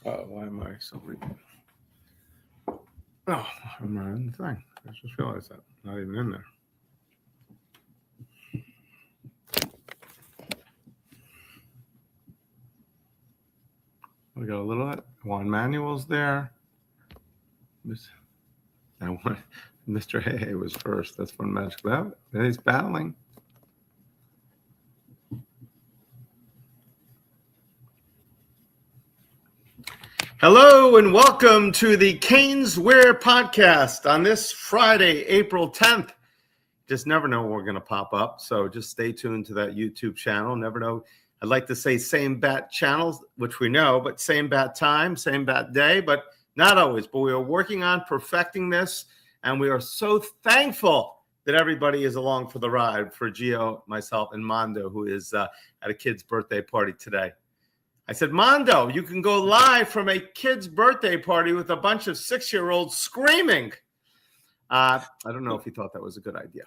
Oh, why am I so reading? Oh, I'm not in the thing. I just realized that. Not even in there. We got a little one manuals there. That one, Mr. Hey was first. That's one magic lab. Then he's battling. Hello and welcome to the CanesWear podcast on this Friday, April 10th. Just never know when we're going to pop up, so just stay tuned to that YouTube channel. Never know. I'd like to say same bat channels, which we know, but same bat time, same bat day, but not always. But we are working on perfecting this, and we are so thankful that everybody is along for the ride, for Gio, myself, and Mondo, who is at a kid's birthday party today. I said, Mondo, you can go live from a kid's birthday party with a bunch of 6-year-olds screaming. I don't know if he thought that was a good idea.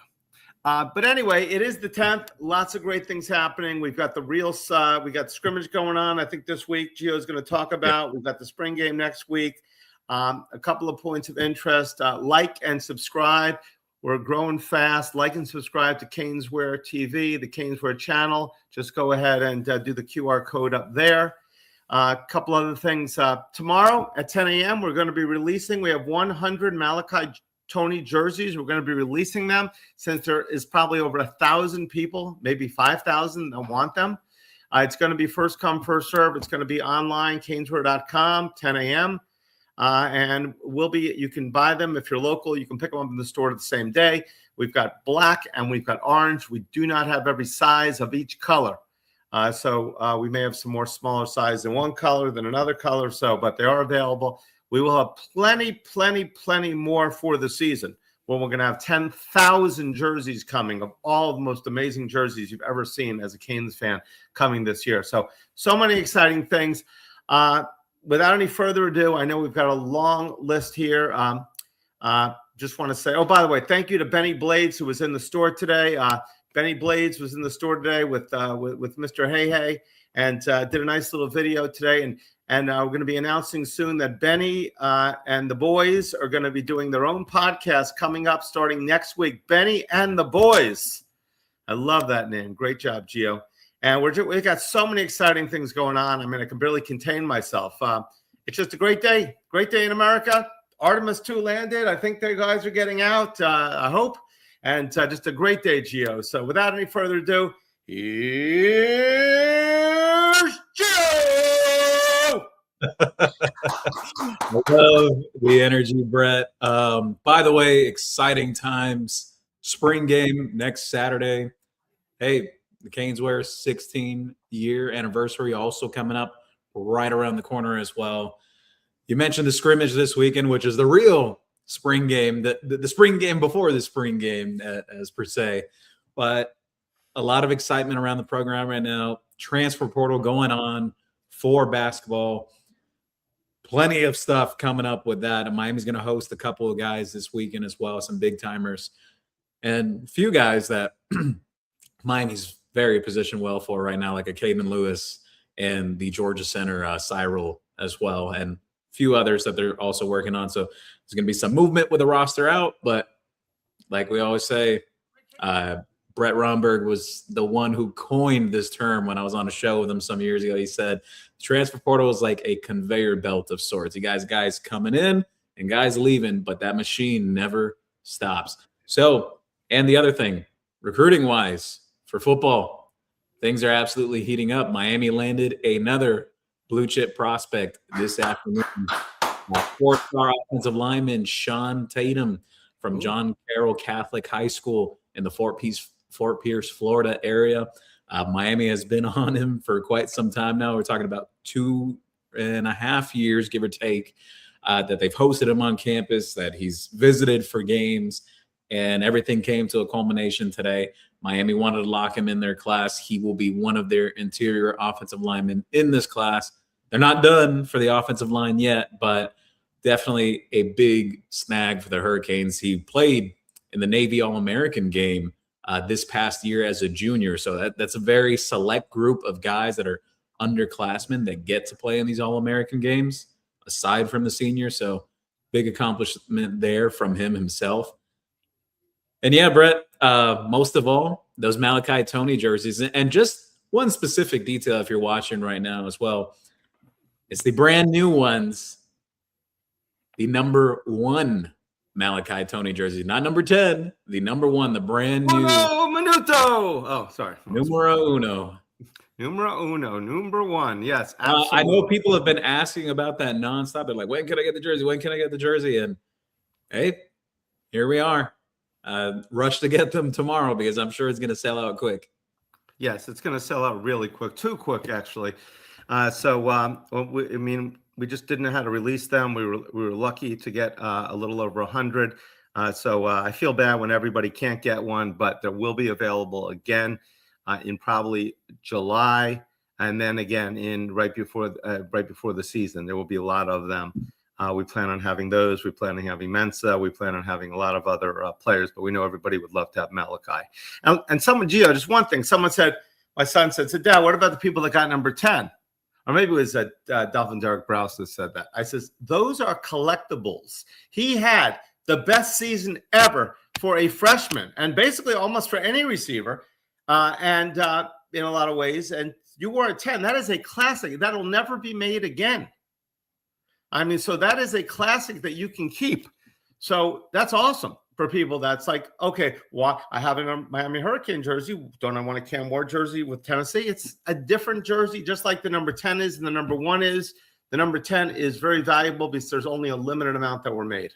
But anyway, it is the 10th. Lots of great things happening. We've got the reels. We got scrimmage going on, I think, this week. Gio's going to talk about. Yeah. We've got the spring game next week. A couple of points of interest. Like and subscribe. We're growing fast. Like and subscribe to CanesWear TV, the CanesWear channel. Just go ahead and do the QR code up there. A couple other things. Tomorrow at 10 a.m., we're going to be releasing. We have 100 Malachi Tony jerseys. We're going to be releasing them since there is probably over 1,000 people, maybe 5,000 that want them. It's going to be first come, first serve. It's going to be online, CanesWear.com, 10 a.m. And you can buy them if you're local. You can pick them up in the store the same day. We've got black and we've got orange. We do not have every size of each color. So we may have some more smaller size in one color than another color. But they are available. We will have plenty more for the season when we're going to have 10,000 jerseys coming of all the most amazing jerseys you've ever seen as a Canes fan coming this year. So many exciting things. Without any further ado, I know we've got a long list here. Just want to say, oh, by the way, thank you to Benny Blades, who was in the store today. Benny Blades was in the store today with Mr. Hey, and did a nice little video today. And we're going to be announcing soon that Benny and the boys are going to be doing their own podcast coming up starting next week. Benny and the boys. I love that name. Great job, Gio. And we've got so many exciting things going on. I mean, I can barely contain myself. It's just a great day in America. Artemis 2 landed. I think the guys are getting out, I hope. And just a great day, Gio. So without any further ado, here's Gio! I love the energy, Brett. By the way, exciting times. Spring game next Saturday. Hey, the CanesWear 16-year anniversary also coming up right around the corner as well. You mentioned the scrimmage this weekend, which is the real spring game, the spring game before the spring game, as per se. But a lot of excitement around the program right now. Transfer portal going on for basketball. Plenty of stuff coming up with that. And Miami's going to host a couple of guys this weekend as well, some big timers. And a few guys that Miami's very positioned well for right now, like a Caden Lewis and the Georgia center, Cyril, as well, and a few others that they're also working on. So there's going to be some movement with the roster out. But like we always say, Brett Romberg was the one who coined this term when I was on a show with him some years ago. He said the transfer portal is like a conveyor belt of sorts. You guys coming in and guys leaving, but that machine never stops. So, and the other thing, recruiting-wise, for football, things are absolutely heating up. Miami landed another blue-chip prospect this afternoon. Four-star offensive lineman Sean Tatum from John Carroll Catholic High School in the Fort Pierce, Florida area. Miami has been on him for quite some time now. We're talking about 2.5 years, give or take, that they've hosted him on campus, that he's visited for games, and everything came to a culmination today. Miami wanted to lock him in their class. He will be one of their interior offensive linemen in this class. They're not done for the offensive line yet, but definitely a big snag for the Hurricanes. He played in the Navy All-American game this past year as a junior. So that's a very select group of guys that are underclassmen that get to play in these All-American games, aside from the seniors. So big accomplishment there from him himself. And yeah, Brett, most of all, those Malachi Tony jerseys. And just one specific detail, if you're watching right now as well, it's the brand new ones. The number 1 Malachi Tony jersey, not number 10, the number 1, the brand new. Minuto. Oh, sorry. Numero uno. Numero uno, number 1. Yes, absolutely. I know people have been asking about that nonstop. They're like, when can I get the jersey? When can I get the jersey? And hey, here we are. Rush to get them tomorrow because I'm sure it's going to sell out quick. Yes, it's going to sell out really quick, too quick, actually. We just didn't know how to release them. We were lucky to get a little over 100. I feel bad when everybody can't get one, but there will be available again in probably July, and then again in right before the season. There will be a lot of them. We plan on having those. We plan on having Mensa. We plan on having a lot of other players, but we know everybody would love to have Malachi. And someone, Gio, just one thing. Someone said, my son said, Dad, what about the people that got number 10? Or maybe it was Dolphin Derek Browse that said that. I says, those are collectibles. He had the best season ever for a freshman and basically almost for any receiver and in a lot of ways. And you wore a 10. That is a classic. That'll never be made again. I mean, so that is a classic that you can keep. So that's awesome for people. That's like, okay, well, I have a Miami Hurricane jersey. Don't I want a Cam Ward jersey with Tennessee? It's a different jersey, just like the number 10 is and the number 1 is. The number 10 is very valuable because there's only a limited amount that were made.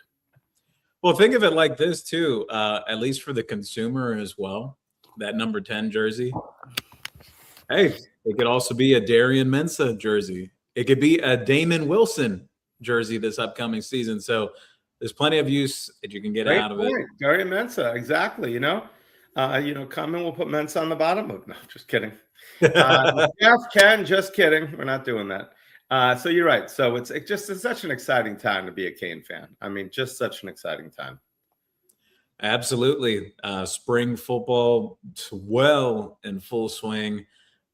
Well, think of it like this, too, at least for the consumer as well, that number 10 jersey. Hey, it could also be a Darian Mensah jersey. It could be a Damon Wilson jersey this upcoming season. So there's plenty of use that you can get out of it. Darian Mensah, exactly. Come and we'll put Mensah on the bottom of. No, just kidding. Jeff, Ken, just kidding. We're not doing that. So you're right. So it's such an exciting time to be a Cane fan. I mean, just such an exciting time. Absolutely. Spring football well in full swing.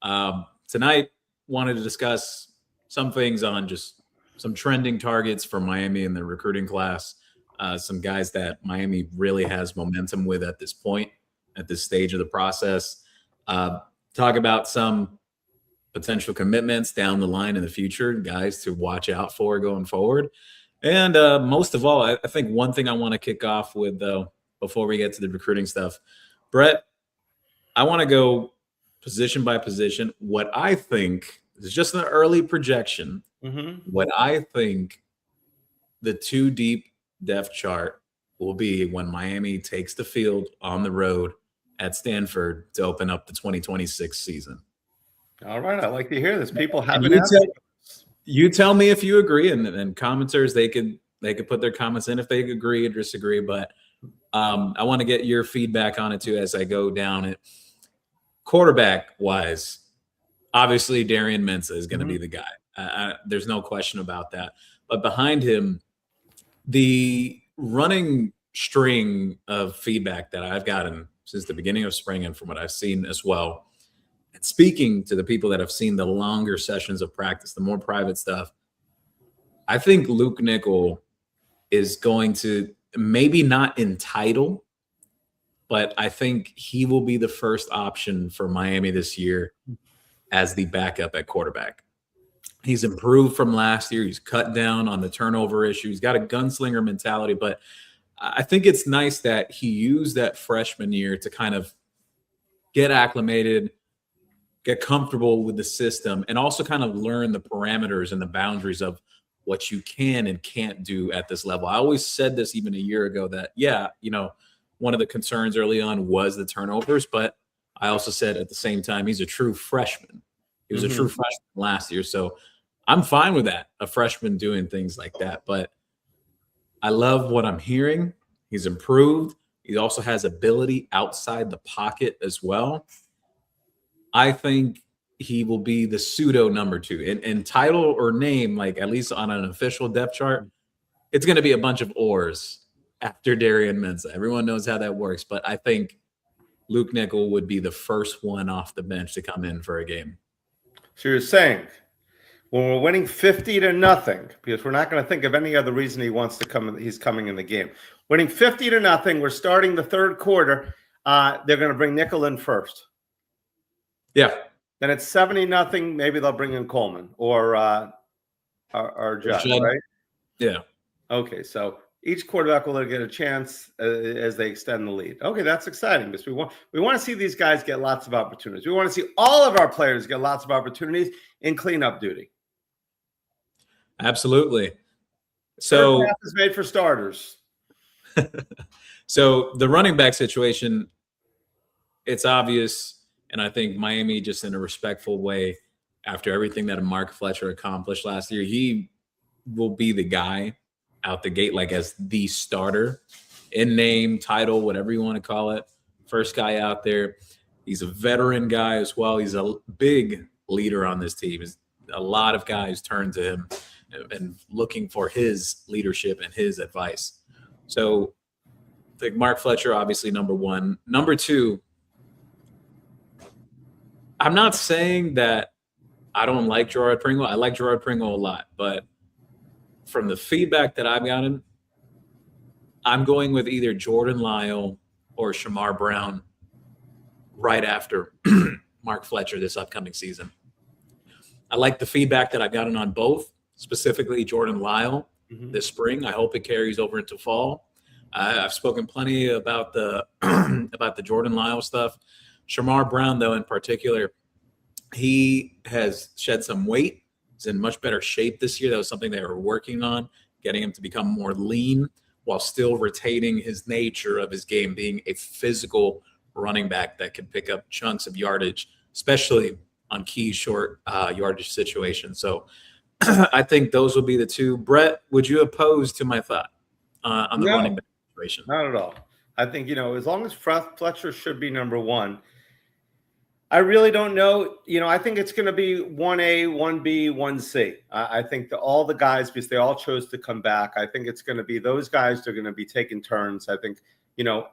Tonight, wanted to discuss some things on just some trending targets for Miami in the recruiting class. Some guys that Miami really has momentum with at this point, at this stage of the process. Talk about some potential commitments down the line in the future, guys to watch out for going forward. And most of all, I think one thing I want to kick off with, though, before we get to the recruiting stuff, Brett, I want to go position by position. What I think is just an early projection. What I think the 2 deep depth chart will be when Miami takes the field on the road at Stanford to open up the 2026 season. All right. I like to hear this. People have you tell me if you agree, and commenters, they could put their comments in if they agree or disagree. But I want to get your feedback on it too as I go down it. Quarterback wise, obviously Darian Mensah is going to be the guy. There's no question about that. But behind him, the running string of feedback that I've gotten since the beginning of spring and from what I've seen as well, and speaking to the people that have seen the longer sessions of practice, the more private stuff, I think Luke Nickel is going to maybe not entitle, but I think he will be the first option for Miami this year as the backup at quarterback. He's improved from last year. He's cut down on the turnover issue. He's got a gunslinger mentality, but I think it's nice that he used that freshman year to kind of get acclimated, get comfortable with the system, and also kind of learn the parameters and the boundaries of what you can and can't do at this level. I always said this even a year ago that, one of the concerns early on was the turnovers, but I also said at the same time, he's a true freshman. He was a true freshman last year. So I'm fine with that, a freshman doing things like that. But I love what I'm hearing. He's improved. He also has ability outside the pocket as well. I think he will be the pseudo number 2. In title or name, like at least on an official depth chart, it's going to be a bunch of oars after Darian Mensah. Everyone knows how that works. But I think Luke Nickel would be the first one off the bench to come in for a game. So you're saying when we're winning 50-0, because we're not going to think of any other reason he wants to come. He's coming in the game. Winning 50-0. We're starting the third quarter. They're going to bring Nickel in first. Yeah. Then it's 70-0. Maybe they'll bring in Coleman or Judd, right? Yeah. Okay, so each quarterback will get a chance as they extend the lead. Okay, that's exciting because we want to see these guys get lots of opportunities. We want to see all of our players get lots of opportunities in cleanup duty. Absolutely. So third half is made for starters. So the running back situation, it's obvious, and I think Miami, just in a respectful way, after everything that Mark Fletcher accomplished last year, he will be the guy out the gate, like as the starter in name, title, whatever you want to call it. First guy out there. He's a veteran guy as well. He's a big leader on this team. A lot of guys turn to him and looking for his leadership and his advice. So I think Mark Fletcher, obviously, number one. Number two, I'm not saying that I don't like Gerard Pringle. I like Gerard Pringle a lot, but from the feedback that I've gotten, I'm going with either Jordan Lyle or Shamar Brown right after Mark Fletcher this upcoming season. I like the feedback that I've gotten on both, specifically Jordan Lyle this spring. I hope it carries over into fall. I've spoken plenty about the about the Jordan Lyle stuff. Shamar Brown, though, in particular, he has shed some weight. He's in much better shape this year. That was something they were working on, getting him to become more lean while still retaining his nature of his game, being a physical running back that can pick up chunks of yardage, especially on key short yardage situations. So I think those will be the two. Brett, would you oppose to my thought on the running back situation? Not at all. I think, as long as Fletcher should be number one, I really don't know. I think it's going to be 1A, 1B, 1C. I think that all the guys, because they all chose to come back, I think it's going to be those guys that are going to be taking turns. I think,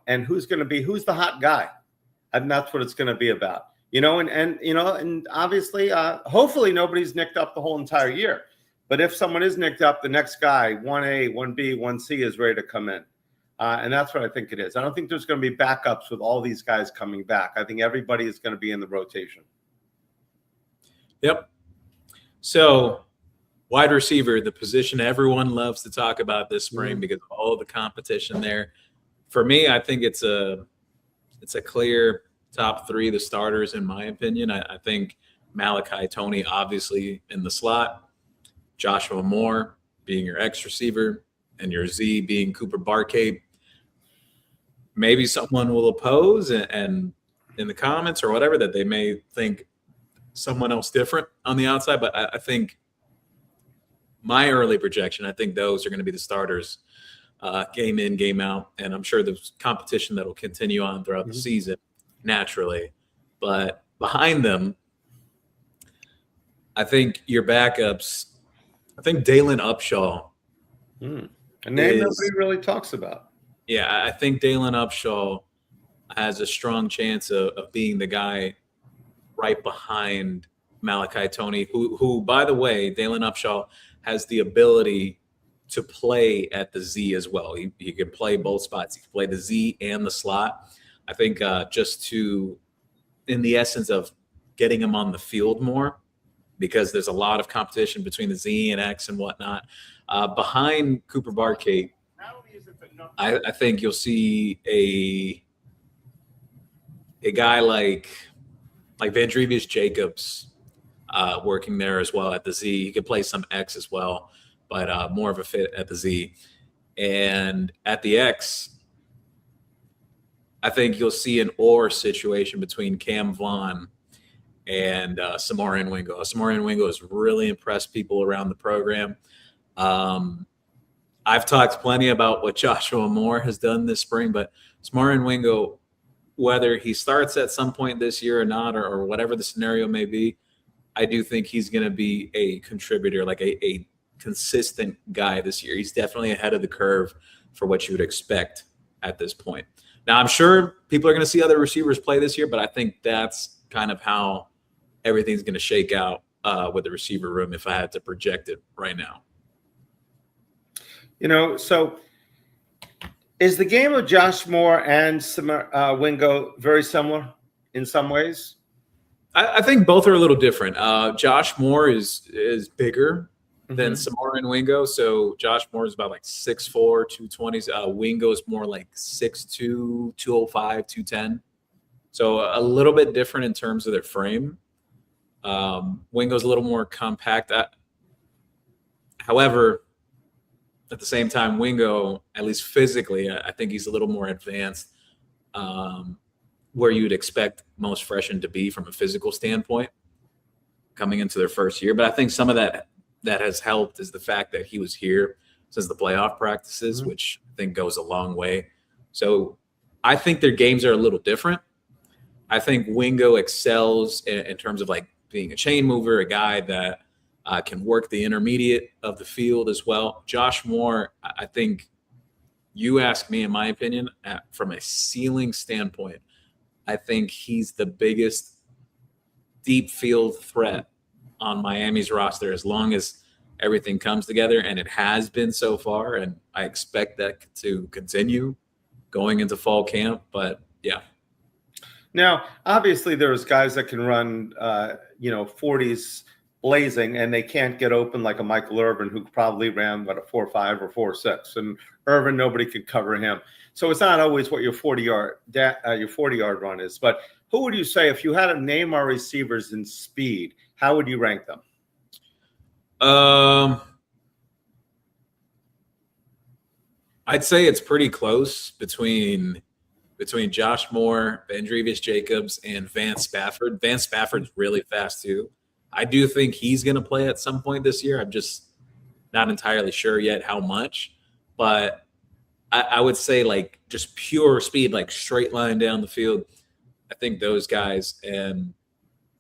and who's the hot guy? And that's what it's going to be about. And obviously, hopefully nobody's nicked up the whole entire year. But if someone is nicked up, the next guy, 1A, 1B, 1C is ready to come in. And that's what I think it is. I don't think there's going to be backups with all these guys coming back. I think everybody is going to be in the rotation. Yep. So wide receiver, the position everyone loves to talk about this spring because of all the competition there. For me, I think it's a clear top three, the starters, in my opinion. I think Malachi Toney, obviously, in the slot. Joshua Moore being your X receiver, and your Z being Cooper Barcade. Maybe someone will oppose and in the comments or whatever that they may think someone else different on the outside. But I think my early projection, I think those are going to be the starters game in, game out. And I'm sure there's competition that will continue on throughout the season naturally. But behind them, I think your backups, I think Dalen Upshaw. A name nobody really talks about. Yeah, I think Dalen Upshaw has a strong chance of being the guy right behind Malachi Toney, who, by the way, Dalen Upshaw has the ability to play at the Z as well. He can play both spots. He can play the Z and the slot. I think just in the essence of getting him on the field more, because there's a lot of competition between the Z and X and whatnot. Behind Cooper Barcade, I think you'll see a guy like Vandrevius Jacobs working there as well at the Z. He could play some X as well, but more of a fit at the Z. And at the X, I think you'll see an or situation between Cam Vaughn and Samarian Wingo. Samarian Wingo has really impressed people around the program. I've talked plenty about what Joshua Moore has done this spring, but Samarian Wingo, whether he starts at some point this year or not, or whatever the scenario may be, I do think he's going to be a contributor, like a consistent guy this year. He's definitely ahead of the curve for what you would expect at this point. Now, I'm sure people are going to see other receivers play this year, but I think that's kind of how everything's going to shake out with the receiver room if I had to project it right now. So is the game of Josh Moore and Wingo very similar in some ways? I think both are a little different. Josh Moore is bigger than Mhm. Samara and Wingo. So Josh Moore is about like 6'4", 220. Wingo is more like 6'2", 205, 210. So a little bit different in terms of their frame. Wingo's a little more compact. However, at the same time, Wingo, at least physically, I think he's a little more advanced, where you'd expect most freshmen to be from a physical standpoint coming into their first year. But I think some of that has helped is the fact that he was here since the playoff practices, which I think goes a long way. So I think their games are a little different. I think Wingo excels in terms of like being a chain mover, a guy that can work the intermediate of the field as well. Josh Moore, I think you ask me, in my opinion, from a ceiling standpoint, I think he's the biggest deep field threat on Miami's roster as long as everything comes together, and it has been so far, and I expect that to continue going into fall camp. But yeah. Now, obviously, there's guys that can run, 40s blazing, and they can't get open like a Michael Irvin, who probably ran a 4.5 or 4.6. And Irvin, nobody could cover him. So it's not always what your 40-yard run is. But who would you say, if you had to name our receivers in speed, how would you rank them? I'd say it's pretty close between Josh Moore, Vandrevius Jacobs, and Vance Spafford. Vance Spafford's really fast too. I do think he's going to play at some point this year. I'm just not entirely sure yet how much, but I would say like just pure speed, like straight line down the field. I think those guys, and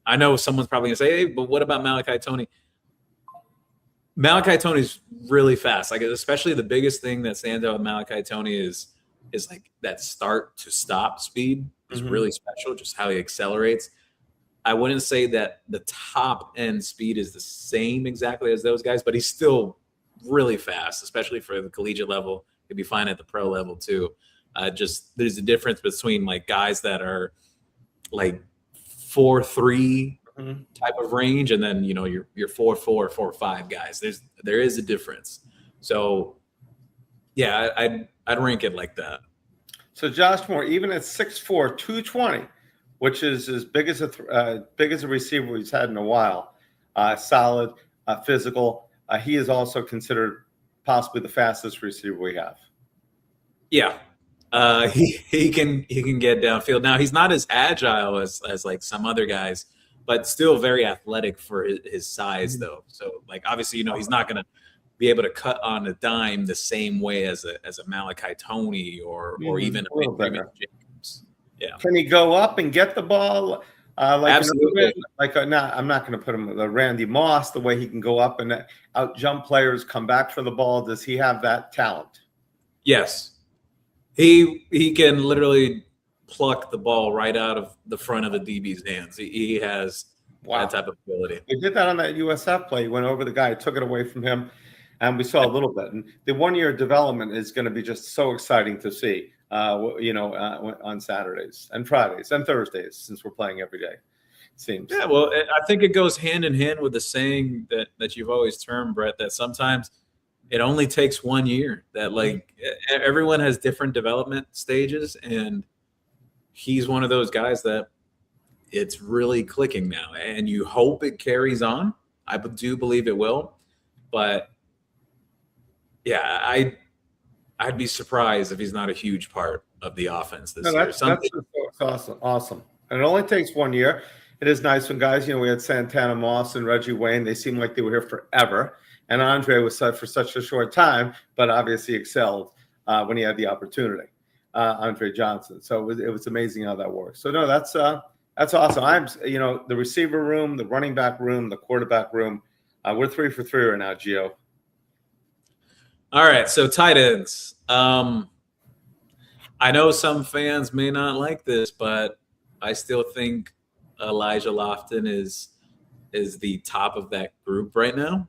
I know someone's probably going to say, hey, but what about Malachi Toney? Malachi Toney's really fast. Like, especially the biggest thing that stands out with Malachi Toney is like that start to stop speed is really special, just how he accelerates. I wouldn't say that the top end speed is the same exactly as those guys, but he's still really fast, especially for the collegiate level. He'd be fine at the pro level too. Just there's a difference between like guys that are like 4.3 type of range, and then your 4.4, 4.5 guys. There is a difference. So yeah, I'd rank it like that. So Josh Moore, even at 6'4", 220, which is as big as a receiver he's had in a while, solid, physical. He is also considered possibly the fastest receiver we have. Yeah, he can get downfield. Now he's not as agile as like some other guys, but still very athletic for his size though. So like obviously he's not going to be able to cut on a dime the same way as a Malachi Toney or even a Jacobs. Yeah. Can he go up and get the ball? Absolutely. I'm not going to put him with Randy Moss, the way he can go up and out jump players, come back for the ball. Does he have that talent? Yes. He can literally pluck the ball right out of the front of the DB's hands. He has that type of ability. He did that on that USF play. He went over the guy, took it away from him, and we saw a little bit. And the 1 year development is going to be just so exciting to see, on Saturdays and Fridays and Thursdays, since we're playing every day. It seems. Yeah, well, I think it goes hand in hand with the saying that you've always termed, Brett, that sometimes it only takes 1 year. That like everyone has different development stages, and he's one of those guys that it's really clicking now, and you hope it carries on. I do believe it will, but yeah, I'd be surprised if he's not a huge part of the offense this year. That's awesome. And it only takes 1 year. It is nice when guys, we had Santana Moss and Reggie Wayne. They seemed like they were here forever. And Andre was set for such a short time, but obviously excelled when he had the opportunity. Andre Johnson. So it was amazing how that works. So no, that's awesome. The receiver room, the running back room, the quarterback room. We're 3 for 3 right now, Gio. All right, so tight ends. I know some fans may not like this, but I still think Elijah Lofton is is the top of that group right now.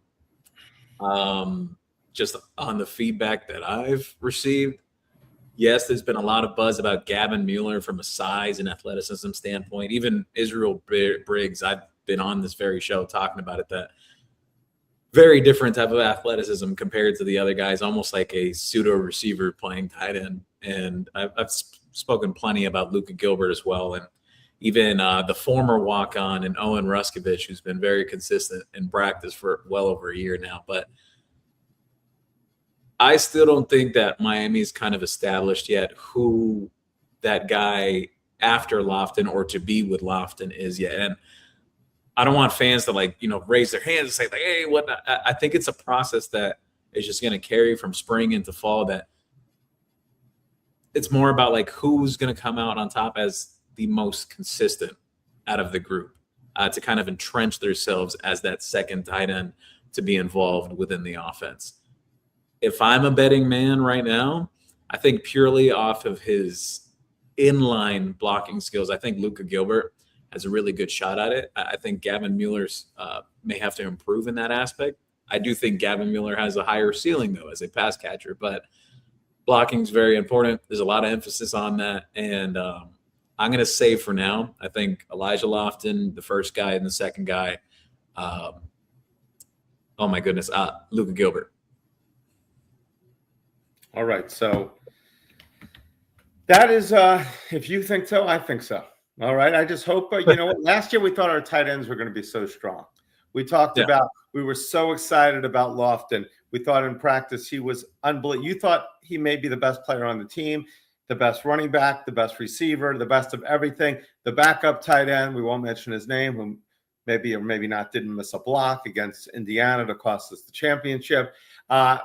Just on the feedback that I've received, yes, there's been a lot of buzz about Gavin Mueller from a size and athleticism standpoint. Even Israel Briggs, I've been on this very show talking about it, that very different type of athleticism compared to the other guys, almost like a pseudo receiver playing tight end. And I've spoken plenty about Luka Gilbert as well. And even the former walk-on and Owen Ruskovich, who's been very consistent in practice for well over a year now. But I still don't think that Miami's kind of established yet who that guy after Lofton or to be with Lofton is yet. And I don't want fans to raise their hands and say like, hey, what? I think it's a process that is just going to carry from spring into fall, that it's more about like who's going to come out on top as the most consistent out of the group to kind of entrench themselves as that second tight end to be involved within the offense. If I'm a betting man right now, I think purely off of his inline blocking skills, I think Luka Gilbert has a really good shot at it. I think Gavin Mueller's may have to improve in that aspect. I do think Gavin Mueller has a higher ceiling, though, as a pass catcher, but blocking is very important. There's a lot of emphasis on that. And I'm going to say for now, I think Elijah Lofton, the first guy, and the second guy, oh my goodness, Luka Gilbert. All right. So that is, if you think so, I think so. All right. I just hope, last year we thought our tight ends were going to be so strong. We talked about, we were so excited about Lofton. We thought in practice he was unbelievable. You thought he may be the best player on the team, the best running back, the best receiver, the best of everything. The backup tight end, we won't mention his name, who maybe or maybe not didn't miss a block against Indiana to cost us the championship.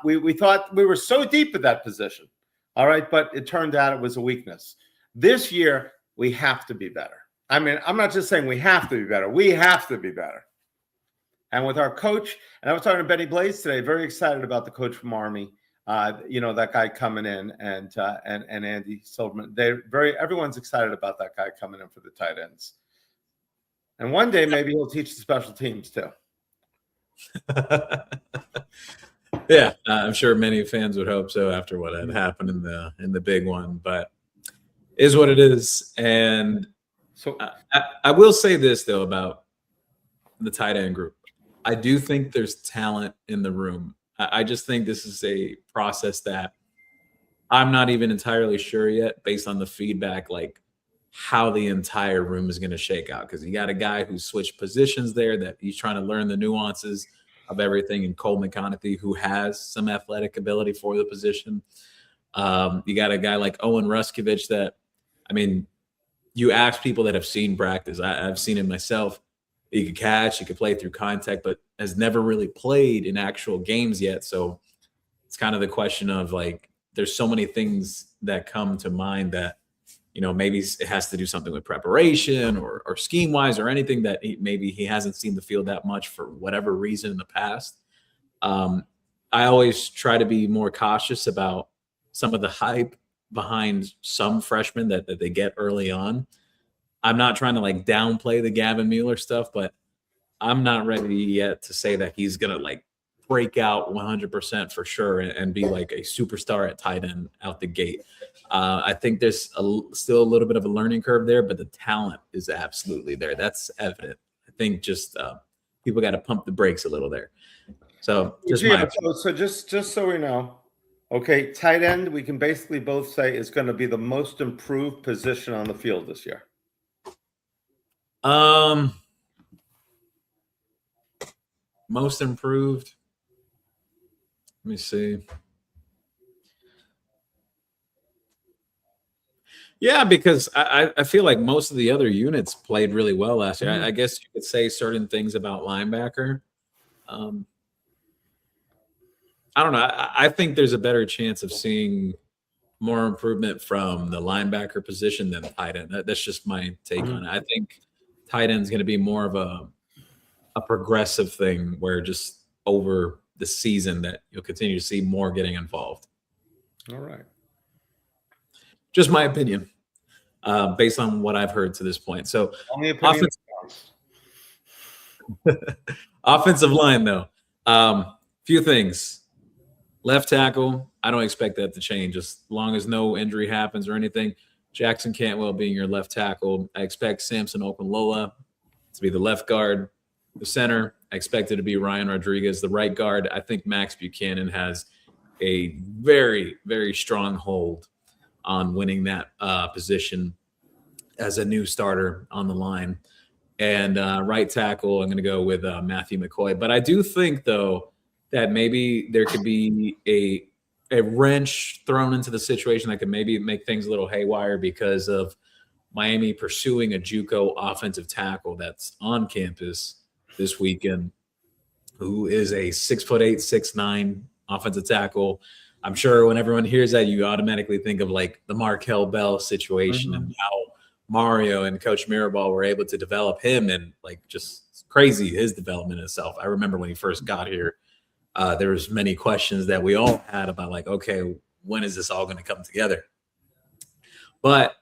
We thought we were so deep at that position. All right. But it turned out it was a weakness. This year, we have to be better. I mean, I'm not just saying we have to be better. We have to be better. And with our coach, and I was talking to Benny Blaze today, very excited about the coach from Army. That guy coming in and Andy Silverman. Everyone's excited about that guy coming in for the tight ends. And one day maybe he'll teach the special teams too. Yeah, I'm sure many fans would hope so after what had happened in the big one, but is what it is. And so I will say this though about the tight end group. I do think there's talent in the room. I just think this is a process that I'm not even entirely sure yet, based on the feedback, like how the entire room is going to shake out. Because you got a guy who switched positions there, that he's trying to learn the nuances of everything, and Cole McConaughey, who has some athletic ability for the position. You got a guy like Owen Ruskovich that, I mean, you ask people that have seen practice. I've seen it myself. He could catch, he could play through contact, but has never really played in actual games yet. So it's kind of the question of like, there's so many things that come to mind that, maybe it has to do something with preparation or scheme wise or anything that maybe he hasn't seen the field that much for whatever reason in the past. I always try to be more cautious about some of the hype behind some freshmen that they get early on. I'm not trying to like downplay the Gavin Mueller stuff, but I'm not ready yet to say that he's going to like break out 100% for sure and be like a superstar at tight end out the gate. I think there's still a little bit of a learning curve there, but the talent is absolutely there. That's evident. I think just people got to pump the brakes a little there. So just just so we know, okay, tight end, we can basically both say is going to be the most improved position on the field this year. Most improved. Let me see. Yeah, because I feel like most of the other units played really well last year. I guess you could say certain things about linebacker. I don't know. I think there's a better chance of seeing more improvement from the linebacker position than tight end. That's just my take on it. I think tight end is going to be more of a progressive thing, where just over the season that you'll continue to see more getting involved. All right. Just my opinion, based on what I've heard to this point. So Offensive line, though. Few things. Left tackle, I don't expect that to change as long as no injury happens or anything. Jackson Cantwell being your left tackle. I expect Samson Okunlola to be the left guard. The center, I expect it to be Ryan Rodriguez. The right guard, I think Max Buchanan has a very, very strong hold on winning that position as a new starter on the line. And right tackle, I'm going to go with Matthew McCoy. But I do think, though, that maybe there could be a wrench thrown into the situation that could maybe make things a little haywire because of Miami pursuing a JUCO offensive tackle that's on campus this weekend, who is a 6'8", 6'9" offensive tackle. I'm sure when everyone hears that, you automatically think of like the Markel Bell situation and how Mario and Coach Mirabal were able to develop him, and like just crazy his development itself. I remember when he first got here, there was many questions that we all had about like, okay, when is this all going to come together? But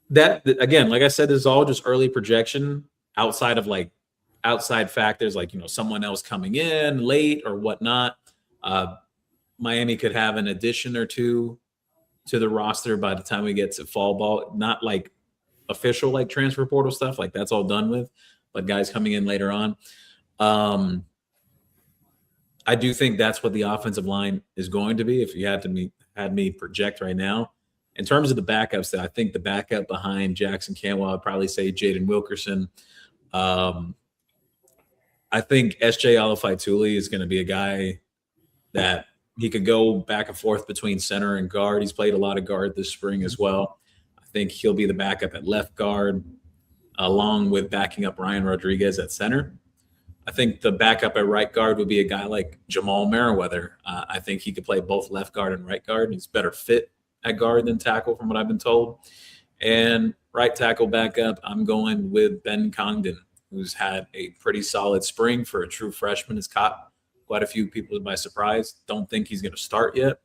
that, again, like I said, this is all just early projection outside of like outside factors like, you know, someone else coming in late or whatnot. Miami could have an addition or two to the roster by the time we get to fall ball, not like official like transfer portal stuff, like that's all done with, but guys coming in later on. I do think that's what the offensive line is going to be. If you had me project right now, in terms of the backups, I think the backup behind Jackson Cantwell, I'd probably say Jaden Wilkerson. I think SJ Alafai-Tuli is going to be a guy that he could go back and forth between center and guard. He's played a lot of guard this spring as well. I think he'll be the backup at left guard, along with backing up Ryan Rodriguez at center. I think the backup at right guard would be a guy like Jamal Merriweather. I think he could play both left guard and right guard. He's better fit at guard than tackle from what I've been told. And right tackle backup, I'm going with Ben Congdon, who's had a pretty solid spring for a true freshman. Has caught quite a few people by surprise. Don't think he's going to start yet,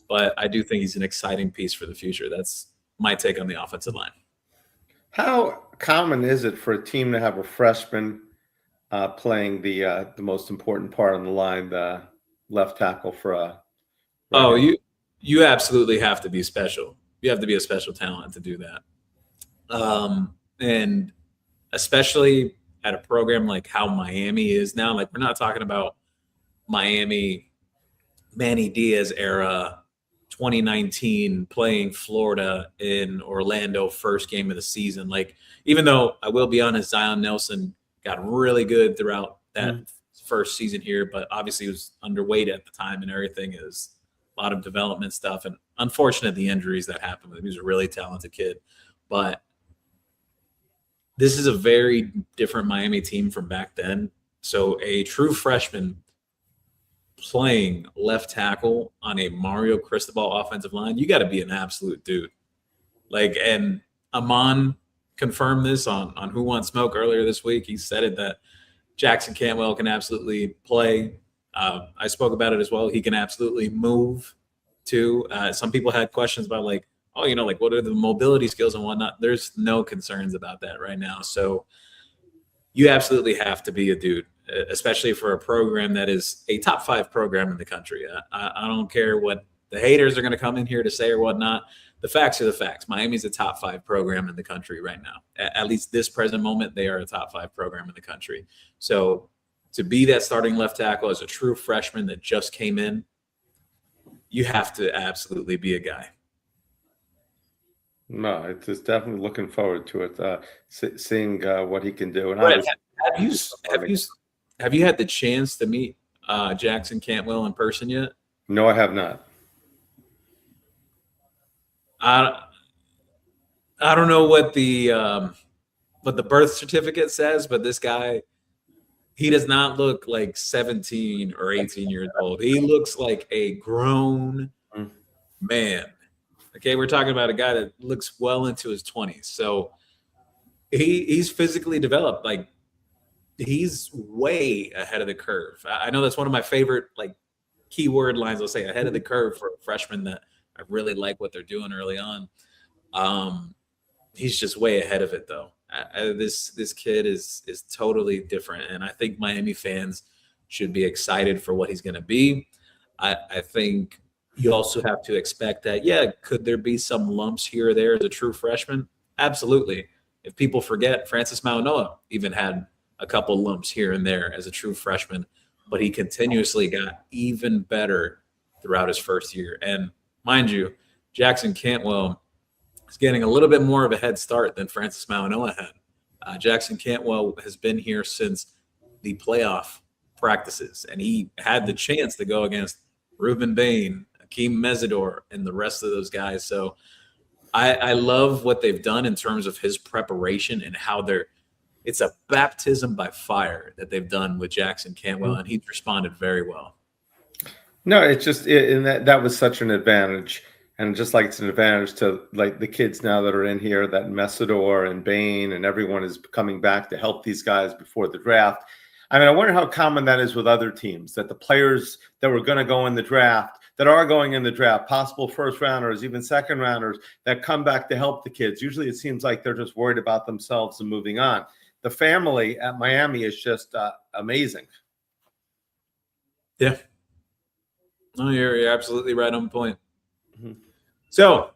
but I do think he's an exciting piece for the future. That's my take on the offensive line. How common is it for a team to have a freshman playing the most important part on the line, the left tackle for a? Oh, you absolutely have to be special. You have to be a special talent to do that. And especially at a program like how Miami is now, like we're not talking about Miami, Manny Diaz era, 2019 playing Florida in Orlando first game of the season. Like, even though I will be honest, Zion Nelson got really good throughout that first season here, but obviously he was underweight at the time and everything. Is a lot of development stuff, and unfortunate the injuries that happened with him. He was a really talented kid, but this is a very different Miami team from back then. So a true freshman playing left tackle on a Mario Cristobal offensive line, you got to be an absolute dude. Like, and Amon confirmed this on Who Wants Smoke earlier this week. He said it that Jackson Cantwell can absolutely play. I spoke about it as well. He can absolutely move too. Some people had questions about like, oh, you know, like what are the mobility skills and whatnot. There's no concerns about that right now. So you absolutely have to be a dude, especially for a program that is a top 5 program in the country. I don't care what the haters are going to come in here to say or whatnot. The facts are the facts. Miami's a top 5 program in the country right now. At least this present moment, they are a top 5 program in the country. So to be that starting left tackle as a true freshman that just came in, you have to absolutely be a guy. No, it's just definitely looking forward to it, seeing what he can do. And Brett, have you had the chance to meet Jackson Cantwell in person yet? No, I have not. I don't know what the birth certificate says, but this guy, he does not look like 17 or 18 years old. He looks like a grown man. Okay, we're talking about a guy that looks well into his 20s. So he's physically developed. Like, he's way ahead of the curve. I know that's one of my favorite like keyword lines. I'll say ahead of the curve for freshmen that I really like what they're doing early on. He's just way ahead of it though. This kid is totally different, and I think Miami fans should be excited for what he's going to be. I think you also have to expect that. Yeah, could there be some lumps here or there as a true freshman? Absolutely. If people forget, Francis Maunoa even had a couple lumps here and there as a true freshman, but he continuously got even better throughout his first year. And mind you, Jackson Cantwell is getting a little bit more of a head start than Francis Maunoa had. Jackson Cantwell has been here since the playoff practices, and he had the chance to go against Ruben Bain, Akeem Mesidor, and the rest of those guys. So I love what they've done in terms of his preparation and how it's a baptism by fire that they've done with Jackson Cantwell, and he's responded very well. No, it's just and that was such an advantage. And just like it's an advantage to like the kids now that are in here, that Messidor and Bain and everyone is coming back to help these guys before the draft. I mean, I wonder how common that is with other teams, that the players that were going to go in the draft, that are going in the draft, possible first rounders, even second rounders, that come back to help the kids. Usually it seems like they're just worried about themselves and moving on. The family at Miami is just amazing. Yeah. No, you're absolutely right on point. Mm-hmm. So,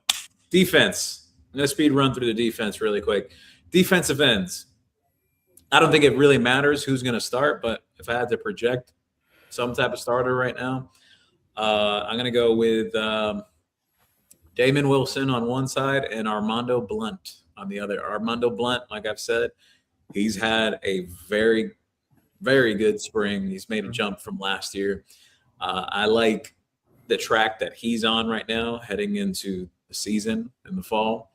defense. I'm going to speed run through the defense really quick. Defensive ends. I don't think it really matters who's going to start, but if I had to project some type of starter right now, I'm going to go with Damon Wilson on one side and Armando Blunt on the other. Armando Blunt, like I've said, he's had a very, very good spring. He's made a jump from last year. I like the track that he's on right now heading into the season in the fall.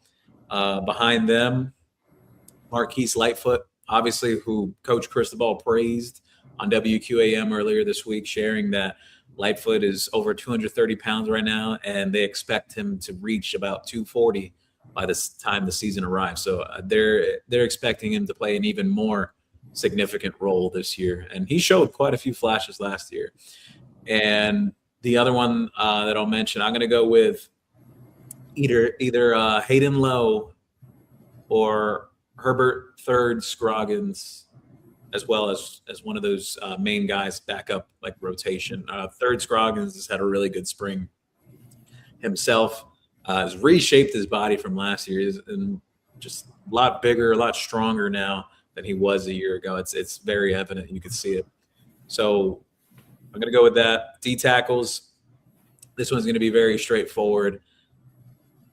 Behind them, Marquise Lightfoot, obviously, who Coach Cristobal praised on WQAM earlier this week, sharing that Lightfoot is over 230 pounds right now, and they expect him to reach about 240 by the time the season arrives. So they're expecting him to play an even more significant role this year. And he showed quite a few flashes last year. And the other one that I'll mention, I'm going to go with either Hayden Lowe or Herbert Third Scroggins, as well as one of those main guys back up like rotation. Third Scroggins has had a really good spring himself. Has reshaped his body from last year and just a lot bigger, a lot stronger now than he was a year ago. It's very evident. You can see it. So I'm going to go with that. D tackles. This one's going to be very straightforward.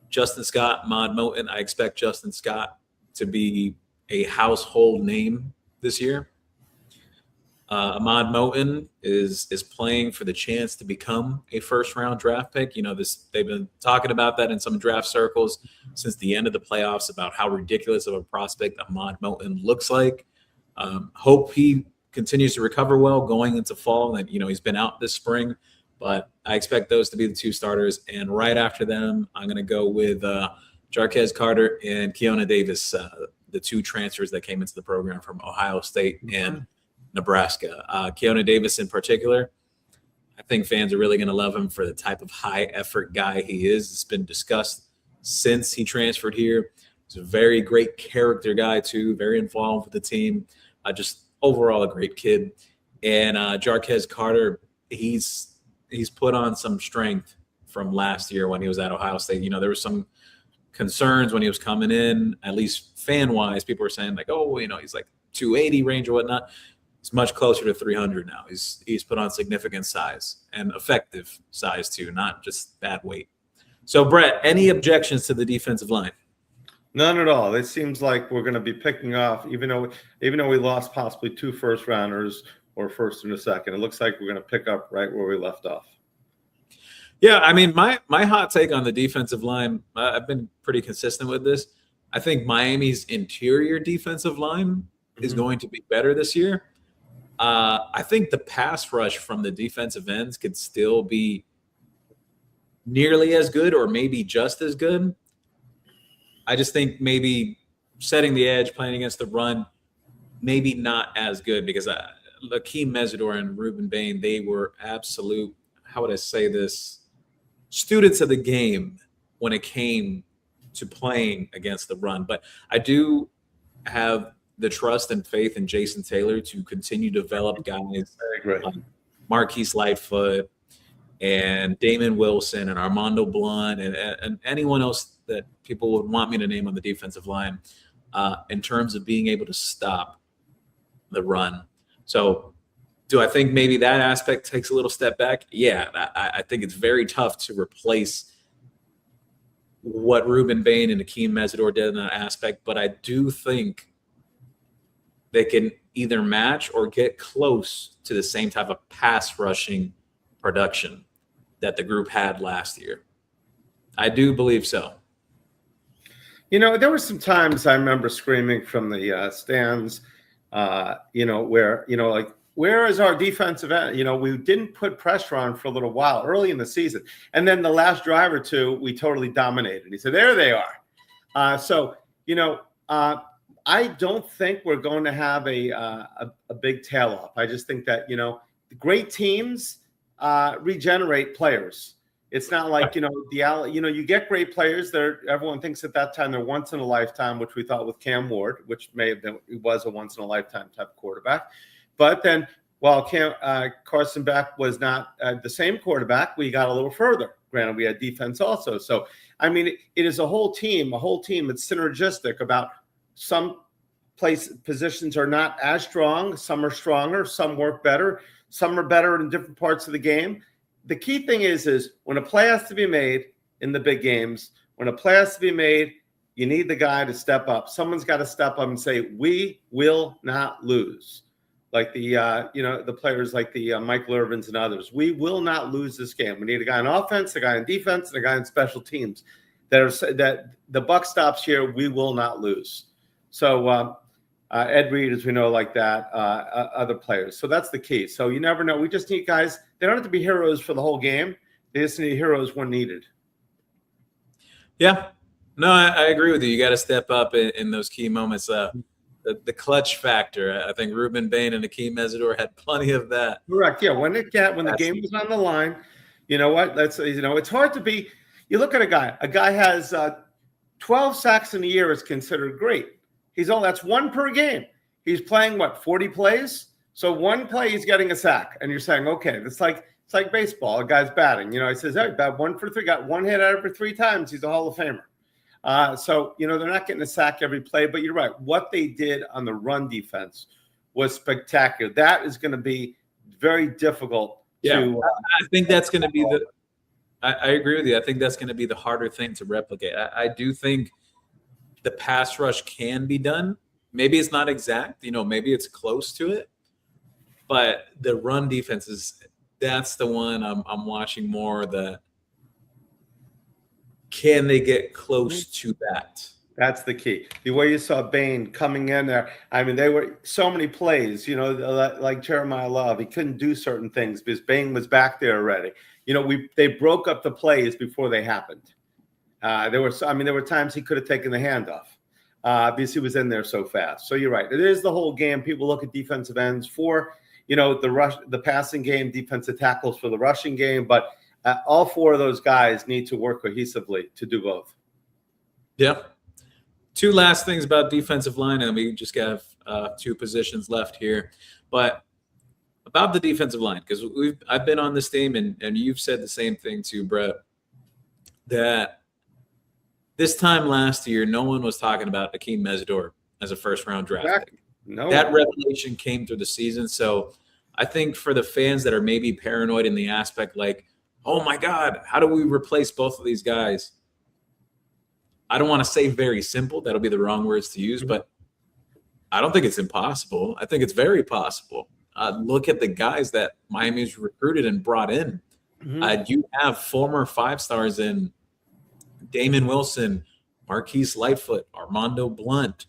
Justin Scott, Mod Moten. I expect Justin Scott to be a household name this year. Ahmad Moten is playing for the chance to become a first-round draft pick. You know, they've been talking about that in some draft circles since the end of the playoffs about how ridiculous of a prospect Ahmad Moten looks like. Hope he continues to recover well going into fall. And, you know, he's been out this spring, but I expect those to be the two starters. And right after them, I'm going to go with Jarquez Carter and Keona Davis, the two transfers that came into the program from Ohio State and Nebraska. Keona Davis in particular, I think fans are really going to love him for the type of high-effort guy he is. It's been discussed since he transferred here. He's a very great character guy, too, very involved with the team. Just overall a great kid. And Jarquez Carter, he's put on some strength from last year when he was at Ohio State. You know, there was some concerns when he was coming in, at least fan-wise. People were saying, like, oh, you know, he's like 280 range or whatnot. He's much closer to 300 now. He's put on significant size and effective size, too, not just bad weight. So, Brett, any objections to the defensive line? None at all. It seems like we're going to be picking off, even though we lost possibly two first rounders or first and a second. It looks like we're going to pick up right where we left off. Yeah, I mean, my hot take on the defensive line, I've been pretty consistent with this. I think Miami's interior defensive line is going to be better this year. I think the pass rush from the defensive ends could still be nearly as good or maybe just as good. I just think maybe setting the edge, playing against the run, maybe not as good because Akeem Mesidor and Ruben Bain, they were absolute, how would I say this, students of the game when it came to playing against the run. But I do have the trust and faith in Jason Taylor to continue to develop guys like Marquise Lightfoot and Damon Wilson and Armando Blunt and anyone else that people would want me to name on the defensive line in terms of being able to stop the run. So do I think maybe that aspect takes a little step back? Yeah, I think it's very tough to replace what Ruben Bain and Akeem Mesidor did in that aspect, but I do think they can either match or get close to the same type of pass rushing production that the group had last year. I do believe so. You know, there were some times I remember screaming from the stands, where, like, where is our defensive end? We didn't put pressure on for a little while early in the season. And then the last drive or two, we totally dominated. He said, there they are. I don't think we're going to have a big tail off. I just think that, great teams regenerate players. It's not like, you get great players. Everyone thinks at that time they're once in a lifetime, which we thought with Cam Ward, which may have been, he was a once in a lifetime type of quarterback. But then while Carson Beck was not the same quarterback, we got a little further. Granted, we had defense also. So, I mean, it is a whole team. It's synergistic about some positions are not as strong. Some are stronger. Some work better. Some are better in different parts of the game. The key thing is when a play has to be made in the big games, when a play has to be made, you need the guy to step up. Someone's got to step up and say, we will not lose. Like the players like the Michael Irvins and others. We will not lose this game. We need a guy on offense, a guy on defense, and a guy on special teams that the buck stops here. We will not lose. So Ed Reed, as we know, like that, other players. So that's the key. So you never know. We just need guys. They don't have to be heroes for the whole game. They just need heroes when needed. Yeah. No, I agree with you. You got to step up in those key moments. The clutch factor. I think Ruben Bain and Akeem Mesidor had plenty of that. Correct. Yeah. When the game was on the line, you know what? It's hard to be. You look at a guy. A guy has 12 sacks in a year is considered great. That's one per game. He's playing 40 plays. So one play he's getting a sack, and you're saying, okay, it's like baseball. A guy's batting. He says, hey, bat 1 for 3, got one hit out every 3 times. He's a Hall of Famer. They're not getting a sack every play, but you're right. What they did on the run defense was spectacular. That is going to be very difficult. Yeah, I think that's going to be I agree with you. I think that's going to be the harder thing to replicate. I do think the pass rush can be done. Maybe it's not exact, maybe it's close to it, but the run defense that's the one I'm watching more. Can they get close to that? That's the key. The way you saw Bain coming in there, I mean, they were so many plays, like Jeremiah Love, he couldn't do certain things because Bain was back there already. They broke up the plays before they happened. There were times he could have taken the handoff because he was in there so fast. So you're right. It is the whole game. People look at defensive ends for, the passing game, defensive tackles for the rushing game. But all 4 of those guys need to work cohesively to do both. Yeah. 2 last things about defensive line, and we just got 2 positions left here. But about the defensive line, because I've been on this team, and you've said the same thing too, Brett, that this time last year, no one was talking about Akeem Mesidor as a first-round draft pick. No. That revelation came through the season. So I think for the fans that are maybe paranoid in the aspect like, oh, my God, how do we replace both of these guys? I don't want to say very simple. That'll be the wrong words to use, but I don't think it's impossible. I think it's very possible. Look at the guys that Miami's recruited and brought in. Mm-hmm. You have former 5-stars in Damon Wilson, Marquise Lightfoot, Armando Blunt,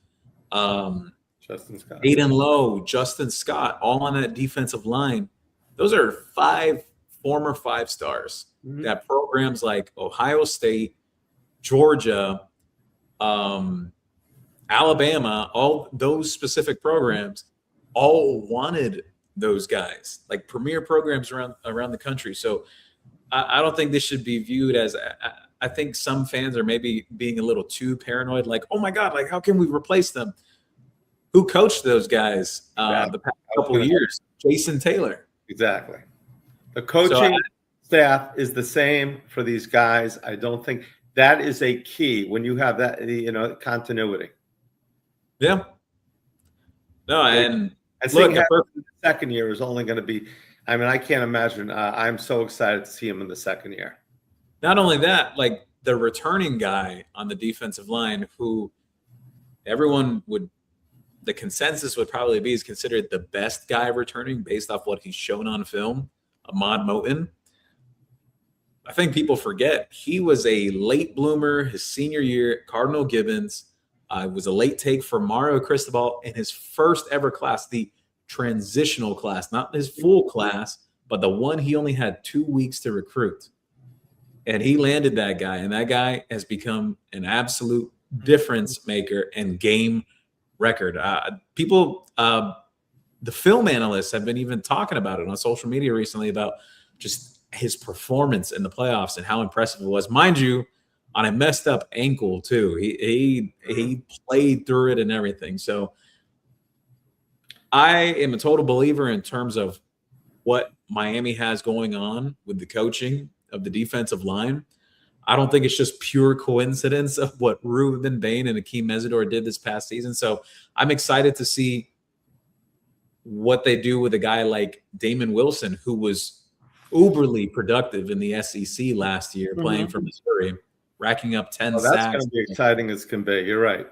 Justin Scott, Aiden Lowe, Justin Scott, all on that defensive line. Those are 5 former 5-stars that programs like Ohio State, Georgia, Alabama, all those specific programs all wanted those guys, like premier programs around the country. So I don't think this should be viewed as I think some fans are maybe being a little too paranoid, like, oh my God, like how can we replace them? who coached those guys Yeah, the past couple of years? Jason Taylor. Exactly. The So coaching staff is the same for these guys. I don't think that is a key when you have that, continuity. yeah. No, and And look, seeing him in the second year is only going to be, I mean, I can't imagine. I'm so excited to see him in the second year. not only that, like the returning guy on the defensive line who everyone would, the consensus would probably be is considered the best guy returning based off what he's shown on film, Ahmad Moten. I think people forget he was a late bloomer his senior year. Cardinal Gibbons was a late take for Mario Cristobal in his first ever class, the transitional class, not his full class, but the one he only had 2 weeks to recruit. And he landed that guy, and that guy has become an absolute difference maker and game record. The film analysts have been even talking about it on social media recently about just his performance in the playoffs and how impressive it was. Mind you, on a messed up ankle too. He played through it and everything. So I am a total believer in terms of what Miami has going on with the coaching of the defensive line. I don't think it's just pure coincidence of what Ruben Bain and Akeem Mesidor did this past season. So I'm excited to see what they do with a guy like Damon Wilson, who was uberly productive in the SEC last year, playing for Missouri, racking up 10 that's sacks. That's going to be exciting as can be. You're right.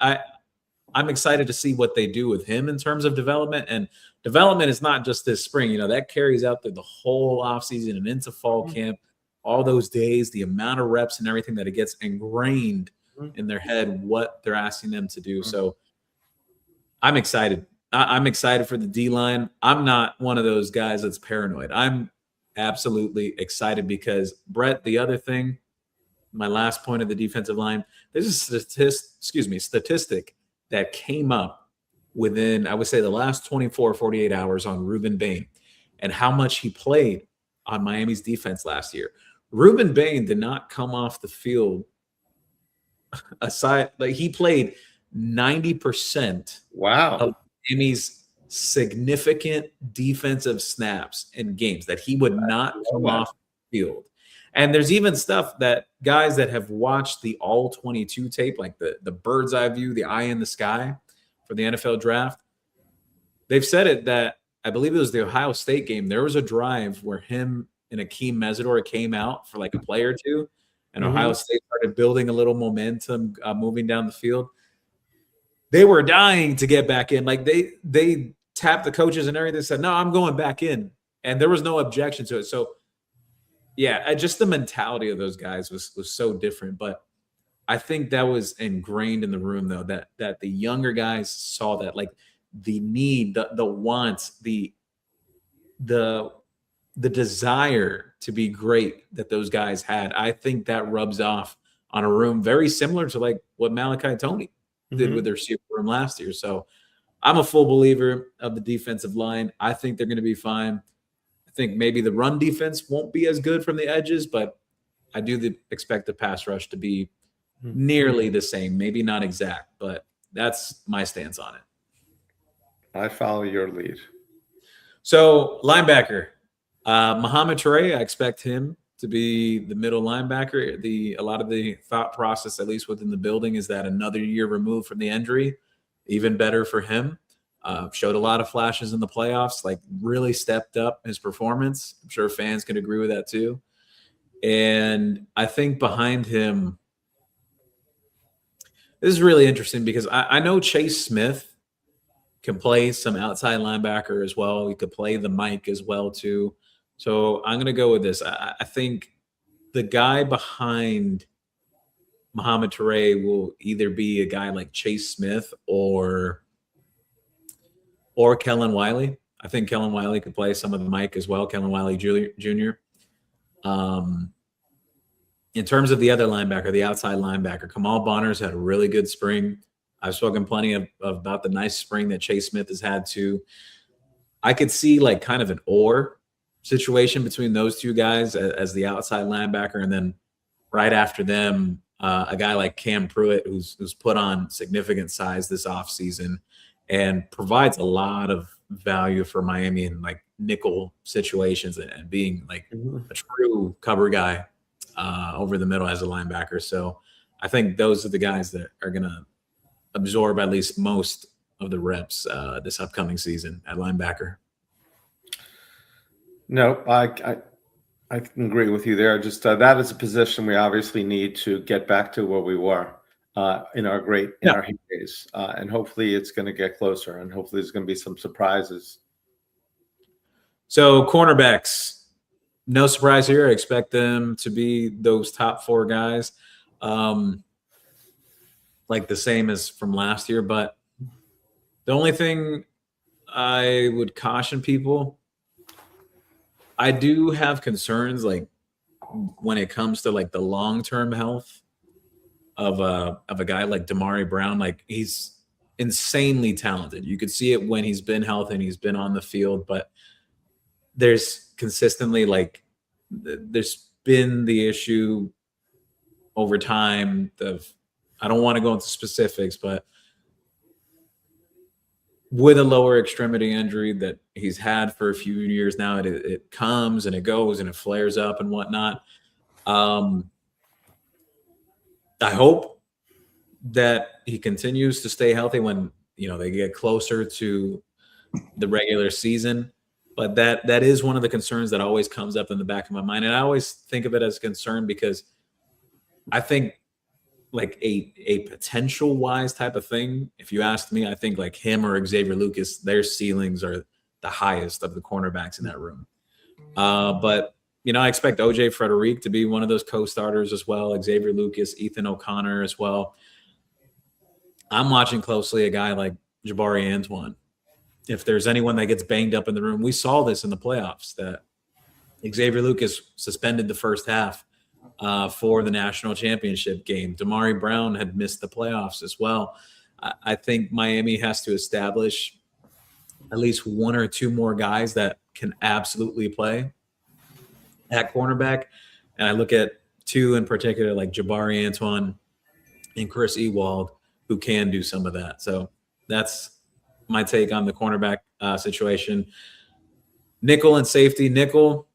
I'm excited to see what they do with him in terms of development. And development is not just this spring. You know, that carries out through the whole offseason and into fall camp, all those days, the amount of reps and everything that it gets ingrained in their head, what they're asking them to do. So I'm excited. I'm excited for the D-line. I'm not one of those guys that's paranoid. I'm absolutely excited because, Brett, the other thing, my last point of the defensive line, there's a statistic that came up within, I would say, the last 24, 48 hours on Ruben Bain and how much he played on Miami's defense last year. Ruben Bain did not come off the field aside, like he played 90% of Miami's significant defensive snaps in games that he would not come off the field. And there's even stuff that guys that have watched the all 22 tape, like the bird's eye view, the eye in the sky for the NFL draft, they've said it that I believe it was the Ohio State game. There was a drive where him and Akeem Mesidor came out for like a play or two, and Ohio State started building a little momentum, moving down the field. They were dying to get back in. Like they tapped the coaches and everything, said, "No, I'm going back in," and there was no objection to it. So, yeah, just the mentality of those guys was so different. But I think that was ingrained in the room, though, that the younger guys saw that, like the need, the wants, the desire to be great that those guys had. I think that rubs off on a room very similar to like what Malachi Toney did with their receiver room last year. So I'm a full believer of the defensive line. I think they're going to be fine. I think maybe the run defense won't be as good from the edges, but I do expect the pass rush to be nearly the same. Maybe not exact, but that's my stance on it. I follow your lead. So linebacker, Muhammad Toure, I expect him to be the middle linebacker. A lot of the thought process, at least within the building, is that another year removed from the injury, even better for him. Showed a lot of flashes in the playoffs, like really stepped up his performance. I'm sure fans can agree with that too. And I think behind him, this is really interesting because I know Chase Smith can play some outside linebacker as well. He could play the Mike as well too. So I'm going to go with this. I think the guy behind Muhammad Toure will either be a guy like Chase Smith or Kellen Wiley. I think Kellen Wiley could play some of the Mike as well, Kellen Wiley Jr. In terms of the other linebacker, the outside linebacker, Kamal Bonner's had a really good spring. I've spoken plenty about the nice spring that Chase Smith has had too. I could see like kind of an or situation between those two guys as the outside linebacker, and then right after them, a guy like Cam Pruitt, who's put on significant size this offseason and provides a lot of value for Miami in like nickel situations and being like a true cover guy over the middle as a linebacker. So I think those are the guys that are going to absorb at least most of the reps this upcoming season at linebacker. No, I can agree with you there. Just that is a position we obviously need to get back to where we were in our heydays, and hopefully it's going to get closer, and hopefully there's going to be some surprises. So cornerbacks, no surprise here. I expect them to be those top 4 guys, like the same as from last year. But the only thing I would caution people, I do have concerns like when it comes to like the long-term health of a guy like Damari Brown. Like he's insanely talented. You could see it when he's been healthy and he's been on the field, but there's consistently like there's been the issue over time of, I don't want to go into specifics, but with a lower extremity injury that he's had for a few years now, it comes and it goes and it flares up and whatnot. I hope that he continues to stay healthy when, they get closer to the regular season. But that is one of the concerns that always comes up in the back of my mind. And I always think of it as a concern because I think like a potential wise type of thing, if you asked me, I think like him or Xavier Lucas, their ceilings are the highest of the cornerbacks in that room. But I expect OJ Frederick to be one of those co-starters as well, Xavier Lucas, Ethan O'Connor as well. I'm watching closely a guy like Jabari Antoine. If there's anyone that gets banged up in the room, we saw this in the playoffs that Xavier Lucas suspended the first half for the national championship game. Damari Brown had missed the playoffs as well. I think Miami has to establish at least 1 or 2 more guys that can absolutely play at cornerback. And I look at 2 in particular, like Jabari Antoine and Chris Ewald, who can do some of that. So that's my take on the cornerback situation. Nickel and safety. Nickel,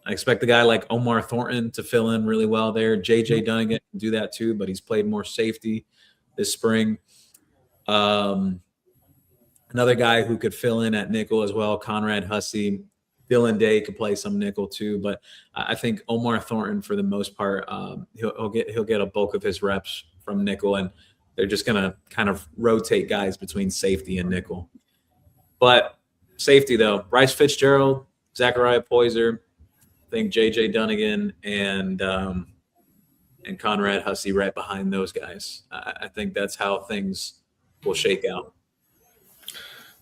I expect a guy like Omar Thornton to fill in really well there. J.J. Dunnigan can do that too, but he's played more safety this spring. Another guy who could fill in at nickel as well, Conrad Hussey. Dylan Day could play some nickel too, but I think Omar Thornton, for the most part, he'll get a bulk of his reps from nickel, and they're just going to kind of rotate guys between safety and nickel. But safety, though, Bryce Fitzgerald, Zachariah Poyser, I think J.J. Dunnigan, and Conrad Hussey right behind those guys. I think that's how things will shake out.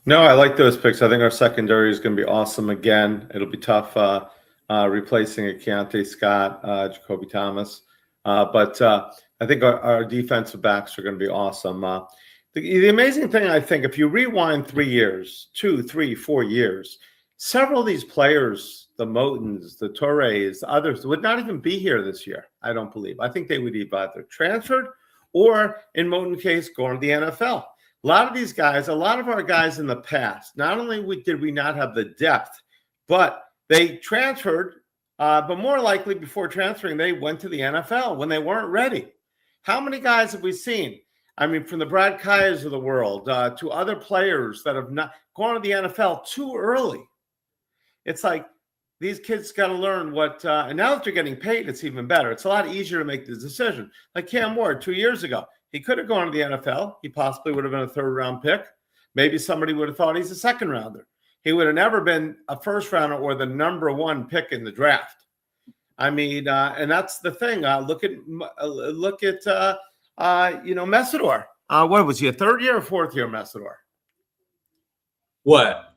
No, I like those picks. I think our secondary is going to be awesome again. It'll be tough replacing a Keontae Scott, Jacoby Thomas. But I think our defensive backs are going to be awesome. The amazing thing, I think, if you rewind 3 years, 2, 3, 4 years, several of these players, the Motons, the Torres, others, would not even be here this year, I don't believe. I think they would have either transferred or, in Moton's case, gone to the NFL. A lot of these guys, a lot of our guys in the past, not only did we not have the depth, but they transferred, but more likely before transferring, they went to the NFL when they weren't ready. How many guys have we seen? I mean, from the Brad Kayas of the world to other players that have not gone to the NFL too early. It's like these kids got to learn what, and now that they're getting paid, it's even better. It's a lot easier to make the decision. Like Cam Ward 2 years ago. He could have gone to the NFL. He possibly would have been a 3rd-round pick. Maybe somebody would have thought he's a 2nd-rounder. He would have never been a 1st-rounder or the number 1 pick in the draft. I mean, and that's the thing. Look at Messidor. What was he, a 3rd year or 4th year, Messidor? What?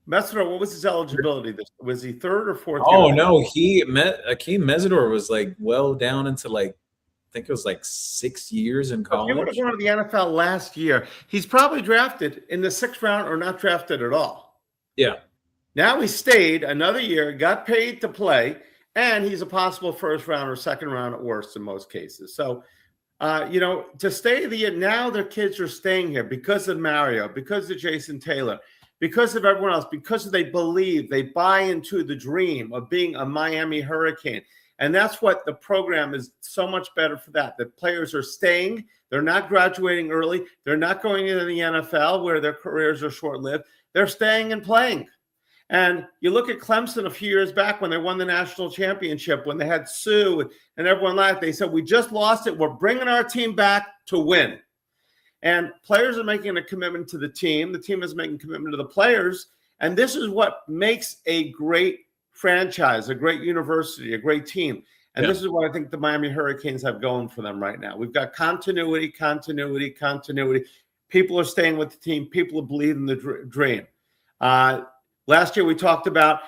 Messidor, what was his eligibility? Was he 3rd or 4th year? Oh, no. Akeem Mesidor was like well down into like, I think it was like 6 years in college. If he would have gone to the NFL last year, he's probably drafted in the 6th round or not drafted at all. Yeah. Now he stayed another year, got paid to play, and he's a possible first round or second round at worst in most cases. So, to stay now their kids are staying here because of Mario, because of Jason Taylor, because of everyone else, because they believe, they buy into the dream of being a Miami Hurricane. And that's what the program is so much better for that. The players are staying. They're not graduating early. They're not going into the NFL where their careers are short-lived. They're staying and playing. And you look at Clemson a few years back when they won the national championship, when they had Sue and everyone laughed. They said, we just lost it. We're bringing our team back to win. And players are making a commitment to the team. The team is making a commitment to the players. And this is what makes a great franchise, a great university, a great team. And this is what I think the Miami Hurricanes have going for them right now. We've got continuity. People are staying with the team. People believe in the dream. Last year we talked about,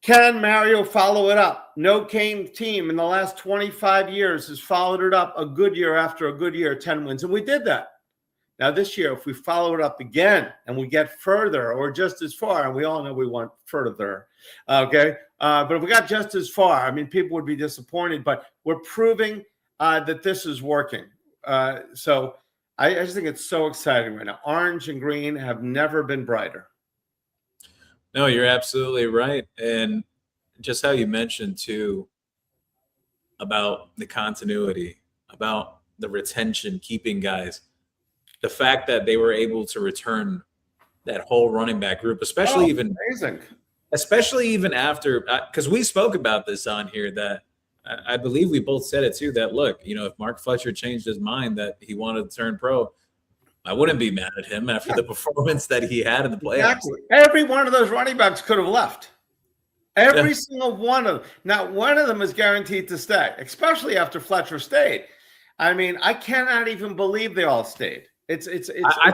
can Mario follow it up? No Cane team in the last 25 years has followed it up a good year after a good year, 10 wins. And we did that. Now this year, if we follow it up again and we get further or just as far, and we all know we want further, okay? But if we got just as far, I mean, people would be disappointed, but we're proving that this is working. So I just think it's so exciting right now. Orange and green have never been brighter. No, you're absolutely right. And just how you mentioned too about the continuity, about the retention, keeping guys, the fact that they were able to return that whole running back group, especially even after, because we spoke about this on here, that I believe we both said it too, that look, if Mark Fletcher changed his mind that he wanted to turn pro, I wouldn't be mad at him after the performance that he had in the playoffs. Exactly. Every one of those running backs could have left. Every single one of them. Not one of them is guaranteed to stay, especially after Fletcher stayed. I mean, I cannot even believe they all stayed. I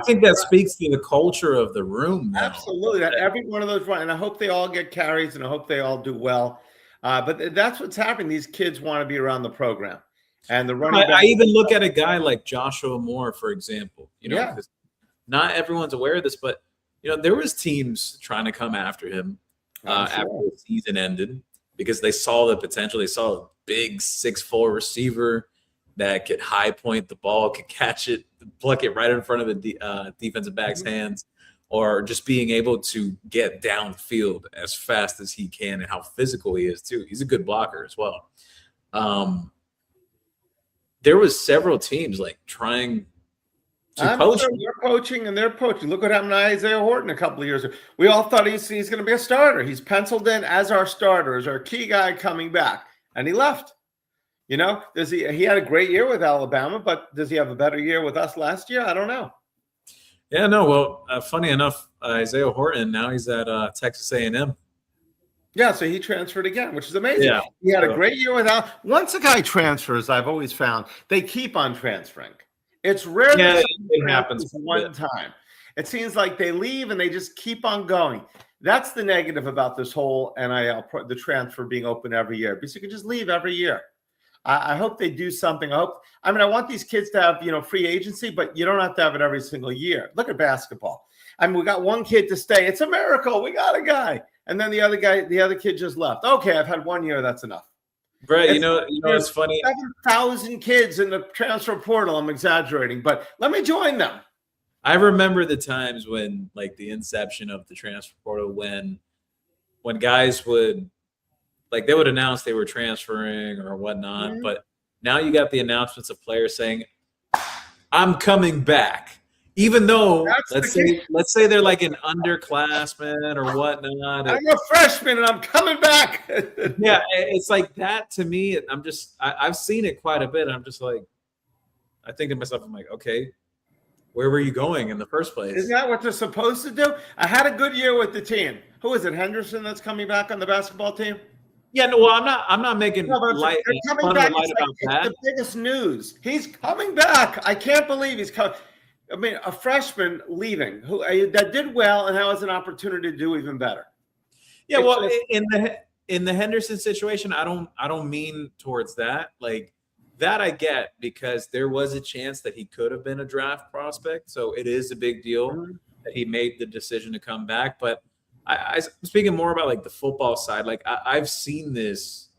think that speaks to the culture of the room now. Absolutely. That every one of those and I hope they all get carries and I hope they all do well. But that's what's happening. These kids want to be around the program. And the running back, I even look at a guy like Joshua Moore, for example. Because not everyone's aware of this, but there was teams trying to come after him after the season ended because they saw the potential. They saw a big 6'4" receiver that could high point the ball, could catch it, pluck it right in front of the defensive back's hands, or just being able to get downfield as fast as he can and how physical he is too. He's a good blocker as well. There was several teams like trying to poach. They're poaching. Look what happened to Isaiah Horton a couple of years ago. We all thought he's going to be a starter. He's penciled in as our starter, as our key guy coming back, and he left. He had a great year with Alabama, but does he have a better year with us last year? I don't know. Yeah, no. Well, funny enough, Isaiah Horton, now he's at Texas A&M. Yeah, so he transferred again, which is amazing. Yeah. He had a great year without. Once a guy transfers, I've always found they keep on transferring. It's rare that it happens one time. It seems like they leave and they just keep on going. That's the negative about this whole NIL, the transfer being open every year, because you can just leave every year. I hope they do something. I want these kids to have, free agency, but you don't have to have it every single year. Look at basketball. We got one kid to stay. It's a miracle. We got a guy. And then the other kid just left. Okay, I've had 1 year. That's enough. Right. It's funny. 7,000 kids in the transfer portal. I'm exaggerating, but let me join them. I remember the times when, like, the inception of the transfer portal, when guys would, they would announce they were transferring or whatnot. But now you got the announcements of players saying, I'm coming back. Even though, let's say they're like an underclassman or whatnot. I'm a freshman and I'm coming back. Yeah, it's like that to me. I've seen it quite a bit. I'm just like, I think to myself, I'm like, okay, where were you going in the first place? Isn't that what they're supposed to do? I had a good year with the team. Who is it, Henderson, that's coming back on the basketball team? Yeah, no, well, I'm not making light about that. The biggest news. He's coming back. I can't believe he's coming. A freshman leaving that did well and now has an opportunity to do even better. Yeah, well, in the Henderson situation, I don't mean towards that. Like, that I get, because there was a chance that he could have been a draft prospect. So it is a big deal that he made the decision to come back. But I'm speaking more about like the football side. Like, I've seen this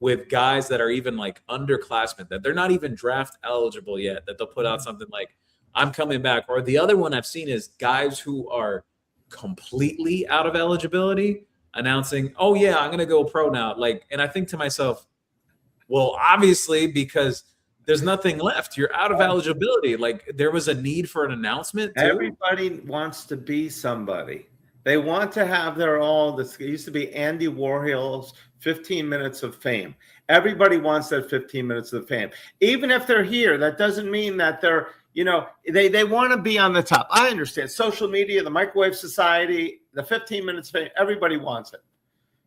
with guys that are even like underclassmen, that they're not even draft eligible yet, that they'll put out something like, I'm coming back. Or the other one I've seen is guys who are completely out of eligibility announcing, oh yeah, I'm going to go pro now. Like, and I think to myself, well, obviously, because there's nothing left. You're out of eligibility. Like, there was a need for an announcement too. Everybody wants to be somebody. They want to have their all. This used to be Andy Warhol's 15 minutes of fame. Everybody wants that 15 minutes of fame. Even if they're here, that doesn't mean that they're, they want to be on the top. I understand social media, the microwave society, the 15 minutes of fame, everybody wants it.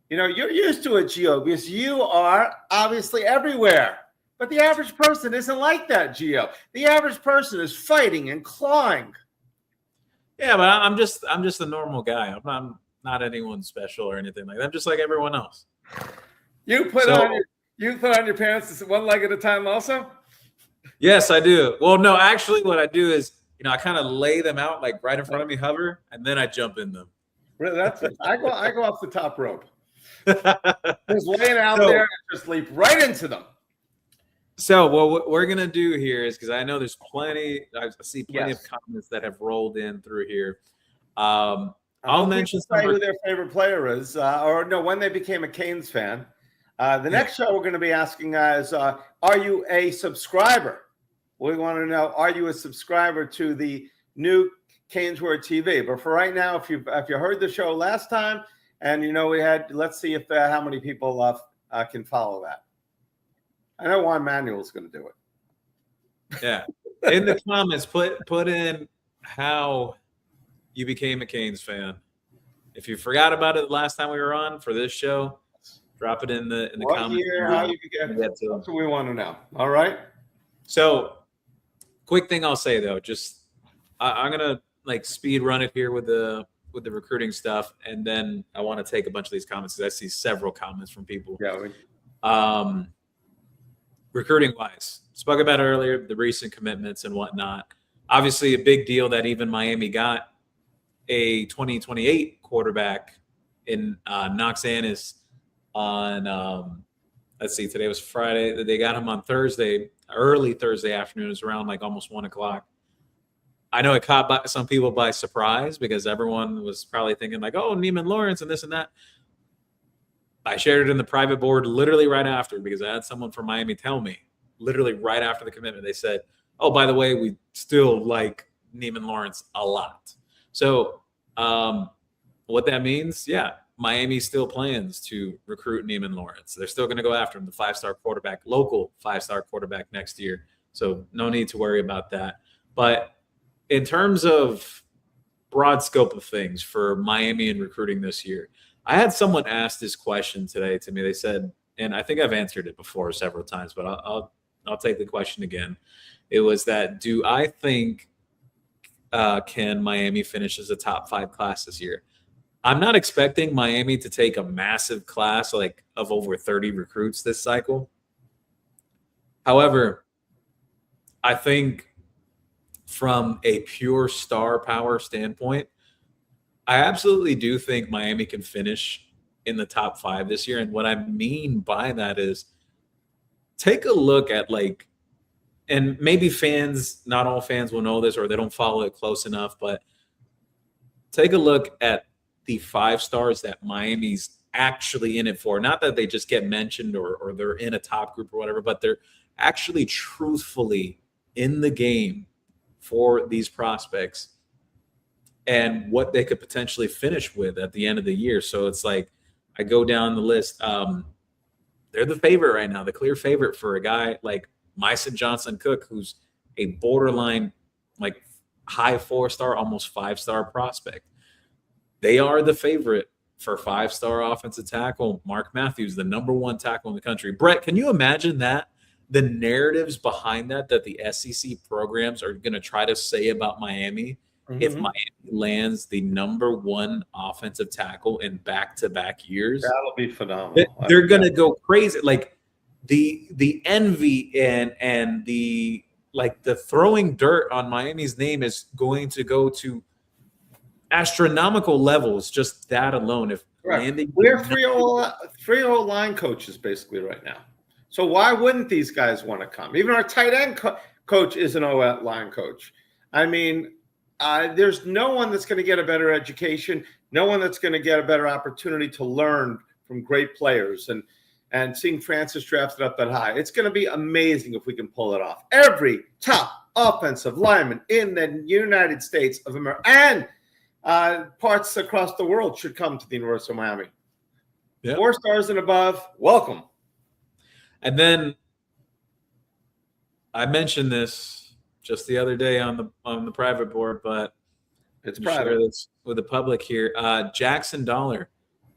You're used to it, Gio, because you are obviously everywhere. But the average person isn't like that, Gio. The average person is fighting and clawing. Yeah, but I'm just a normal guy. I'm not anyone special or anything like that. I'm just like everyone else. You put on your pants one leg at a time also? Yes, I do. Well, no, actually what I do is, I kind of lay them out like right in front of me, hover, and then I jump in them. Really, I go off the top rope. Just laying out there and just leap right into them. So what we're gonna do here is, because I know there's plenty, I see plenty of comments that have rolled in through here. I'll mention who their favorite player is, or no, when they became a Canes fan. The next show we're going to be asking guys, are you a subscriber? We want to know, are you a subscriber to the new CanesWear TV? But for right now, if you heard the show last time, and let's see if how many people can follow that. I know Juan Manuel's going to do it. Yeah. In the comments, put in how you became a Canes fan. If you forgot about it the last time we were on for this show, drop it in the comments. Year, how you get that's what we want to know. All right. So, quick thing I'll say though, just I'm gonna like speed run it here with the recruiting stuff, and then I want to take a bunch of these comments because I see several comments from people. Yeah. Recruiting wise, spoke about it earlier, the recent commitments and whatnot. Obviously, a big deal that even Miami got a 2028 quarterback in Knox Annis on let's see, today was Friday. They got him on Thursday, early Thursday afternoon. It was around like almost 1:00. I know it caught some people by surprise because everyone was probably thinking like, oh, Neiman Lawrence and this and that. I shared it in the private board literally right after, because I had someone from Miami tell me literally right after the commitment. They said, oh, by the way, we still like Neiman Lawrence a lot. So what that means, Miami still plans to recruit Neiman Lawrence. They're still going to go after him, the 5-star quarterback, local 5-star quarterback next year. So no need to worry about that. But in terms of broad scope of things for Miami and recruiting this year, I had someone ask this question today to me. They said, and I think I've answered it before several times, but I'll take the question again. It was that, do I think can Miami finish as a top 5 class this year? I'm not expecting Miami to take a massive class like of over 30 recruits this cycle. However, I think from a pure star power standpoint, I absolutely do think Miami can finish in the top 5 this year. And what I mean by that is, take a look at like, and maybe fans, not all fans will know this or they don't follow it close enough, but take a look at the 5 stars that Miami's actually in it for. Not that they just get mentioned or they're in a top group or whatever, but they're actually truthfully in the game for these prospects and what they could potentially finish with at the end of the year. So it's like, I go down the list. They're the favorite right now, the clear favorite for a guy like Myson Johnson-Cook, who's a borderline, like high 4-star, almost 5-star prospect. They are the favorite for 5-star offensive tackle Mark Matthews, the #1 tackle in the country. Brett, can you imagine that? The narratives behind that the SEC programs are going to try to say about Miami. If Miami lands the #1 offensive tackle in back-to-back years, that'll be phenomenal. They're going to go crazy. Like the envy and the throwing dirt on Miami's name is going to go to astronomical levels. Just that alone, if landing, we're three line coaches basically right now. So why wouldn't these guys want to come? Even our tight end coach is an O line coach. I mean, there's no one that's going to get a better education, no one that's going to get a better opportunity to learn from great players. And seeing Francis drafted up that high, it's going to be amazing if we can pull it off. Every top offensive lineman in the United States of America and parts across the world should come to the University of Miami. Yep. 4 stars and above, welcome. And then I mentioned this just the other day on the private board, but it's private. Share this with the public here. Jackson Dollar,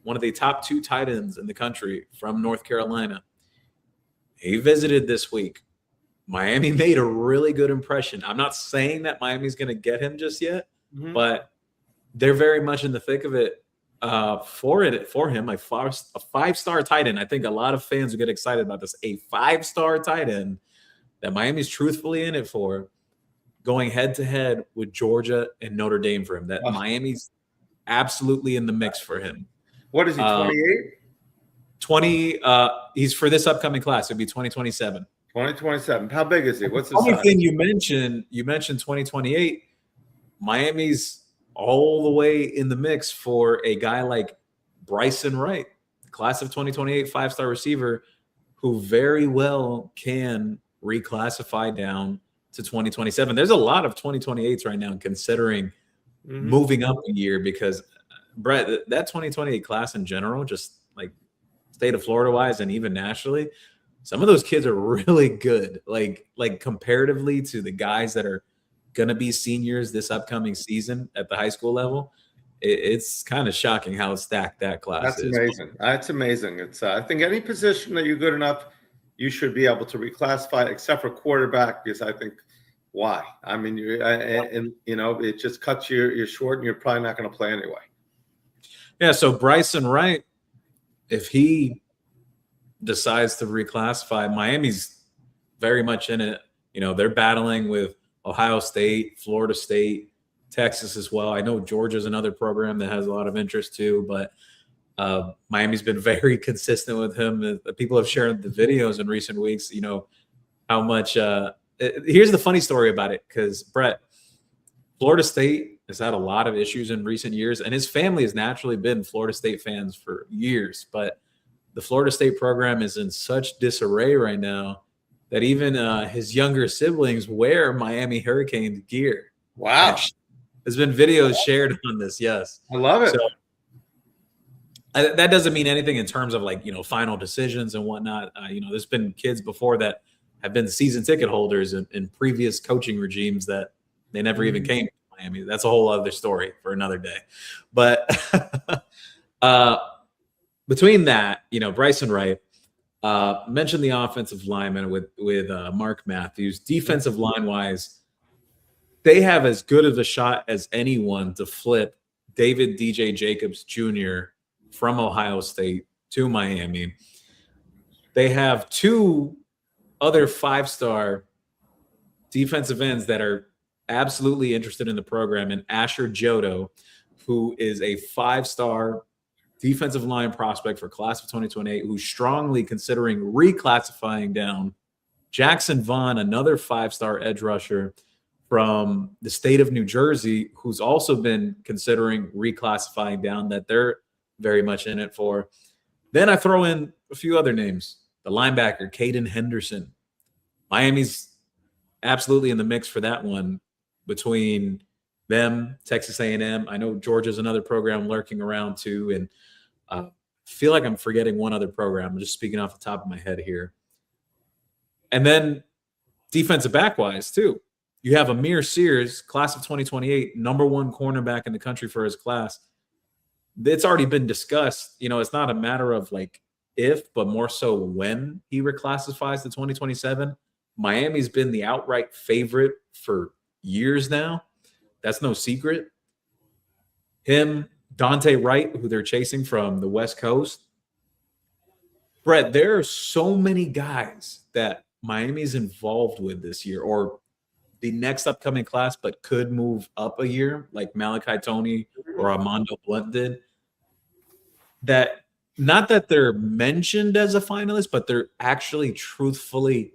one of the top 2 tight ends in the country from North Carolina. He visited this week. Miami made a really good impression. I'm not saying that Miami's going to get him just yet, but they're very much in the thick of it for him. A 5-star tight end. I think a lot of fans will get excited about this. A 5-star tight end that Miami's truthfully in it for, going head-to-head with Georgia and Notre Dame for him. That Miami's absolutely in the mix for him. What is he, 28? 20. He's for this upcoming class. It'd be 2027. 2027. How big is he? What's his size? Only thing you mentioned 2028. Miami's all the way in the mix for a guy like Bryson Wright, class of 2028, 5-star receiver, who very well can reclassify down to 2027. There's a lot of 2028s right now considering moving up a year because, Brett, that 2028 class in general, just like state of Florida wise and even nationally, some of those kids are really good, like comparatively to the guys that are going to be seniors this upcoming season at the high school level. It's kind of shocking how stacked that class is. That's amazing. That's amazing. It's I think any position that you're good enough, you should be able to reclassify, except for quarterback, because I think why? I mean, it just cuts you short, and you're probably not going to play anyway. Yeah. So Bryson Wright, if he decides to reclassify, Miami's very much in it. They're battling with Ohio State, Florida State, Texas as well. I know Georgia's another program that has a lot of interest too, but Miami's been very consistent with him. People have shared the videos in recent weeks, how much here's the funny story about it, because Brett, Florida State has had a lot of issues in recent years, and his family has naturally been Florida State fans for years, but the Florida State program is in such disarray right now that even his younger siblings wear Miami Hurricanes gear. Wow. There's been videos shared on this. Yes. I love it. So, that doesn't mean anything in terms of final decisions and whatnot. There's been kids before that have been season ticket holders in previous coaching regimes that they never even came to Miami. That's a whole other story for another day. But between that, Bryson Wright, mentioned the offensive lineman with Mark Matthews. Defensive line wise, they have as good of a shot as anyone to flip David DJ Jacobs Jr. from Ohio State to Miami. They have 2 other 5-star defensive ends that are absolutely interested in the program, and Asher Jodo, who is a 5-star defensive line prospect for class of 2028, who's strongly considering reclassifying down. Jackson Vaughn, another 5-star edge rusher from the state of New Jersey, who's also been considering reclassifying down, that they're very much in it for. Then I throw in a few other names. The linebacker, Caden Henderson. Miami's absolutely in the mix for that one between them, Texas A&M. I know Georgia's another program lurking around too, and feel like I'm forgetting one other program. I'm just speaking off the top of my head here. And then defensive back-wise too. You have Amir Sears, class of 2028, #1 cornerback in the country for his class. It's already been discussed. It's not a matter of if, but more so when he reclassifies to 2027. Miami's been the outright favorite for years now. That's no secret. Him, Dante Wright, who they're chasing from the West Coast. Brett, there are so many guys that Miami's involved with this year, or the next upcoming class, but could move up a year, like Malachi Tony or Armando Blunt did. That not that they're mentioned as a finalist, but they're actually truthfully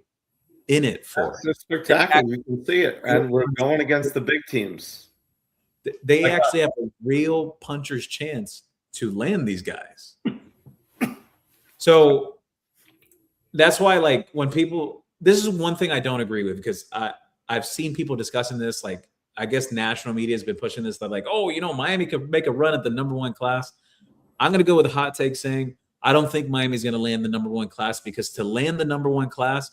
in it for That's spectacular. You can see it, and we're going against the big teams. They actually have a real puncher's chance to land these guys. So that's why, like, when people, this is one thing I don't agree with, because I've seen people discussing this. Like, I guess national media has been pushing this. They're like, oh, Miami could make a run at the #1 class. I'm going to go with a hot take saying I don't think Miami's going to land the #1 class, because to land the #1 class,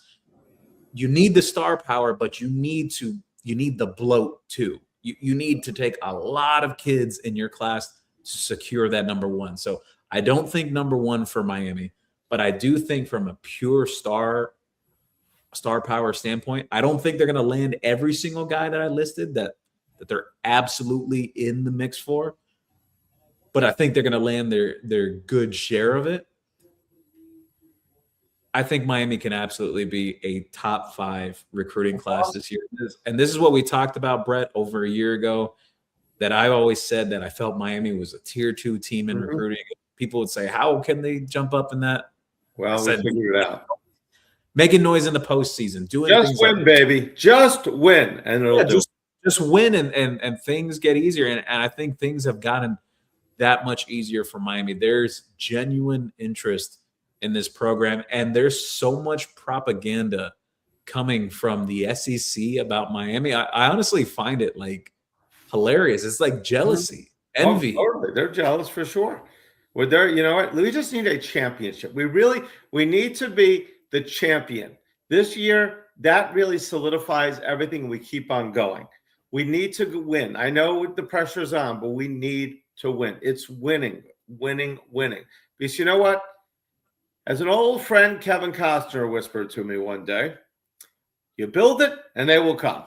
you need the star power, but you need the bloat too. You need to take a lot of kids in your class to secure that #1. So I don't think #1 for Miami, but I do think from a pure star power standpoint, I don't think they're going to land every single guy that I listed that they're absolutely in the mix for. But I think they're going to land their good share of it. I think Miami can absolutely be a top 5 recruiting class this year. And this is what we talked about, Brett, over a year ago, that I always said that I felt Miami was a tier 2 team in recruiting. People would say, how can they jump up in that? Well, we figured it out. Making noise in the postseason. Doing just things win, like, baby. Just win. And it'll do. Just win, and things get easier. And I think things have gotten that much easier for Miami. There's genuine interest in this program, and there's so much propaganda coming from the SEC about Miami. I honestly find it like hilarious. It's like jealousy, envy. Oh, totally. They're jealous for sure. We're there. You know what? We just need a championship. We need to be the champion this year. That really solidifies everything. We keep on going. We need to win. I know the pressure's on, but we need to win. It's winning. Because you know what? As an old friend, Kevin Costner, whispered to me one day, you build it and they will come.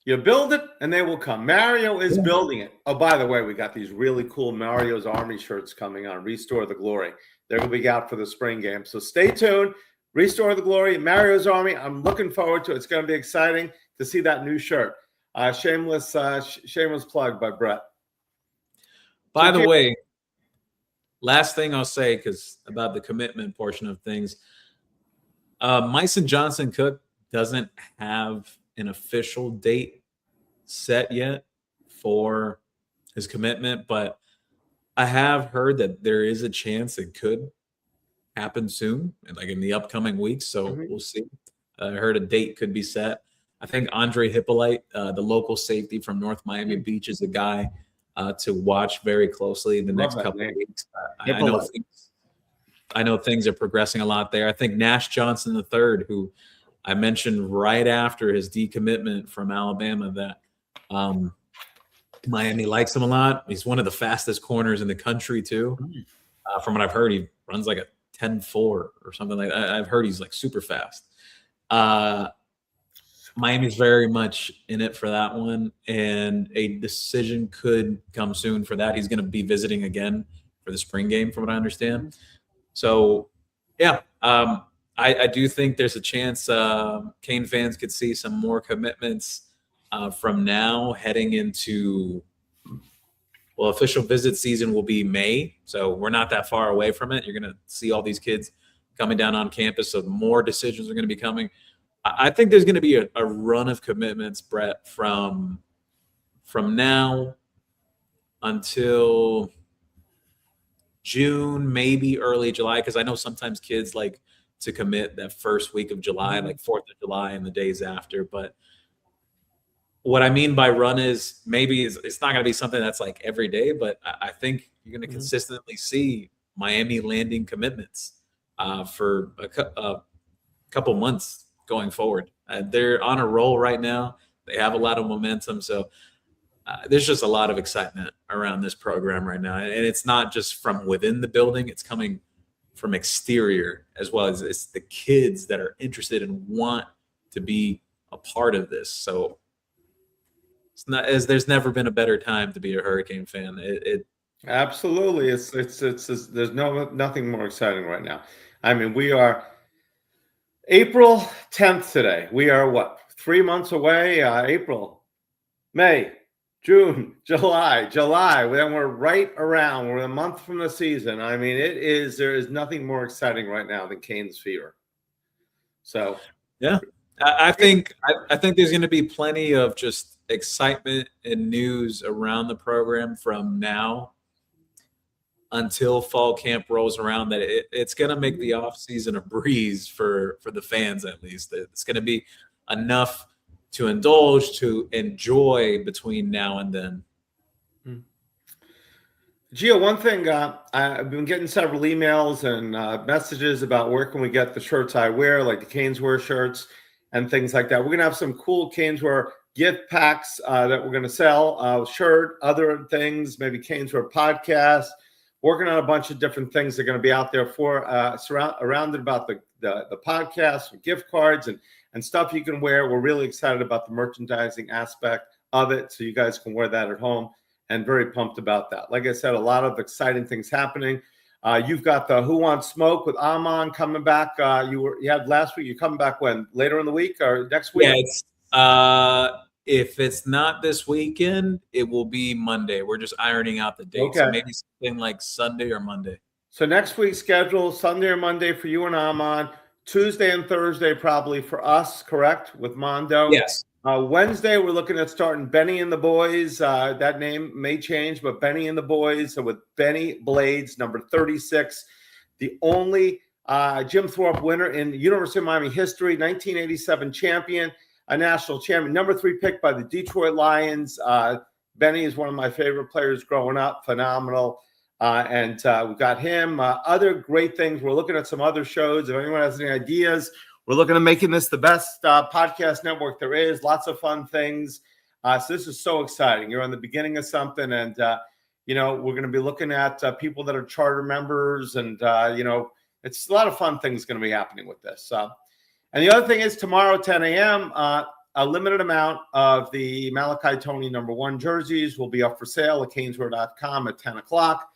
You build it and they will come. Mario is building it. Oh, by the way, we got these really cool Mario's Army shirts coming on. Restore the Glory. They're going to be out for the spring game. So stay tuned. Restore the Glory, Mario's Army. I'm looking forward to it. It's going to be exciting to see that new shirt. Shameless plug by Brett. By the way, last thing I'll say, because about the commitment portion of things, Myson Johnson Cook doesn't have an official date set yet for his commitment, but I have heard that there is a chance it could happen soon, like in the upcoming weeks. So we'll see. I heard a date could be set. I think Andre Hippolyte, the local safety from North Miami Beach, is a guy to watch very closely in the next couple of weeks. I know things are progressing a lot there. I think Nash Johnson III, who I mentioned right after his decommitment from Alabama, that Miami likes him a lot. He's one of the fastest corners in the country too. From what I've heard, he runs like a 10.4 or something like that. I've heard he's like super fast. Miami's very much in it for that one, and a decision could come soon for that. He's going to be visiting again for the spring game, from what I understand. So, yeah, I do think there's a chance Cane fans could see some more commitments from now heading into, well, official visit season will be May, so we're not that far away from it. You're going to see all these kids coming down on campus, so more decisions are going to be coming. I think there's going to be a run of commitments, Brett, from now until June, maybe early July, because I know sometimes kids like to commit that first week of July, like 4th of July and the days after. But what I mean by run is maybe it's not going to be something that's like every day, but I think you're going to consistently see Miami landing commitments for a couple months going forward. They're on a roll right now. They have a lot of momentum. So there's just a lot of excitement around this program right now. And it's not just from within the building. It's coming from exterior as well. As it's the kids that are interested and want to be a part of this. So it's not, as there's never been a better time to be a Hurricane fan. Absolutely. It's there's nothing more exciting right now. I mean, we are April 10th today. We are what, 3 months away. April, May, June, July. Then we're right around. We're a month from the season. I mean, there is nothing more exciting right now than CanesWear. So yeah, I think there's going to be plenty of just excitement and news around the program from now until fall camp rolls around, that it's going to make the off season a breeze for the fans. At least it's going to be enough to indulge, to enjoy between now and then. Gio, one thing, I've been getting several emails and messages about where can we get the shirts I wear, like the CanesWear shirts and things like that. We're going to have some cool CanesWear gift packs that we're going to sell, shirt, other things, maybe CanesWear podcast. Working on a bunch of different things that are going to be out there for surrounded about the podcast, gift cards and stuff you can wear. We're really excited about the merchandising aspect of it, so you guys can wear that at home, and very pumped about that. Like I said, a lot of exciting things happening. You've got the Who Wants Smoke with Amon coming back. You had last week. You're coming back when? Later in the week or next week? Yeah, it's if it's not this weekend, it will be Monday. We're just ironing out the dates. Okay. So maybe something like Sunday or Monday. So next week's schedule, Sunday or Monday for you and Amon. Tuesday and Thursday probably for us, correct? With Mondo. Yes. Wednesday, we're looking at starting Benny and the Boys. That name may change, but Benny and the Boys. So with Benny Blades, number 36, the only Jim Thorpe winner in University of Miami history, 1987 champion, a national champion, number 3 pick by the Detroit Lions. Benny is one of my favorite players growing up, phenomenal. And we've got him. Other great things. We're looking at some other shows. If anyone has any ideas, we're looking at making this the best podcast network there is. Lots of fun things. So this is so exciting. You're on the beginning of something. And, we're going to be looking at people that are charter members. And, it's a lot of fun things going to be happening with this. And the other thing is tomorrow, 10 a.m., a limited amount of the Malachi Tony #1 jerseys will be up for sale at CanesWear.com at 10 o'clock.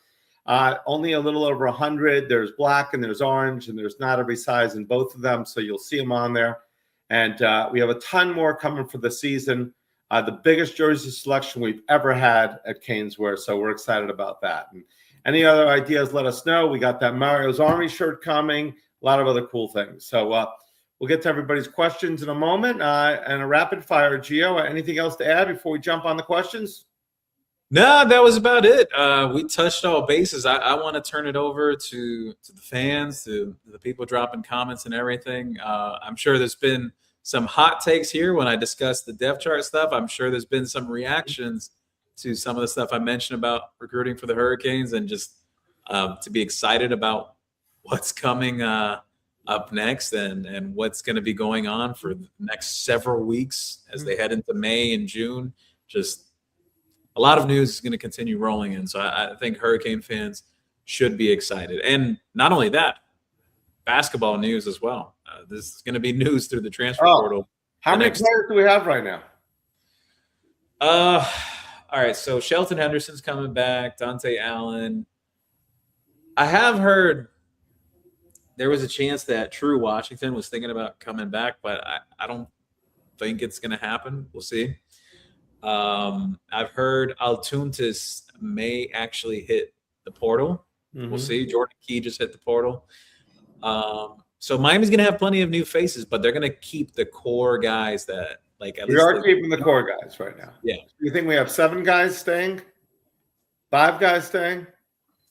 Only a little over 100. There's black and there's orange, and there's not every size in both of them, so you'll see them on there. And we have a ton more coming for the season. The biggest jersey selection we've ever had at CanesWear, so we're excited about that. And any other ideas, let us know. We got that Mario's Army shirt coming, a lot of other cool things. So we'll get to everybody's questions in a moment, and a rapid fire. Gio, anything else to add before we jump on the questions? No, that was about it. We touched all bases. I want to turn it over to the fans, to the people dropping comments and everything. I'm sure there's been some hot takes here when I discussed the depth chart stuff. I'm sure there's been some reactions to some of the stuff I mentioned about recruiting for the Hurricanes, and just to be excited about what's coming up next and what's going to be going on for the next several weeks as they head into May and June. Just a lot of news is going to continue rolling in. So I think Hurricane fans should be excited. And not only that, basketball news as well. This is going to be news through the transfer portal. How many players do we have right now? All right, so Shelton Henderson's coming back, Dante Allen. I have heard there was a chance that True Washington was thinking about coming back, but I don't think it's going to happen. We'll see. I've heard Altuntis may actually hit the portal. Mm-hmm. We'll see. Jordan Key just hit the portal. So Miami's going to have plenty of new faces, but they're going to keep the core guys that, like, at least. We are keeping the core guys right now. Yeah. You think we have 7 guys staying? 5 guys staying?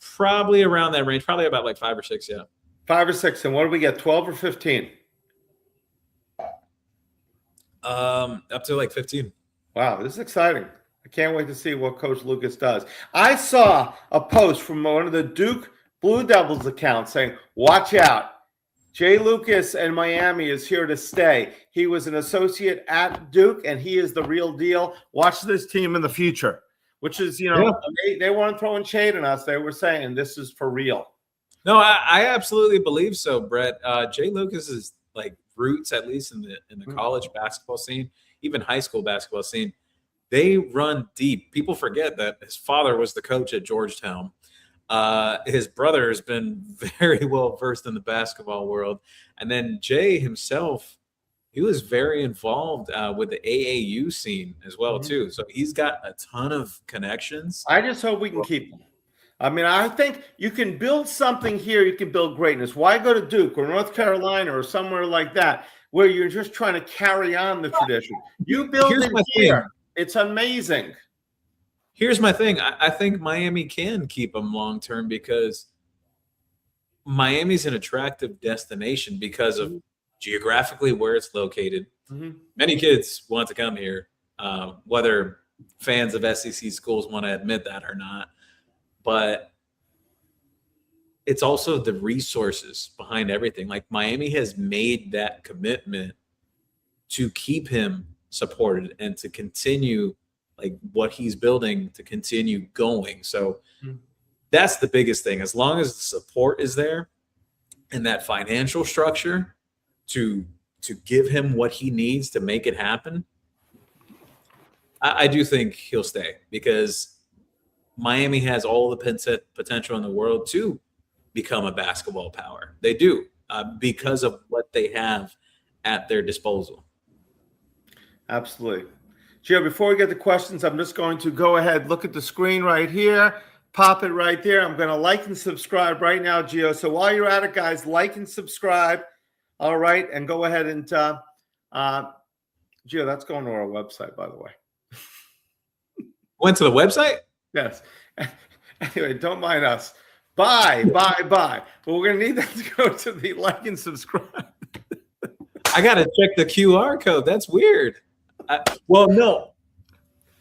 Probably around that range. Probably about like 5 or 6, yeah. 5 or 6. And what do we get, 12 or 15? Up to like 15. Wow, this is exciting. I can't wait to see what Coach Lucas does. I saw a post from one of the Duke Blue Devils accounts saying, watch out. Jay Lucas in Miami is here to stay. He was an associate at Duke, and he is the real deal. Watch this team in the future, which is, they weren't throwing shade on us. They were saying this is for real. No, I absolutely believe so, Brett. Jay Lucas is like roots, at least in the college basketball scene, even high school basketball scene. They run deep. People forget that his father was the coach at Georgetown. His brother has been very well versed in the basketball world. And then Jay himself, he was very involved with the AAU scene as well too. So he's got a ton of connections. I just hope we can keep them. I mean, I think you can build something here. You can build greatness. Why go to Duke or North Carolina or somewhere like that where you're just trying to carry on the tradition? You build it here. It's amazing. Here's my thing. I think Miami can keep him long term because Miami's an attractive destination because of geographically where it's located. Many kids want to come here, whether fans of SEC schools want to admit that or not. But it's also the resources behind everything. Like Miami has made that commitment to keep him supported and to continue like what he's building to continue going. So that's the biggest thing. As long as the support is there and that financial structure to give him what he needs to make it happen, I do think he'll stay because Miami has all the potential in the world to become a basketball power. They do because of what they have at their disposal. Absolutely. Gio, before we get to questions, I'm just going to go ahead, look at the screen right here, pop it right there. I'm going to like and subscribe right now, Gio. So while you're at it, guys, like and subscribe. All right. And go ahead and, Gio, that's going to our website, by the way. Went to the website? Yes. Anyway, don't mind us. Bye. But we're going to need that to go to the like and subscribe. I got to check the QR code. That's weird. Well, no.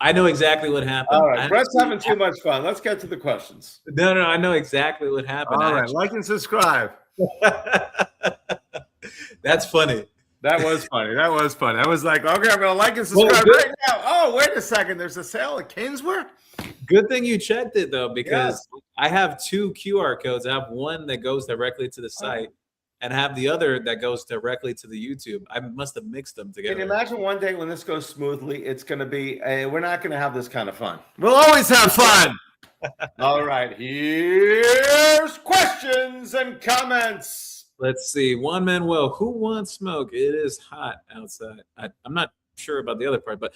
I know exactly what happened. All right. Brett's having too much fun. Let's get to the questions. No. I know exactly what happened. All right. Like and subscribe. That's funny. That was funny. I was like, okay, I'm going to like and subscribe right now. Oh, wait a second. There's a sale at CanesWear? Good thing you checked it, though, because I have two QR codes. I have one that goes directly to the site and have the other that goes directly to the YouTube. I must have mixed them together. Can you imagine one day when this goes smoothly, it's going to be, we're not going to have this kind of fun. We'll always have fun. All right. Here's questions and comments. Let's see. Juan Manuel, who wants smoke? It is hot outside. I'm not sure about the other part, but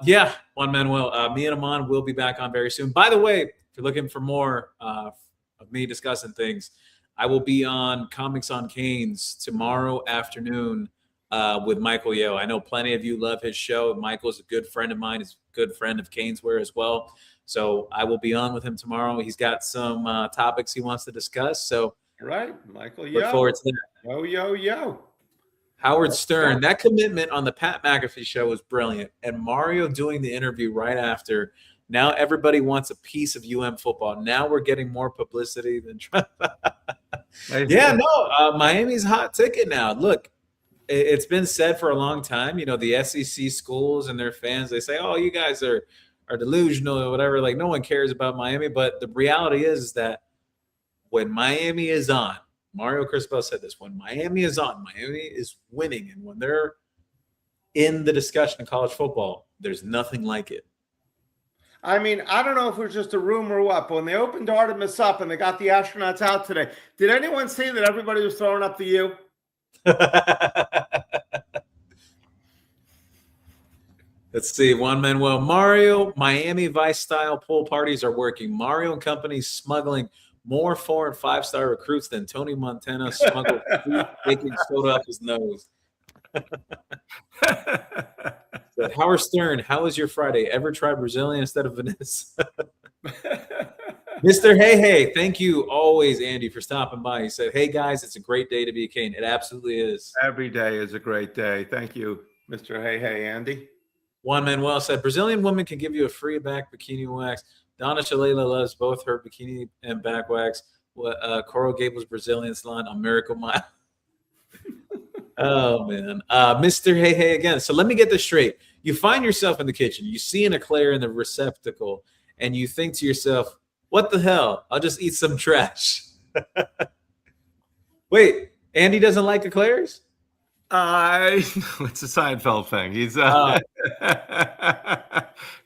yeah, Juan Manuel, me and Amon will be back on very soon. By the way, if you're looking for more of me discussing things, I will be on Comics on Canes tomorrow afternoon with Michael Yo. I know plenty of you love his show. Michael's a good friend of mine. He's a good friend of CanesWear as well. So I will be on with him tomorrow. He's got some topics he wants to discuss. So right, Michael Yo. Look forward to that. Yo. Howard Stern, that commitment on the Pat McAfee show was brilliant. And Mario doing the interview right after. Now everybody wants a piece of football. Now we're getting more publicity than Trump. Miami's hot ticket now. Look, it's been said for a long time. You know, the SEC schools and their fans, they say, oh, you guys are delusional or whatever. Like, no one cares about Miami. But the reality is that when Miami is on, Mario Cristobal said this, when Miami is on, Miami is winning. And when they're in the discussion of college football, there's nothing like it. I mean, I don't know if it was just a rumor or what, but when they opened Artemis up and they got the astronauts out today, did anyone see that everybody was throwing up the U? Let's see. Juan Manuel, Mario, Miami Vice-style pool parties are working. Mario and company smuggling more 4- and 5-star recruits than Tony Montana smuggled baking soda up his nose. So, Howard Stern, how was your Friday? Ever tried Brazilian instead of Vanessa? Mr. Hey, thank you always, Andy, for stopping by. He said, hey, guys, it's a great day to be a Cane. It absolutely is. Every day is a great day. Thank you, Mr. Hey, Andy. Juan Manuel said, Brazilian woman can give you a free back bikini wax. Donna Shalala loves both her bikini and back wax. Coral Gables Brazilian salon on Miracle Mile. Oh, man. Mr. Hey again. So let me get this straight. You find yourself in the kitchen. You see an eclair in the receptacle, and you think to yourself, what the hell? I'll just eat some trash. Wait, Andy doesn't like eclairs? It's a Seinfeld thing. He's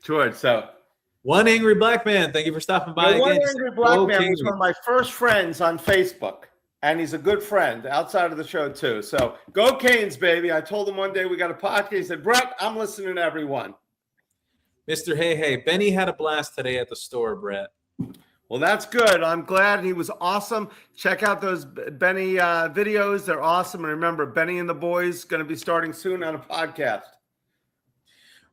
George. So one angry black man. Thank you for stopping by. One angry black man was one of my first friends on Facebook, and he's a good friend outside of the show too. So go Canes, baby. I told him one day we got a podcast. He said, Brett, I'm listening to everyone. Mr. Hey, Benny had a blast today at the store, Brett. Well, that's good. I'm glad he was awesome. Check out those Benny videos. They're awesome. And remember, Benny and the boys going to be starting soon on a podcast.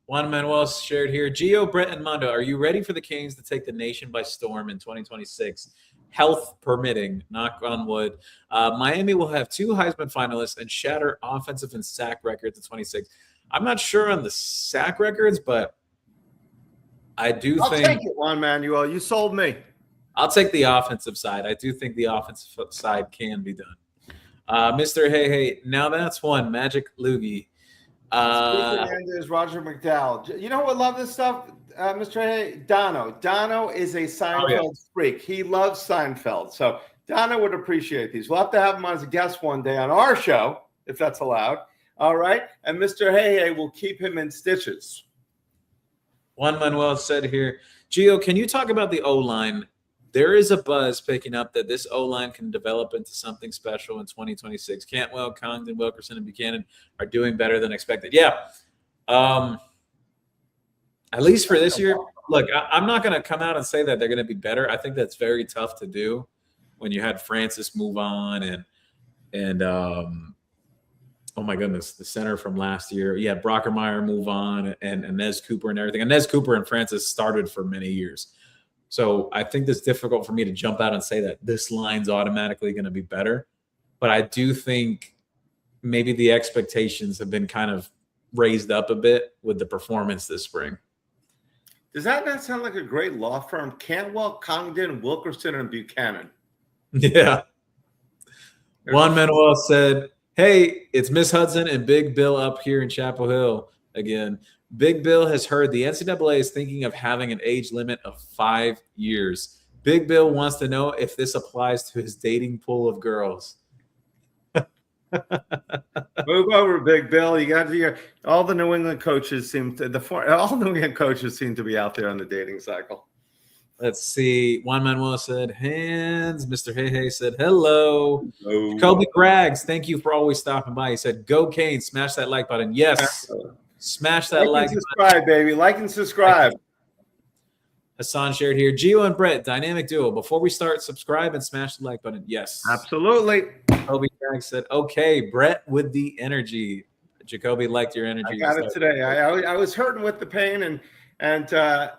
Juan Manuel shared here. Gio, Brett, and Mondo, are you ready for the Canes to take the nation by storm in 2026? Health permitting, knock on wood. Miami will have 2 Heisman finalists and shatter offensive and sack records in 26. I'm not sure on the sack records, but I do I'll think take it, Juan Manuel. You sold me. I'll take the offensive side. I do think the offensive side can be done. Mr. Hey, now that's one. Magic Loogie. Hernandez, Roger McDowell. You know who would love this stuff, Mr. Hey? Dono. Dono is a Seinfeld freak. He loves Seinfeld. So Dono would appreciate these. We'll have to have him as a guest one day on our show, if that's allowed. All right. And Mr. Hey will keep him in stitches. Juan Manuel said here, Gio, can you talk about the O-line? There is a buzz picking up that this O-line can develop into something special in 2026. Cantwell, Congdon, Wilkerson, and Buchanan are doing better than expected. Yeah. At least for this year. Look, I'm not going to come out and say that they're going to be better. I think that's very tough to do when you had Francis move on and oh my goodness, the center from last year. You had Brockermeyer move on and Nez Cooper and everything. And Nez Cooper and Francis started for many years. So I think it's difficult for me to jump out and say that this line's automatically going to be better. But I do think maybe the expectations have been kind of raised up a bit with the performance this spring. Does that not sound like a great law firm? Cantwell, Congdon, Wilkerson, and Buchanan. Yeah. Juan Manuel said, hey, it's Miss Hudson and Big Bill up here in Chapel Hill again. Big Bill has heard the NCAA is thinking of having an age limit of 5 years. Big Bill wants to know if this applies to his dating pool of girls. Move over, Big Bill. You got to hear all the New England coaches all New England coaches seem to be out there on the dating cycle. Let's see. Juan Manuel said hands. Mr. Hey said hello. Oh. Kobe Graggs, thank you for always stopping by. He said, go Canes, smash that like button. Yes. Smash that like and subscribe, baby. Like and subscribe. Hassan shared here. Gio and Brett, dynamic duo. Before we start, subscribe and smash the like button. Yes. Absolutely. Kobe Graggs said, okay, Brett with the energy. Jacoby liked your energy. I got it today. I was hurting with the pain and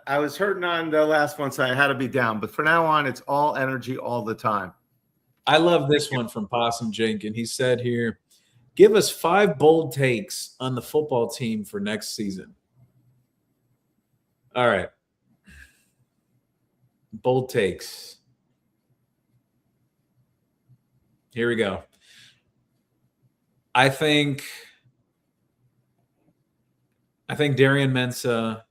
I was hurting on the last one, so I had to be down. But from now on, it's all energy all the time. I love this one from Possum Jenkins. He said here, give us 5 bold takes on the football team for next season. All right. Bold takes. Here we go. I think Darian Mensah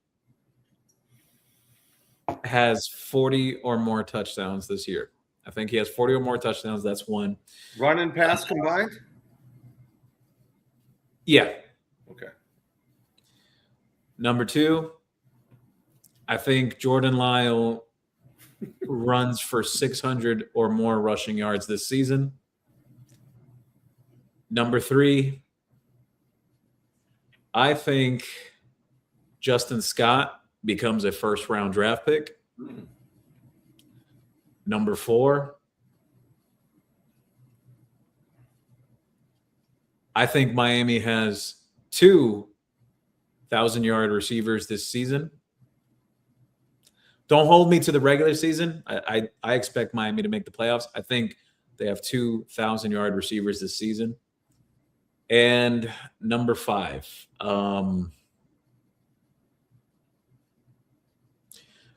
has 40 or more touchdowns this year. I think he has 40 or more touchdowns. That's one. Run and pass combined? Yeah. Okay. Number 2, I think Jordan Lyle runs for 600 or more rushing yards this season. Number 3, I think Justin Scott becomes a first-round draft pick. Number 4, I think Miami has 2 1,000-yard receivers this season. Don't hold me to the regular season. I expect Miami to make the playoffs. I think they have 2 1,000-yard receivers this season. And number 5,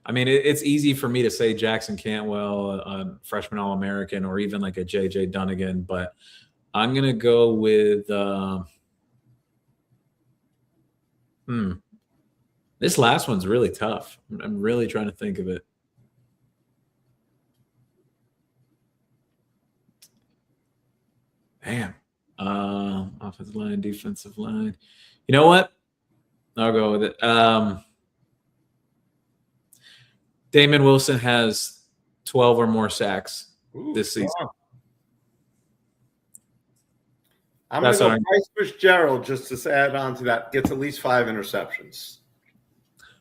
I mean, it's easy for me to say Jackson Cantwell, a freshman All-American, or even like a J.J. Dunnigan, but I'm going to go with this last one's really tough. I'm really trying to think of it. Man. Offensive line, defensive line. You know what? I'll go with it. Damon Wilson has 12 or more sacks this season. I'm going to That's go what Bryce Fitzgerald just to add on to that. Gets at least 5 interceptions.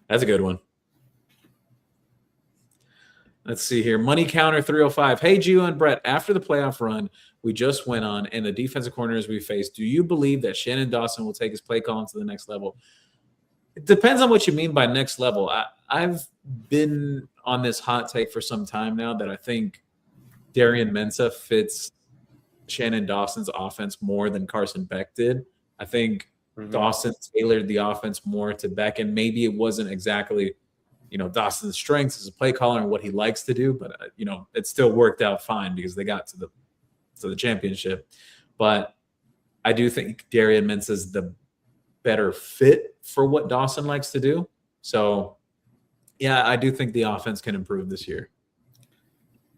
That's a good one. Let's see here. Money Counter 305. Hey, Gio and Brett, after the playoff run we just went on and the defensive corners we faced, do you believe that Shannon Dawson will take his play calling to the next level? It depends on what you mean by next level. I've been on this hot take for some time now that I think Darian Mensah fits Shannon Dawson's offense more than Carson Beck did. I think Dawson tailored the offense more to Beck, and maybe it wasn't exactly – Dawson's strengths as a play caller and what he likes to do, but it still worked out fine because they got to the championship. But I do think Darian Mintz is the better fit for what Dawson likes to do. So, yeah, I do think the offense can improve this year.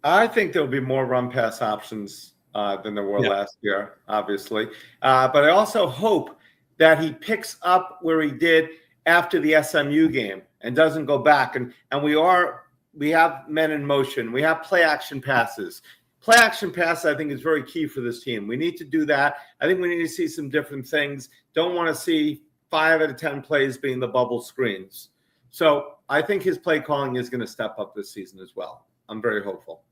I think there'll be more run pass options than there were last year, obviously. But I also hope that he picks up where he did after the SMU game and doesn't go back. And we have men in motion. We have play action passes. Play action pass, I think, is very key for this team. We need to do that. I think we need to see some different things. Don't want to see 5 out of 10 plays being the bubble screens. So I think his play calling is going to step up this season as well. I'm very hopeful.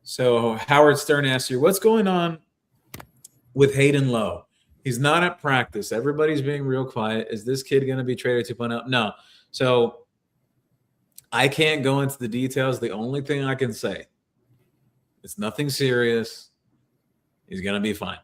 So Howard Stern asks you, what's going on with Hayden Lowe? He's not at practice. Everybody's being real quiet. Is this kid going to be traded 2.0? No. So I can't go into the details. The only thing I can say, it's nothing serious. He's going to be fine.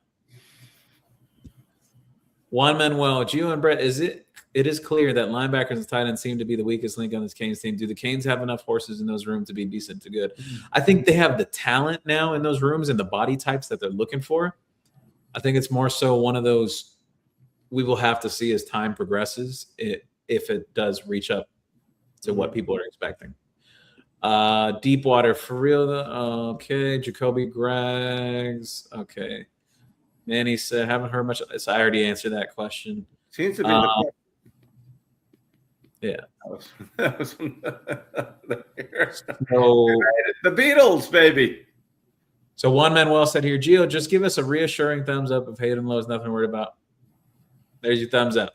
Juan Manuel, Gio and Brett, it is clear that linebackers and tight ends seem to be the weakest link on this Canes team. Do the Canes have enough horses in those rooms to be decent to good? I think they have the talent now in those rooms and the body types that they're looking for. I think it's more so one of those we will have to see as time progresses if it does reach up to what people are expecting. Deepwater for real. Okay. Jacoby Greggs. Okay. Manny said, haven't heard much. So I already answered that question. Seems to be yeah. So, the Beatles, baby. So Juan Manuel said here, Gio, just give us a reassuring thumbs up if Hayden Lowe is nothing to worry about. There's your thumbs up.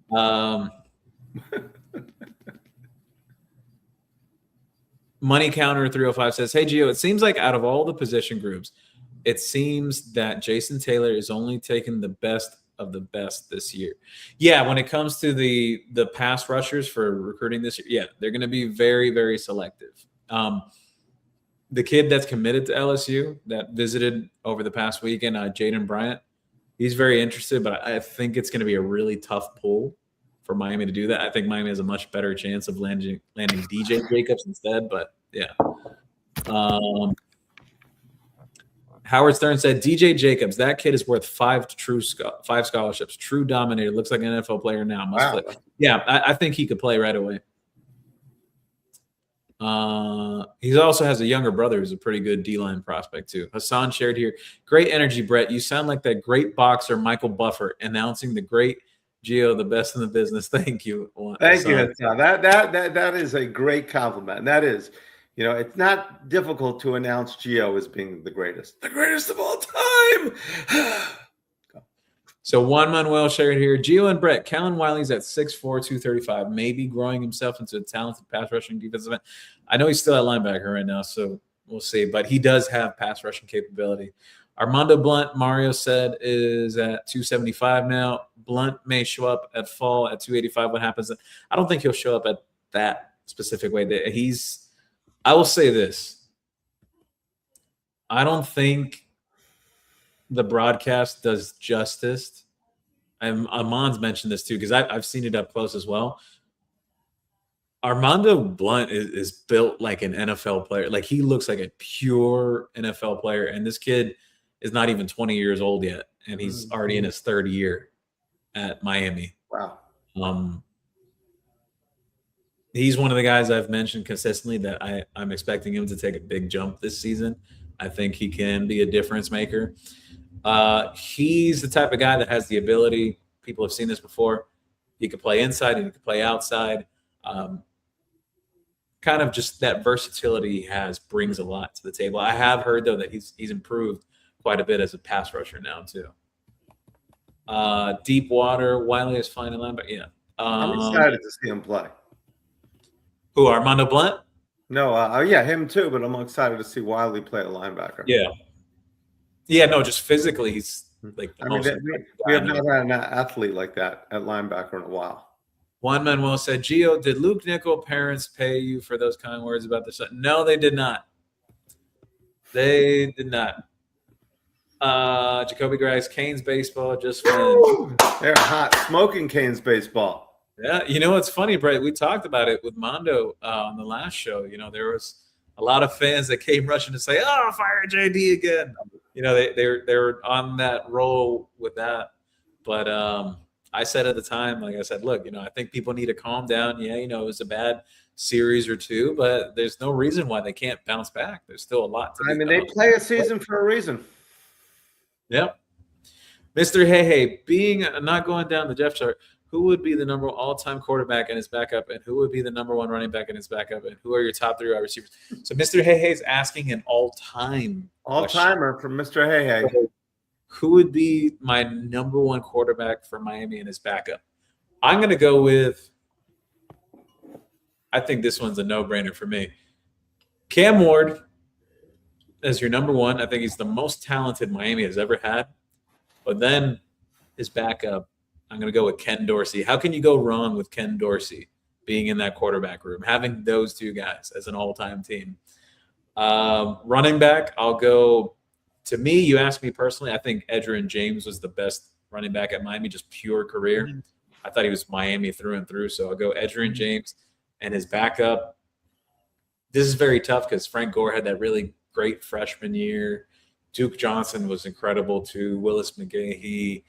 Wow. Money Counter 305 says, hey, Gio, it seems like out of all the position groups, it seems that Jason Taylor is only taking the best of the best this year. Yeah, when it comes to the pass rushers for recruiting this year, yeah, they're going to be very, very selective. The kid that's committed to LSU that visited over the past weekend, Jaden Bryant, he's very interested, but I think it's going to be a really tough pull for Miami to do that. I think Miami has a much better chance of landing DJ Jacobs instead, but yeah. Howard Stern said, DJ Jacobs, that kid is worth 5 scholarships. True dominator. Looks like an NFL player now. Must play. Yeah, I think he could play right away. He also has a younger brother who's a pretty good D-line prospect too. Hassan shared here, great energy, Brett. You sound like that great boxer Michael Buffer announcing the great Gio, the best in the business. Thank you. Thank you, Hassan. That is a great compliment. And that is, it's not difficult to announce Gio as being the greatest of all time. So Juan Manuel shared here, Gio and Brett, Callan Wiley's at 6'4", 235, maybe growing himself into a talented pass rushing defensive end. I know he's still at linebacker right now, so we'll see. But he does have pass rushing capability. Armando Blunt, Mario said, is at 275 now. Blunt may show up at fall at 285. What happens? I don't think he'll show up at that specific way. I will say this. I don't think the broadcast does justice. And Amon's mentioned this too, because I've seen it up close as well. Armando Blunt is built like an NFL player. Like, he looks like a pure NFL player. And this kid is not even 20 years old yet. And he's already in his third year at Miami. Wow. He's one of the guys I've mentioned consistently that I'm expecting him to take a big jump this season. I think he can be a difference maker. He's the type of guy that has the ability. People have seen this before. He could play inside and he could play outside. Kind of just that versatility he has brings a lot to the table. I have heard, though, that he's improved quite a bit as a pass rusher now, too. Deep water. Wiley is fine in linebacker. Yeah. I'm excited to see him play. Who, Armando Blunt? No, yeah, him too, but I'm excited to see Wiley play a linebacker. Yeah. Yeah, no, just physically, he's like the I mean, most. we have not had an athlete like that at linebacker in a while. Juan Manuel said, Gio, did Luke Nickel parents pay you for those kind words about this? No, they did not. They did not. Jacoby Grice, Canes baseball just won. They're hot smoking Canes baseball. Yeah, you know what's funny, Brett? We talked about it with Mondo on the last show. You know, there was a lot of fans that came rushing to say, "Oh, fire JD again." You know, they're on that roll with that. But I said at the time, like I said, look, you know, I think people need to calm down. Yeah, you know, it was a bad series or two, but there's no reason why they can't bounce back. There's still a lot to. I mean, they play a season for a reason. Yep. Mr. Hey, being not going down the depth chart, who would be the number all-time quarterback and his backup, and who would be the number one running back and his backup, and who are your top 3 wide receivers? So Mr. Hey is asking an all-timer from Mr. Hey. So who would be my number one quarterback for Miami and his backup? I'm going to go with, I think this one's a no-brainer for me. Cam Ward as your number one. I think he's the most talented Miami has ever had. But then his backup, I'm going to go with Ken Dorsey. How can you go wrong with Ken Dorsey being in that quarterback room, having those two guys as an all-time team? Running back, I'll go – to me, you ask me personally, I think Edgerrin James was the best running back at Miami, just pure career. Mm-hmm. I thought he was Miami through and through. So I'll go Edgerrin James and his backup. This is very tough because Frank Gore had that really great freshman year. Duke Johnson was incredible too. Willis McGahee,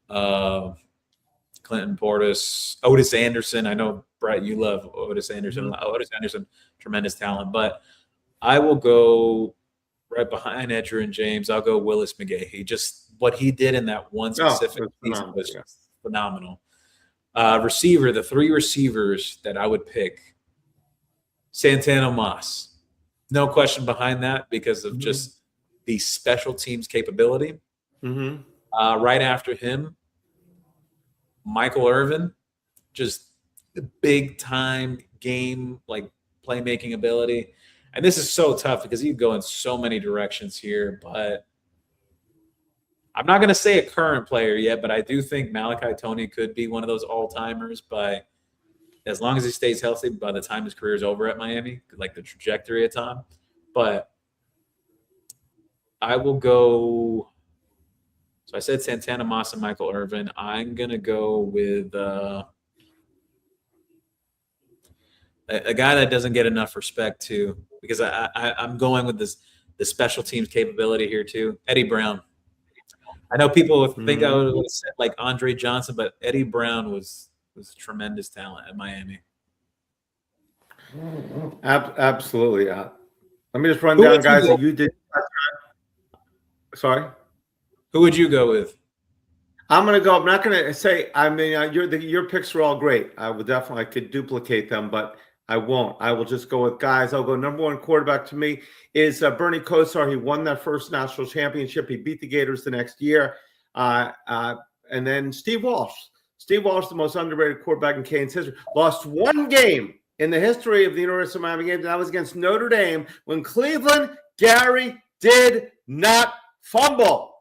Clinton Portis, Otis Anderson. I know, Brett, you love Otis Anderson. Mm-hmm. Otis Anderson, tremendous talent. But I will go right behind Edgerrin James. I'll go Willis McGahee. Just what he did in that one specific season was just phenomenal. Receiver, the 3 receivers that I would pick, Santana Moss. No question behind that because of just the special teams capability. Right after him, Michael Irvin, just the big time game, like playmaking ability. And this is so tough because you can go in so many directions here, but I'm not going to say a current player yet, but I do think Malachi Toney could be one of those all-timers by as long as he stays healthy by the time his career is over at Miami, like the trajectory of time. But I will go – so I said Santana Moss and Michael Irvin. I'm going to go with a guy that doesn't get enough respect too, because I'm going with the special teams capability here too, Eddie Brown. I know people think I would have said like Andre Johnson, but Eddie Brown was a tremendous talent at Miami. Absolutely. Let me just run down guys that you did. Sorry? Who would you go with? I'm going to go. I'm not going to say, I mean, your picks are all great. I could duplicate them, but I won't. I will just go with guys. I'll go number one quarterback to me is Bernie Kosar. He won that first national championship. He beat the Gators the next year. And then Steve Walsh. Steve Walsh, the most underrated quarterback in Canes history, lost one game in the history of the University of Miami game. That was against Notre Dame when Cleveland Gary did not fumble.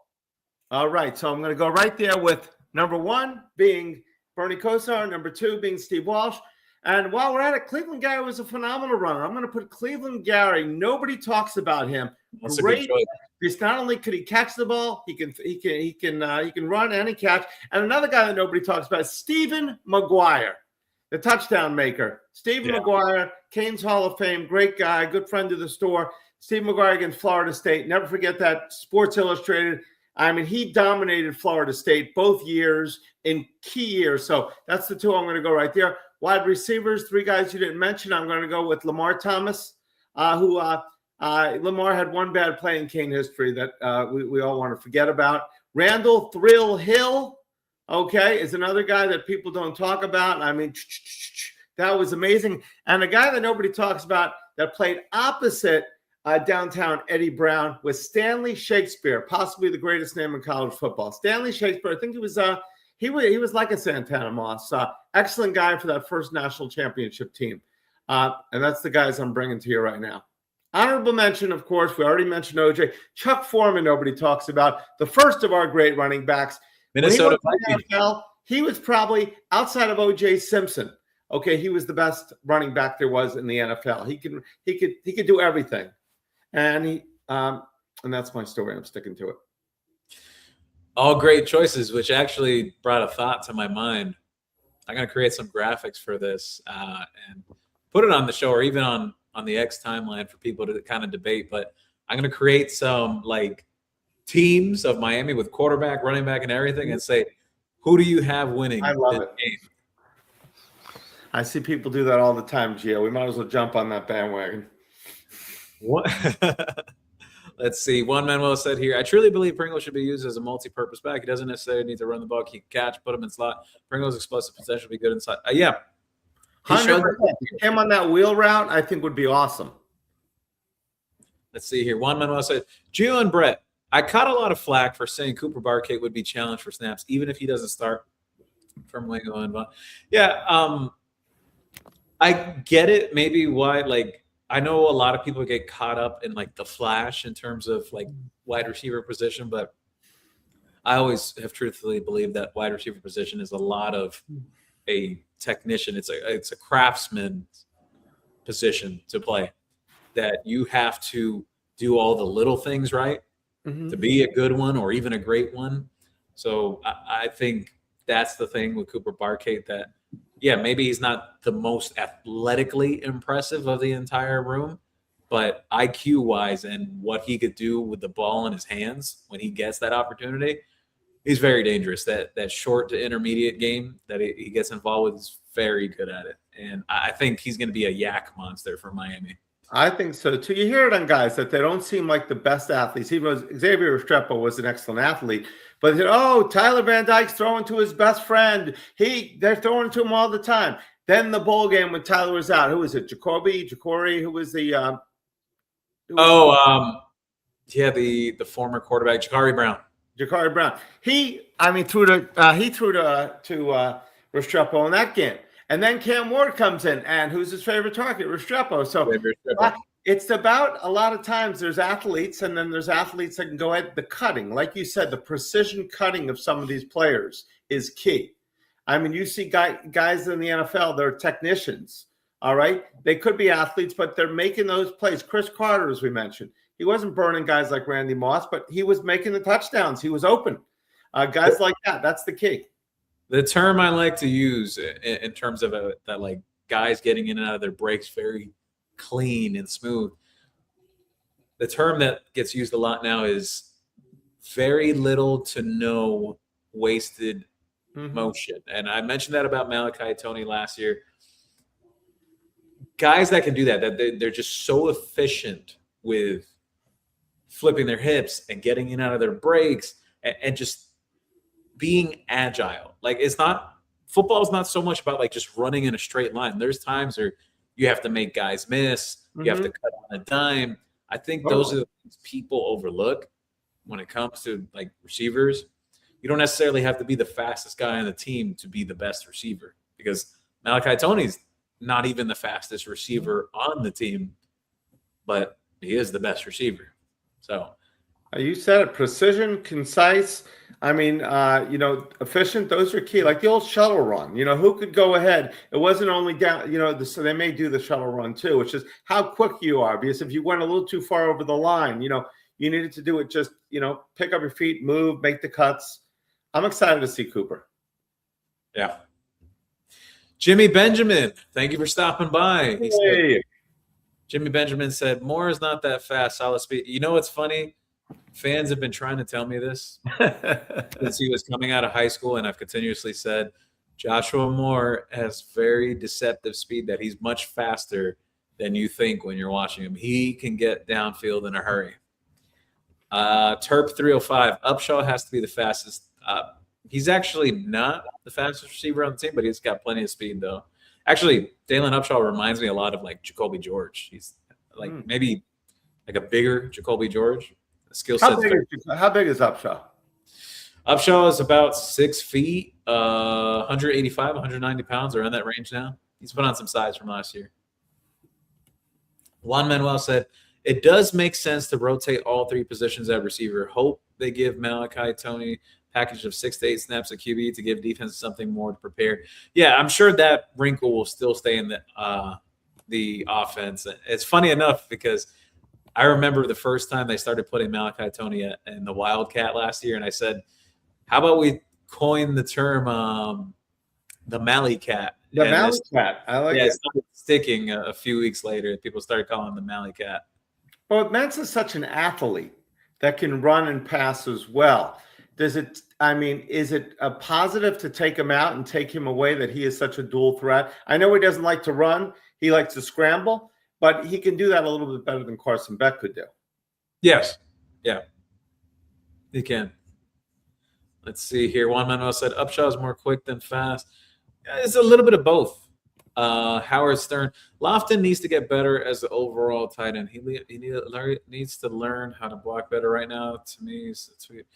All right, so I'm going to go right there with number one being Bernie Kosar, number 2 being Steve Walsh. And while we're at it, Cleveland Gary was a phenomenal runner. I'm going to put Cleveland Gary. Nobody talks about him. That's great. Because not only could he catch the ball, he can run and he catch. And another guy that nobody talks about is Stephen McGuire, the touchdown maker. Stephen McGuire, Canes Hall of Fame, great guy, good friend of the store. Steve McGuire against Florida State. Never forget that. Sports Illustrated. I mean, he dominated Florida State both years in key years. So that's the 2 I'm going to go right there. Wide receivers, 3 guys you didn't mention. I'm going to go with Lamar Thomas, who Lamar had one bad play in Cane history that we all want to forget about. Randall Thrill Hill, okay, is another guy that people don't talk about. I mean, that was amazing. And a guy that nobody talks about that played opposite downtown Eddie Brown with Stanley Shakespeare, possibly the greatest name in college football. Stanley Shakespeare, I think he was like a Santana Moss. Excellent guy for that first national championship team. And that's the guys I'm bringing to you right now. Honorable mention, of course, we already mentioned OJ. Chuck Foreman, nobody talks about. The first of our great running backs. Minnesota NFL, he was probably, outside of OJ Simpson, okay, he was the best running back there was in the NFL. He could do everything. And that's my story. I'm sticking to it. All great choices, which actually brought a thought to my mind. I'm going to create some graphics for this and put it on the show or even on the X timeline for people to kind of debate. But I'm going to create some like teams of Miami with quarterback, running back, and everything and say, who do you have winning I love this it. game? I see people do that all the time, Gio. We might as well jump on that bandwagon. What? Let's see. Juan Manuel said here, I truly believe Pringle should be used as a multi-purpose back. He doesn't necessarily need to run the ball. He can catch, put him in slot. Pringle's explosive potential be good inside. Yeah. Him on that wheel route, I think would be awesome. Let's see here. Juan Manuel said, Gio and Brett, I caught a lot of flack for saying Cooper Barkate would be challenged for snaps, even if he doesn't start from Wingo and Von. Yeah. I get it. Maybe why, like, I know a lot of people get caught up in like the flash in terms of like wide receiver position, but I always have truthfully believed that wide receiver position is a lot of a technician. It's a craftsman position to play that you have to do all the little things right to be a good one or even a great one. So I think that's the thing with Cooper Barkate that, yeah, maybe he's not the most athletically impressive of the entire room, but IQ-wise and what he could do with the ball in his hands when he gets that opportunity, he's very dangerous. That short to intermediate game that he gets involved with is very good at it. And I think he's going to be a yak monster for Miami. I think so, too. You hear it on guys that they don't seem like the best athletes. Xavier Restrepo was an excellent athlete. But, Tyler Van Dyke's throwing to his best friend. They're throwing to him all the time. Then the bowl game when Tyler was out. Who was it? Jacory? Who was the the former quarterback, Ja'Carri Brown. Ja'Carri Brown. He threw to Restrepo in that game. And then Cam Ward comes in, and who's his favorite target? Restrepo. So it's about a lot of times there's athletes, and then there's athletes that can go at the cutting. Like you said, the precision cutting of some of these players is key. You see guys in the NFL, they're technicians, all right? They could be athletes, but they're making those plays. Chris Carter, as we mentioned, he wasn't burning guys like Randy Moss, but he was making the touchdowns. He was open. Guys like that, that's the key. The term I like to use in terms of that, like guys getting in and out of their breaks very clean and smooth. The term that gets used a lot now is very little to no wasted motion. And I mentioned that about Malachi Tony last year. Guys that can do that they're just so efficient with flipping their hips and getting in and out of their breaks and just being agile. Like football is not so much about like just running in a straight line. There's times where you have to make guys miss. You have to cut on a dime. I think those are the things people overlook when it comes to like receivers. You don't necessarily have to be the fastest guy on the team to be the best receiver because Malachi Tony's not even the fastest receiver on the team, but he is the best receiver. So you said it, precision, concise. Efficient. Those are key. Like the old shuttle run. Who could go ahead? It wasn't only down. So they may do the shuttle run too, which is how quick you are. Because if you went a little too far over the line, you needed to do it. Just pick up your feet, move, make the cuts. I'm excited to see Cooper. Yeah. Jimmy Benjamin, thank you for stopping by. Jimmy Benjamin said, Moore is not that fast, solid speed. You know what's funny? Fans have been trying to tell me this since he was coming out of high school, and I've continuously said Joshua Moore has very deceptive speed, that he's much faster than you think when you're watching him. He can get downfield in a hurry. Terp 305, Upshaw has to be the fastest. He's actually not the fastest receiver on the team, but he's got plenty of speed, though. Actually, Dalen Upshaw reminds me a lot of like Jacoby George. He's like maybe like a bigger Jacoby George. The skill set's very. How big is Upshaw? Upshaw is about 6 feet, 185, 190 pounds, around that range now. He's put on some size from last year. Juan Manuel said, it does make sense to rotate all three positions at receiver. Hope they give Malachi Tony package of 6 to 8 snaps at QB to give defense something more to prepare. Yeah, I'm sure that wrinkle will still stay in the offense. It's funny enough because I remember the first time they started putting Malachi Tony in the Wildcat last year, and I said, how about we coin the term the Mally Cat? The Mally Cat. I like it. It started sticking a few weeks later. People started calling him the Mally Cat. Well, Mensah's such an athlete that can run and pass as well. Is it a positive to take him out and take him away that he is such a dual threat? I know he doesn't like to run. He likes to scramble, but he can do that a little bit better than Carson Beck could do. Yes. Yeah. He can. Let's see here. Juan Manuel said Upshaw is more quick than fast. It's a little bit of both. Howard Stern. Lofton needs to get better as the overall tight end. He needs to learn how to block better right now. To me, it's weird.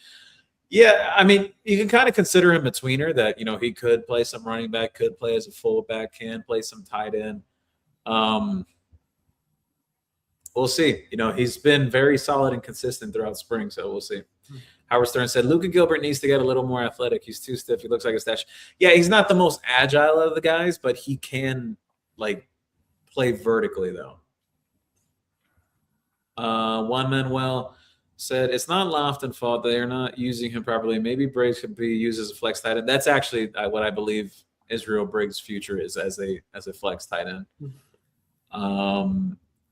Yeah, I mean, you can kind of consider him a tweener that, he could play some running back, could play as a fullback, can play some tight end. We'll see. He's been very solid and consistent throughout spring, so we'll see. Howard Stern said, Luka Gilbert needs to get a little more athletic. He's too stiff. He looks like a statue. Yeah, he's not the most agile of the guys, but he can, play vertically, though. Juan Manuel said, it's not Lofton's fault. They're not using him properly. Maybe Briggs could be used as a flex tight end. That's actually what I believe Israel Briggs' future is as a flex tight end.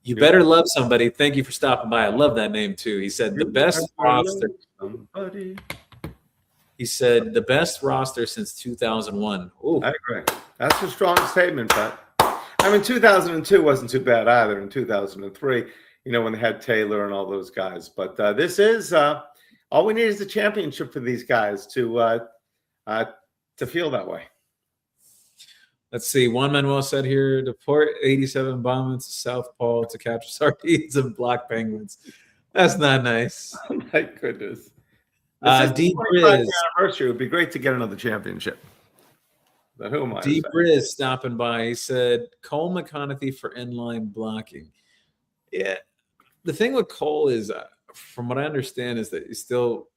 You better love somebody. Thank you for stopping by. I love that name too. He said the best roster. He said the best roster since 2001. Ooh. I agree. That's a strong statement, but 2002 wasn't too bad either. In 2003, when they had Taylor and all those guys. But this is all we need is a championship for these guys to feel that way. Let's see. Juan Manuel said here, deport 87 bombers to South Pole to capture sardines and block penguins. That's not nice. Oh my goodness. D. Briz. Anniversary. It would be great to get another championship. But who am I? D. Briz stopping by. He said, Cole McConaughey for inline blocking. Yeah. The thing with Cole is, from what I understand, is that he's still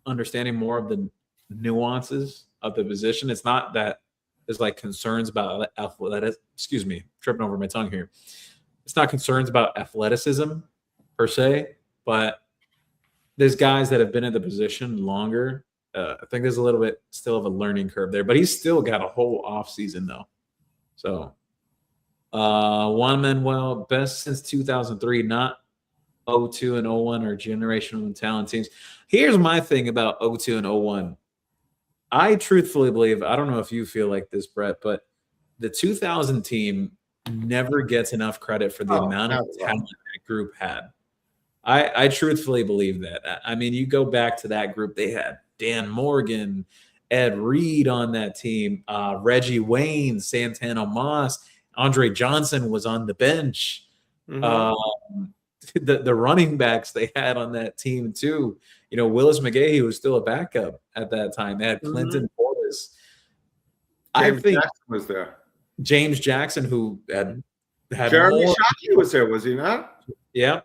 understanding more of the nuances of the position. It's not that there's concerns about tripping over my tongue here. It's not concerns about athleticism per se, but there's guys that have been in the position longer. I think there's a little bit still of a learning curve there, but he's still got a whole off season though. So Juan Manuel, best since 2003, not 02 and 01 or generational talent teams. Here's my thing about 02 and 01. I truthfully believe, I don't know if you feel like this, Brett, but the 2000 team never gets enough credit for the amount of talent that group had. I truthfully believe that. I mean, you go back to that group, they had Dan Morgan, Ed Reed on that team, Reggie Wayne, Santana Moss, Andre Johnson was on the bench. Mm-hmm. The running backs they had on that team too. Willis McGahee was still a backup at that time. They had Clinton Portis. I think Jackson was there. James Jackson, who had Jeremy Shockey was there, was he not? Yeah.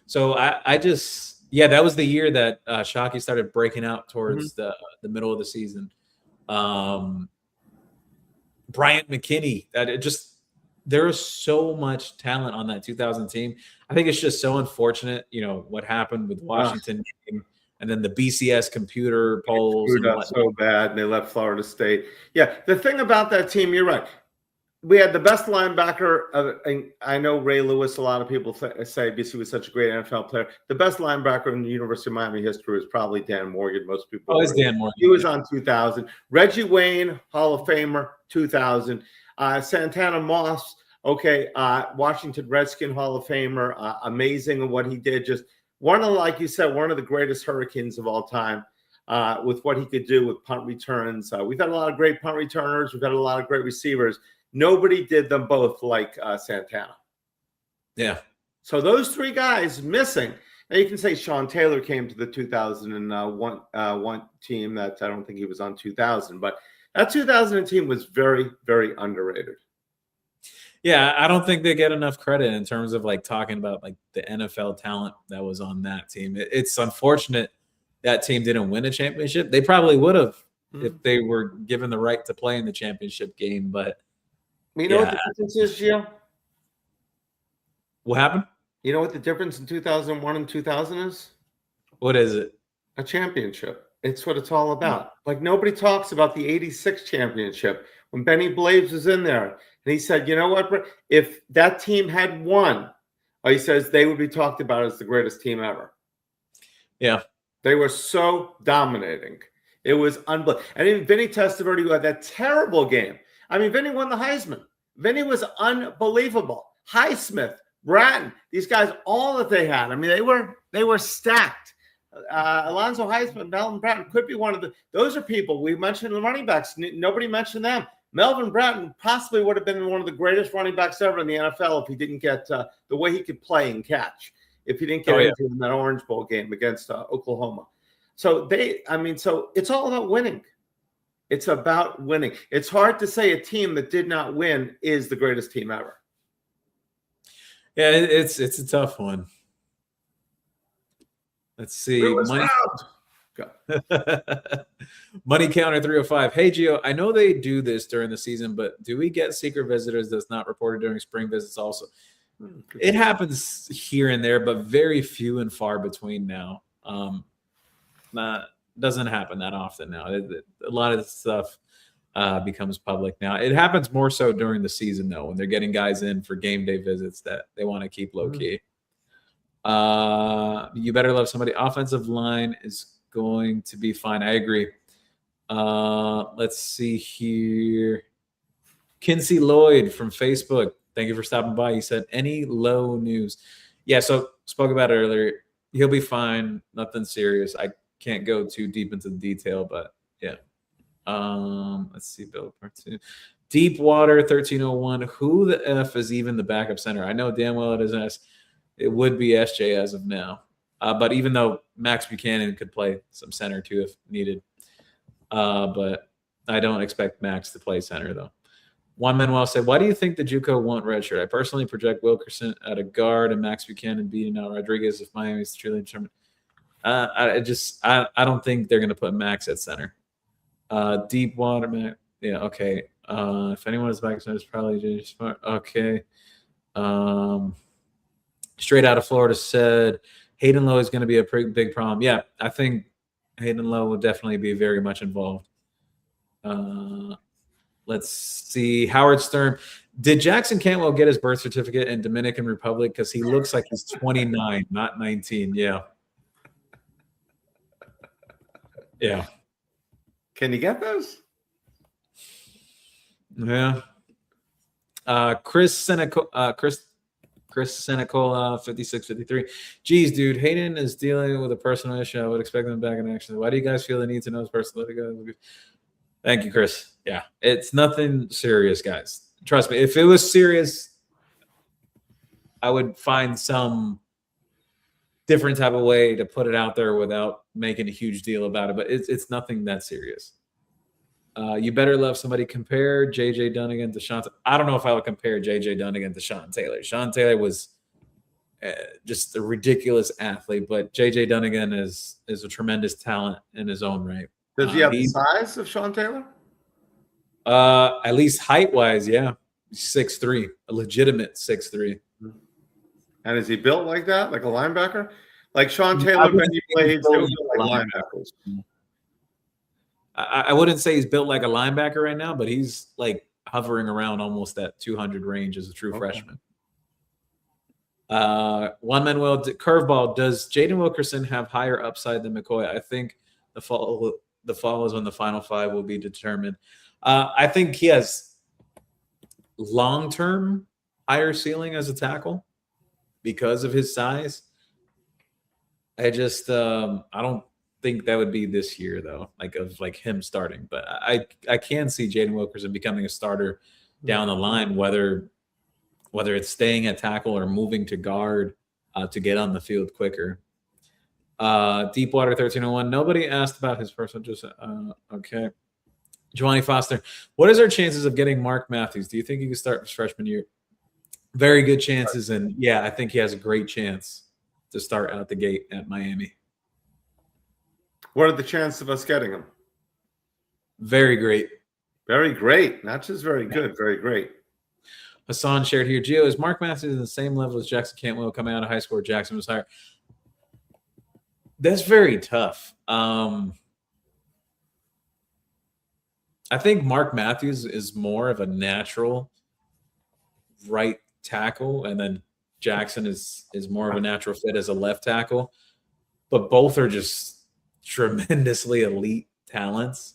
So I just that was the year that Shockey started breaking out towards the middle of the season. Bryant McKinney, there is so much talent on that 2000 team. I think it's just so unfortunate, what happened with Washington and then the BCS computer polls. Screwed up so bad, and they left Florida State. Yeah, the thing about that team, you're right. We had the best linebacker. And I know Ray Lewis, a lot of people say BC was such a great NFL player. The best linebacker in the University of Miami history is probably Dan Morgan. Most people. Oh, it's Dan Morgan. He was on 2000. Reggie Wayne, Hall of Famer, 2000. Santana Moss, Washington Redskin Hall of Famer, amazing in what he did. Just like you said, one of the greatest Hurricanes of all time with what he could do with punt returns. We've had a lot of great punt returners. We've had a lot of great receivers. Nobody did them both like Santana. Yeah. So those three guys missing. Now you can say Sean Taylor came to the 2001 one team. That I don't think he was on 2000, but that 2000 team was very, very underrated. Yeah, I don't think they get enough credit in terms of like talking about like the NFL talent that was on that team. It's unfortunate that team didn't win a championship. They probably would have if they were given the right to play in the championship game. But you know what the difference is, Gio? What happened? You know what the difference in 2001 and 2000 is? What is it? A championship. It's what it's all about. Like nobody talks about the 86 championship when Benny Blaves was in there. And he said, you know what, if that team had won, he says they would be talked about as the greatest team ever. Yeah. They were so dominating. It was unbelievable. And then Vinny Testaverde, who had that terrible game. I mean, Vinny won the Heisman. Vinny was unbelievable. Highsmith, Bratton, these guys, all that they had. I mean, they were stacked. Alonzo Highsmith, Melvin Bratton could be one of those are people we mentioned the running backs. Nobody mentioned them. Melvin Bratton possibly would have been one of the greatest running backs ever in the NFL if he didn't get the way he could play and catch. If he didn't get injured in that Orange Bowl game against Oklahoma. So it's all about winning. It's about winning. It's hard to say a team that did not win is the greatest team ever. Yeah, it's a tough one. Let's see. Money Counter 305. Hey, Gio, I know they do this during the season, but do we get secret visitors that's not reported during spring visits also? It happens here and there, but very few and far between now. Doesn't happen that often now. A lot of stuff becomes public now. It happens more so during the season, though, when they're getting guys in for game day visits that they want to keep low-key. You better love somebody. Offensive line is going to be fine. I agree. Let's see here. Kinsey Lloyd from Facebook. Thank you for stopping by. He said, any low news? Yeah, so spoke about it earlier. He'll be fine. Nothing serious. I can't go too deep into the detail, but yeah. Let's see, Bill part 2. Deepwater 1301. Who the F is even the backup center? I know damn well it is S. It would be SJ as of now. But even though Max Buchanan could play some center too if needed. But I don't expect Max to play center though. Juan Manuel said, why do you think the JUCO won't redshirt? I personally project Wilkerson at a guard and Max Buchanan beating out Rodriguez if Miami is truly determined. I don't think they're going to put Max at center. Deepwater, man. Yeah, okay. If anyone is back, it's probably JJ Smart. Okay. Straight out of Florida said Hayden Lowe is going to be a pretty big problem. Yeah, I think Hayden Lowe will definitely be very much involved. Let's see. Howard Stern. Did Jackson Cantwell get his birth certificate in Dominican Republic? Because he looks like he's 29, not 19. Yeah. Yeah. Can you get those? Yeah. Chris Senecola, 5653. Geez, dude, Hayden is dealing with a personal issue. I would expect them back in action. Why do you guys feel the need to know his personal? Thank you, Chris. Yeah, it's nothing serious, guys. Trust me. If it was serious, I would find some different type of way to put it out there without making a huge deal about it. But it's nothing that serious. You better love somebody. Compare J.J. Dunnigan to Sean. I don't know if I would compare J.J. Dunnigan to Sean Taylor. Sean Taylor was just a ridiculous athlete, but J.J. Dunnigan is a tremendous talent in his own right. Does he have the size of Sean Taylor? At least height-wise, yeah. 6'3", a legitimate 6'3". And is he built like that, like a linebacker? Like Sean Taylor when he plays, they were built like linebackers. I wouldn't say he's built like a linebacker right now, but he's like hovering around almost that 200 range as a true freshman. Juan Manuel curveball. Does Jaden Wilkerson have higher upside than McCoy? I think the fall is when the final five will be determined. I think he has long-term higher ceiling as a tackle because of his size. I just I don't think that would be this year though, like him starting. But I can see Jaden Wilkerson becoming a starter down the line, whether whether it's staying at tackle or moving to guard to get on the field quicker. Deepwater 1301. Nobody asked about his personal. Just okay. Giovanni Foster. What is our chances of getting Mark Matthews? Do you think he can start his freshman year? Very good chances, and yeah, I think he has a great chance to start out the gate at Miami. What are the chances of us getting him? Very great. Very great. Not just very good, very great. Hassan shared here. Gio, is Mark Matthews in the same level as Jackson Cantwell coming out of high school? Jackson was higher. That's very tough. I think Mark Matthews is more of a natural right tackle, and then Jackson is more of a natural fit as a left tackle. But both are just tremendously elite talents.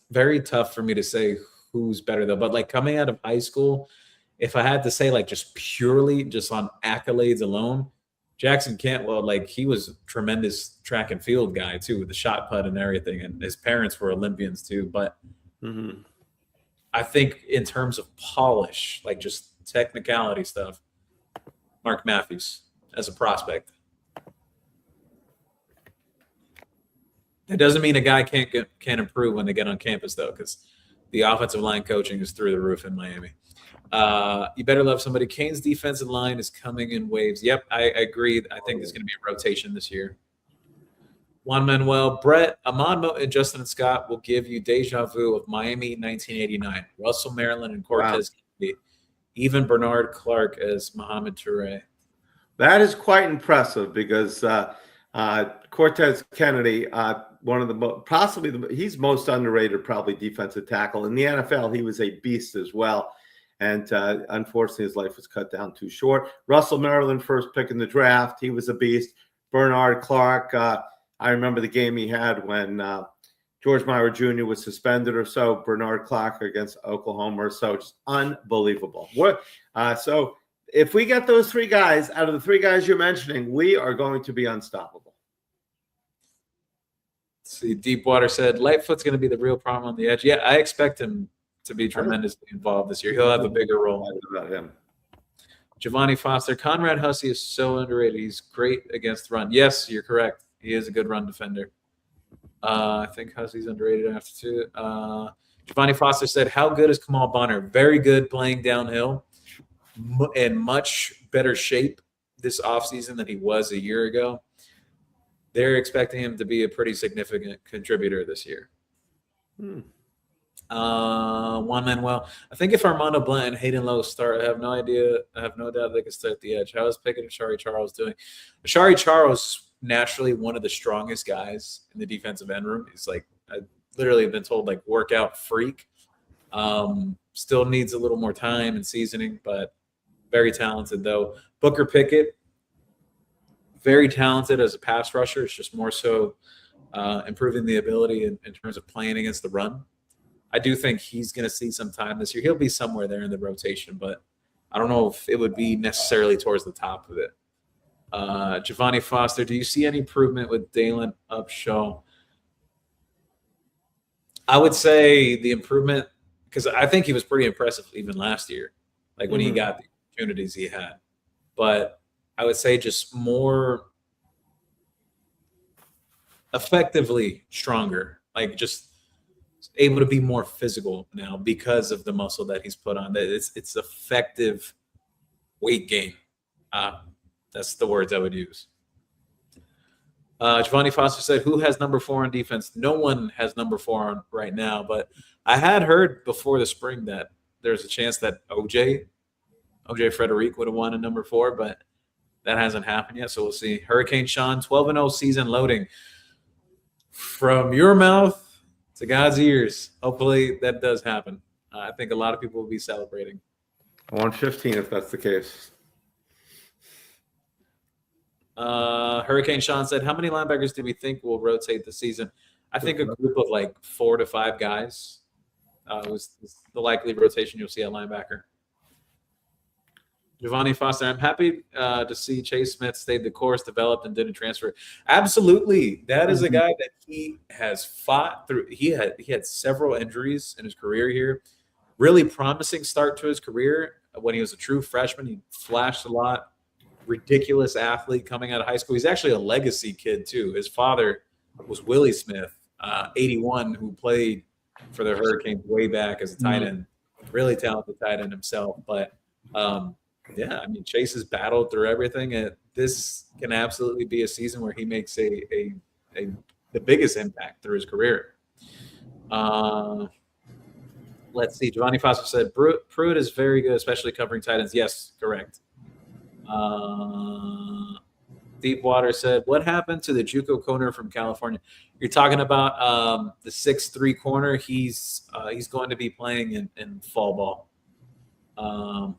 Very tough for me to say who's better though. But like coming out of high school, if I had to say like just purely just on accolades alone, Jackson Cantwell, like he was a tremendous track and field guy too, with the shot put and everything. And his parents were Olympians too. But I think in terms of polish, like just technicality stuff, Mark Matthews as a prospect. It doesn't mean a guy can't improve when they get on campus though, because the offensive line coaching is through the roof in Miami. You better love somebody. Canes' defensive line is coming in waves. Yep, I agree. I think there's going to be a rotation this year. Juan Manuel, Brett, Ahmad and Justin and Scott will give you deja vu of Miami 1989. Russell Maryland and Cortez Kennedy. Even Bernard Clark as Mohamed Toure. That is quite impressive because Cortez Kennedy, one of the he's most underrated probably defensive tackle in the NFL. He was a beast as well, and unfortunately his life was cut down too short. Russell Maryland, first pick in the draft, he was a beast. Bernard Clark, I remember the game he had when George Meyer Jr. was suspended or so. Bernard Clark against Oklahoma or so, just unbelievable. So if we get those three guys out of the three guys you're mentioning, we are going to be unstoppable. See, Deepwater said Lightfoot's going to be the real problem on the edge. Yeah, I expect him to be tremendously involved this year. He'll have a bigger role. About him. Giovanni Foster, Conrad Hussey is so underrated. He's great against the run. Yes, you're correct. He is a good run defender. I think Hussey's underrated after too. Giovanni Foster said, how good is Kamal Bonner? Very good playing downhill, in much better shape this offseason than he was a year ago. They're expecting him to be a pretty significant contributor this year. Juan Manuel, I think if Armando Blunt and Hayden Lowe start, I have no idea. I have no doubt they can start at the edge. How is Pickett and Shari Charles doing? Shari Charles, naturally one of the strongest guys in the defensive end room. He's like, I literally have been told, like, workout freak. Still needs a little more time and seasoning, but very talented though. Booker Pickett, very talented as a pass rusher. It's just more so improving the ability in terms of playing against the run. I do think he's going to see some time this year. He'll be somewhere there in the rotation, but I don't know if it would be necessarily towards the top of it. Giovanni Foster, do you see any improvement with Dalen Upshaw? I would say the improvement, because I think he was pretty impressive even last year, like when he got the opportunities he had. But I would say just more effectively stronger, like just able to be more physical now because of the muscle that he's put on. It's effective weight gain. That's the words I would use. Giovanni Foster said, who has number 4 on defense? No one has number 4 on right now, but I had heard before the spring that there's a chance that OJ Frederic would have won a number 4, but that hasn't happened yet, so we'll see. Hurricane Sean, 12-0 season loading. From your mouth to God's ears, hopefully that does happen. I think a lot of people will be celebrating. I want 15 if that's the case. Hurricane Sean said, how many linebackers do we think will rotate this season? I think a group of like 4 to 5 guys was the likely rotation you'll see at linebacker. Giovanni Foster, I'm happy to see Chase Smith stayed the course, developed, and didn't transfer. Absolutely. That is a guy that he has fought through. He had several injuries in his career here. Really promising start to his career. When he was a true freshman, he flashed a lot. Ridiculous athlete coming out of high school. He's actually a legacy kid too. His father was Willie Smith, 81, who played for the Hurricanes way back as a tight end. Really talented tight end himself. But yeah, I mean, Chase has battled through everything, and this can absolutely be a season where he makes the biggest impact through his career. Let's see. Giovanni Foster said Pruitt is very good, especially covering tight ends. Yes, correct. Deepwater said, "What happened to the JUCO corner from California?" You're talking about the 6'3" corner. He's going to be playing in fall ball.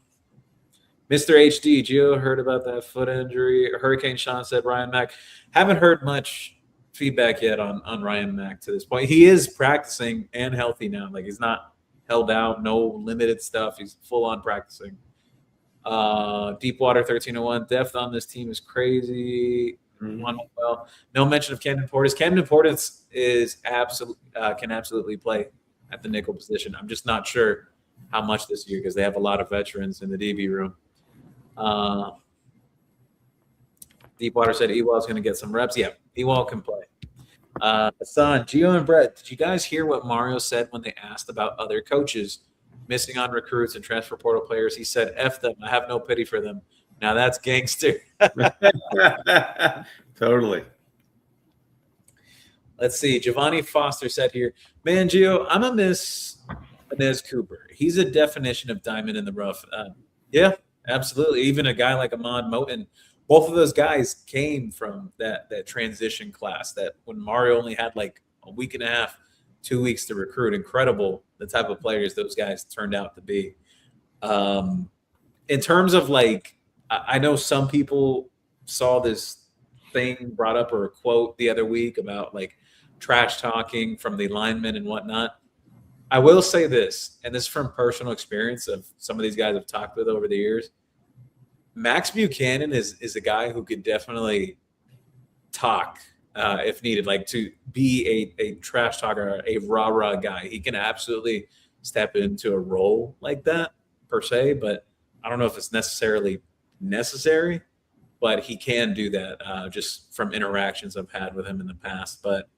Mr. HD, Gio heard about that foot injury. Hurricane Sean said Ryan Mack. Haven't heard much feedback yet on Ryan Mack to this point. He is practicing and healthy now. Like, he's not held out, no limited stuff. He's full on practicing. Deepwater 1301. Depth on this team is crazy. Well, no mention of Camden Portis. Camden Portis is can absolutely play at the nickel position. I'm just not sure how much this year because they have a lot of veterans in the DB room. Deepwater said Ewald's going to get some reps. Yeah, Ewald can play. Hassan, Gio, and Brett, did you guys hear what Mario said when they asked about other coaches missing on recruits and transfer portal players? He said, F them. I have no pity for them. Now that's gangster. Totally. Let's see. Giovanni Foster said here, man, Gio, I'm a miss Inez Cooper. He's a definition of diamond in the rough. Yeah, absolutely. Even a guy like Ahmad Moten, both of those guys came from that transition class that when Mario only had like a week and a half, 2 weeks to recruit. Incredible the type of players those guys turned out to be. In terms of like, I know some people saw this thing brought up or a quote the other week about like trash talking from the linemen and whatnot. I will say this, and this is from personal experience of some of these guys I've talked with over the years. Max Buchanan is a guy who could definitely talk if needed, like to be a trash talker, a rah-rah guy. He can absolutely step into a role like that per se, but I don't know if it's necessarily necessary, but he can do that just from interactions I've had with him in the past. But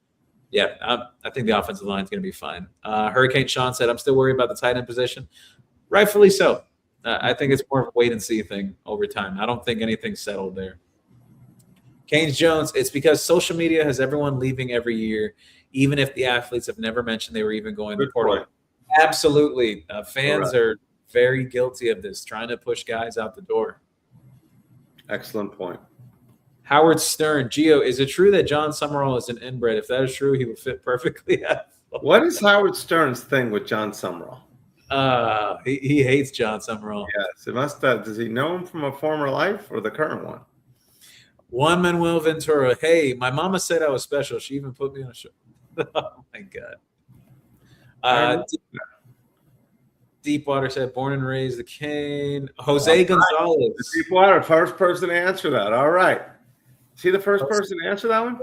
yeah, I think the offensive line is going to be fine. Hurricane Sean said, I'm still worried about the tight end position. Rightfully so. I think it's more of a wait-and-see thing over time. I don't think anything's settled there. Canes Jones, it's because social media has everyone leaving every year, even if the athletes have never mentioned they were even going to the portal. Absolutely. Fans are very guilty of this, trying to push guys out the door. Excellent point. Howard Stern, Gio, is it true that John Summerall is an inbred? If that is true, he would fit perfectly. What is Howard Stern's thing with John Summerall? He hates John Summerall. Yes, it must. Does he know him from a former life or the current one? Juan Manuel Ventura. Hey, my mama said I was special. She even put me on a show. Oh my God. Deepwater said, born and raised the Cane. Jose Gonzalez. Deepwater, first person to answer that. All right. Is he the first person to answer that one?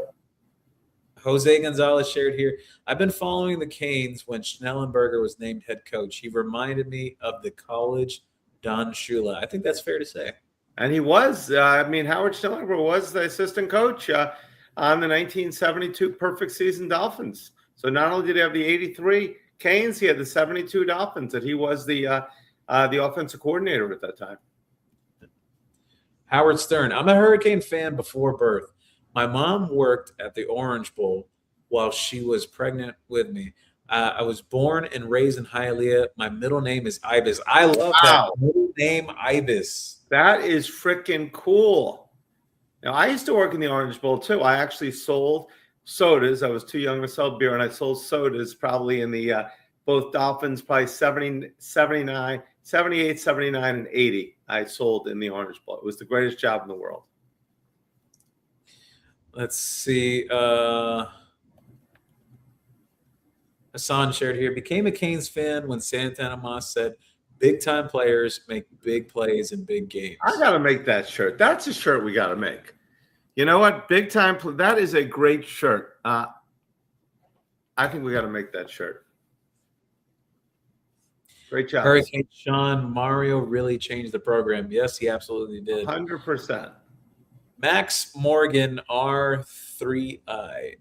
Jose Gonzalez shared here. I've been following the Canes when Schnellenberger was named head coach. He reminded me of the college Don Shula. I think that's fair to say. And he was. Howard Schnellenberger was the assistant coach on the 1972 perfect season Dolphins. So not only did he have the 83 Canes, he had the 72 Dolphins that he was the offensive coordinator at that time. Howard Stern. I'm a Hurricane fan before birth. My mom worked at the Orange Bowl while she was pregnant with me. I was born and raised in Hialeah. My middle name is Ibis. I love that middle name, Ibis. That is freaking cool. Now, I used to work in the Orange Bowl, too. I actually sold sodas. I was too young to sell beer, and I sold sodas probably in the both Dolphins, probably 78, 79, and 80. I sold in the Orange Bowl. It was the greatest job in the world. Let's see. Hassan shared here. Became a Canes fan when Santana Moss said, big-time players make big plays in big games. I got to make that shirt. That's a shirt we got to make. You know what? Big-time – that is a great shirt. I think we got to make that shirt. Great job. Hurricane Sean, Mario really changed the program. Yes, he absolutely did. 100%. Max Morgan, R3I.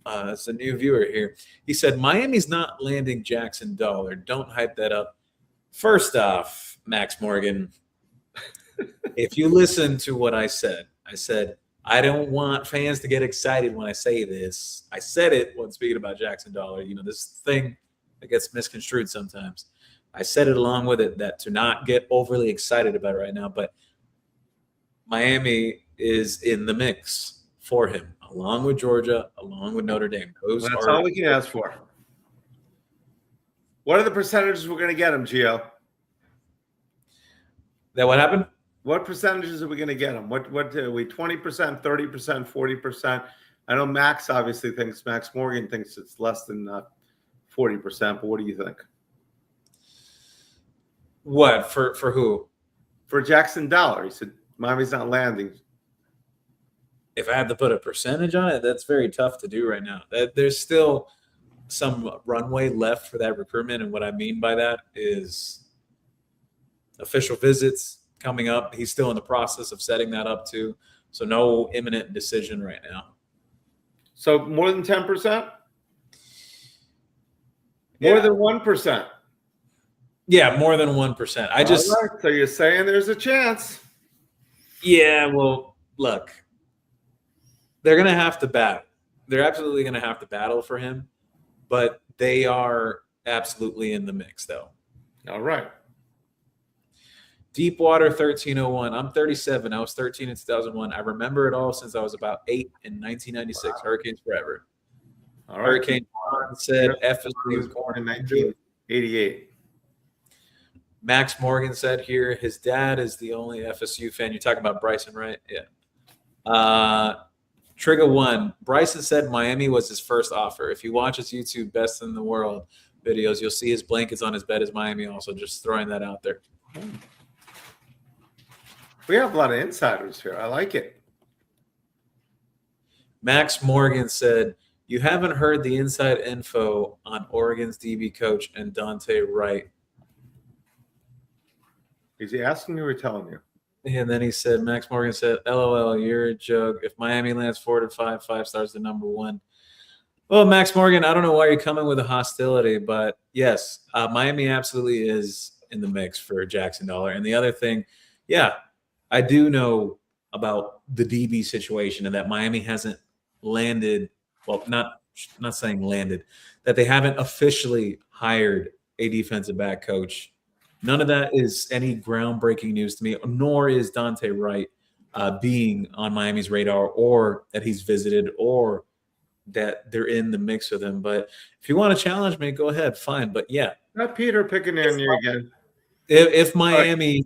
It's a new viewer here. He said, Miami's not landing Jackson Dollar. Don't hype that up. First off, Max Morgan, if you listen to what I said, I don't want fans to get excited when I say this. I said it when speaking about Jackson Dollar. You know, this thing that gets misconstrued sometimes. I said it along with it that to not get overly excited about it right now, but Miami is in the mix for him, along with Georgia, along with Notre Dame. That's all we can ask for. What are the percentages we're going to get him, Gio? That what happened? What percentages are we going to get him? What are we, 20%, 30%, 40%? I know Max Morgan thinks it's less than 40%, but what do you think? What, for who? For Jackson Dollar. He said Miami's not landing. If I had to put a percentage on it, that's very tough to do right now. There's still some runway left for that recruitment, and what I mean by that is official visits coming up. He's still in the process of setting that up too, so no imminent decision right now. So more than 10%? More than 1%? Yeah, more than 1%. Right. So you're saying there's a chance? Yeah, well, look, they're going to have to battle. They're absolutely going to have to battle for him, but they are absolutely in the mix, though. All right. Deepwater 1301. I'm 37. I was 13 in 2001. I remember it all since I was about 8 in 1996. Wow. Hurricanes forever. All right. Hurricane said FSU was born in 1988. Max Morgan said here his dad is the only FSU fan. You're talking about Bryson, right? Yeah. Trigger one. Bryson said Miami was his first offer. If you watch his YouTube Best in the World videos, you'll see his blankets on his bed is Miami also. Just throwing that out there. We have a lot of insiders here. I like it. Max Morgan said, you haven't heard the inside info on Oregon's DB coach and Dante Wright. Is he asking you or telling you? And then he said, Max Morgan said, LOL, you're a joke. If Miami lands 4 to 5, 5 stars to number 1. Well, Max Morgan, I don't know why you're coming with a hostility, but yes, Miami absolutely is in the mix for Jackson Dollar. And the other thing, yeah, I do know about the DB situation and that Miami hasn't landed, well, not saying landed, that they haven't officially hired a defensive back coach. None of that is any groundbreaking news to me, nor is Dante Wright being on Miami's radar or that he's visited or that they're in the mix with him. But if you want to challenge me, go ahead, fine. But yeah. Not Peter picking on you again. If Miami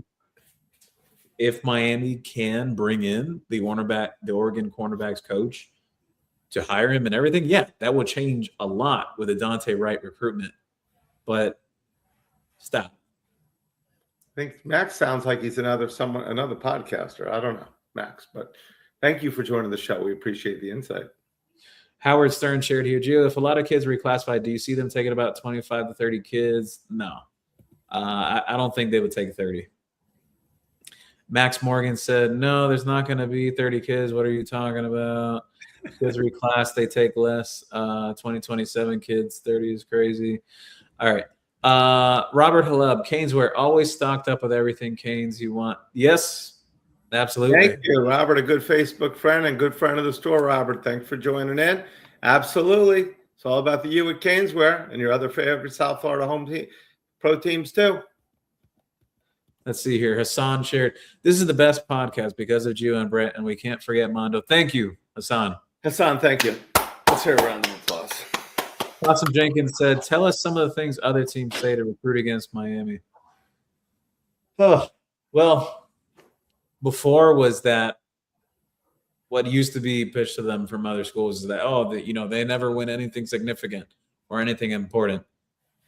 can bring in the Oregon cornerbacks coach to hire him and everything, yeah, that will change a lot with the Dante Wright recruitment. But stop. I think Max sounds like he's another podcaster. I don't know, Max, but thank you for joining the show. We appreciate the insight. Howard Stern shared here, Gio, if a lot of kids reclassify, do you see them taking about 25 to 30 kids? No. I don't think they would take 30. Max Morgan said, no, there's not going to be 30 kids. What are you talking about? Kids reclass, they take less. 2027 kids, 30 is crazy. All right. Robert Haleb, CanesWear, always stocked up with everything Canes you want. Yes, absolutely. Thank you, Robert. A good Facebook friend and good friend of the store, Robert. Thanks for joining in. Absolutely. It's all about the you at CanesWear and your other favorite South Florida home pro teams too. Let's see here. Hassan shared, this is the best podcast because of Gio and Brett, and we can't forget Mondo. Thank you, Hassan. Hassan, thank you. Let's hear a round of applause. Awesome Jenkins said, tell us some of the things other teams say to recruit against Miami. Oh, well, before was that what used to be pitched to them from other schools is that, they never win anything significant or anything important.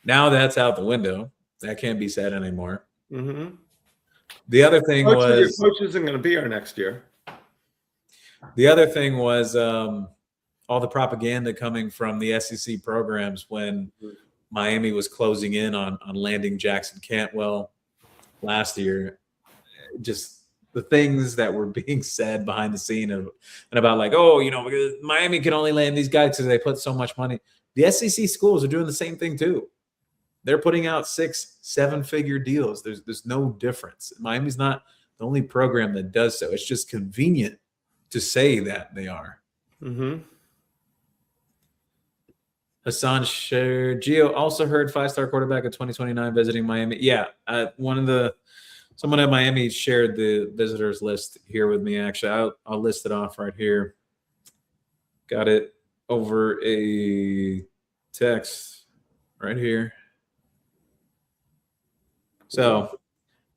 Now that's out the window. That can't be said anymore. Mm-hmm. The other thing was your coach isn't going to be here next year. The other thing was all the propaganda coming from the SEC programs when Miami was closing in on landing Jackson Cantwell last year. Just the things that were being said behind the scene and about like, oh, Miami can only land these guys because they put so much money. The SEC schools are doing the same thing too. They're putting out 6-7 figure deals. There's no difference. Miami's not the only program that does so. It's just convenient to say that they are. Mm-hmm. Hassan shared. Gio also heard 5-star quarterback in 2029 visiting Miami. Yeah, someone at Miami shared the visitors list here with me. Actually, I'll list it off right here. Got it over a text right here. So,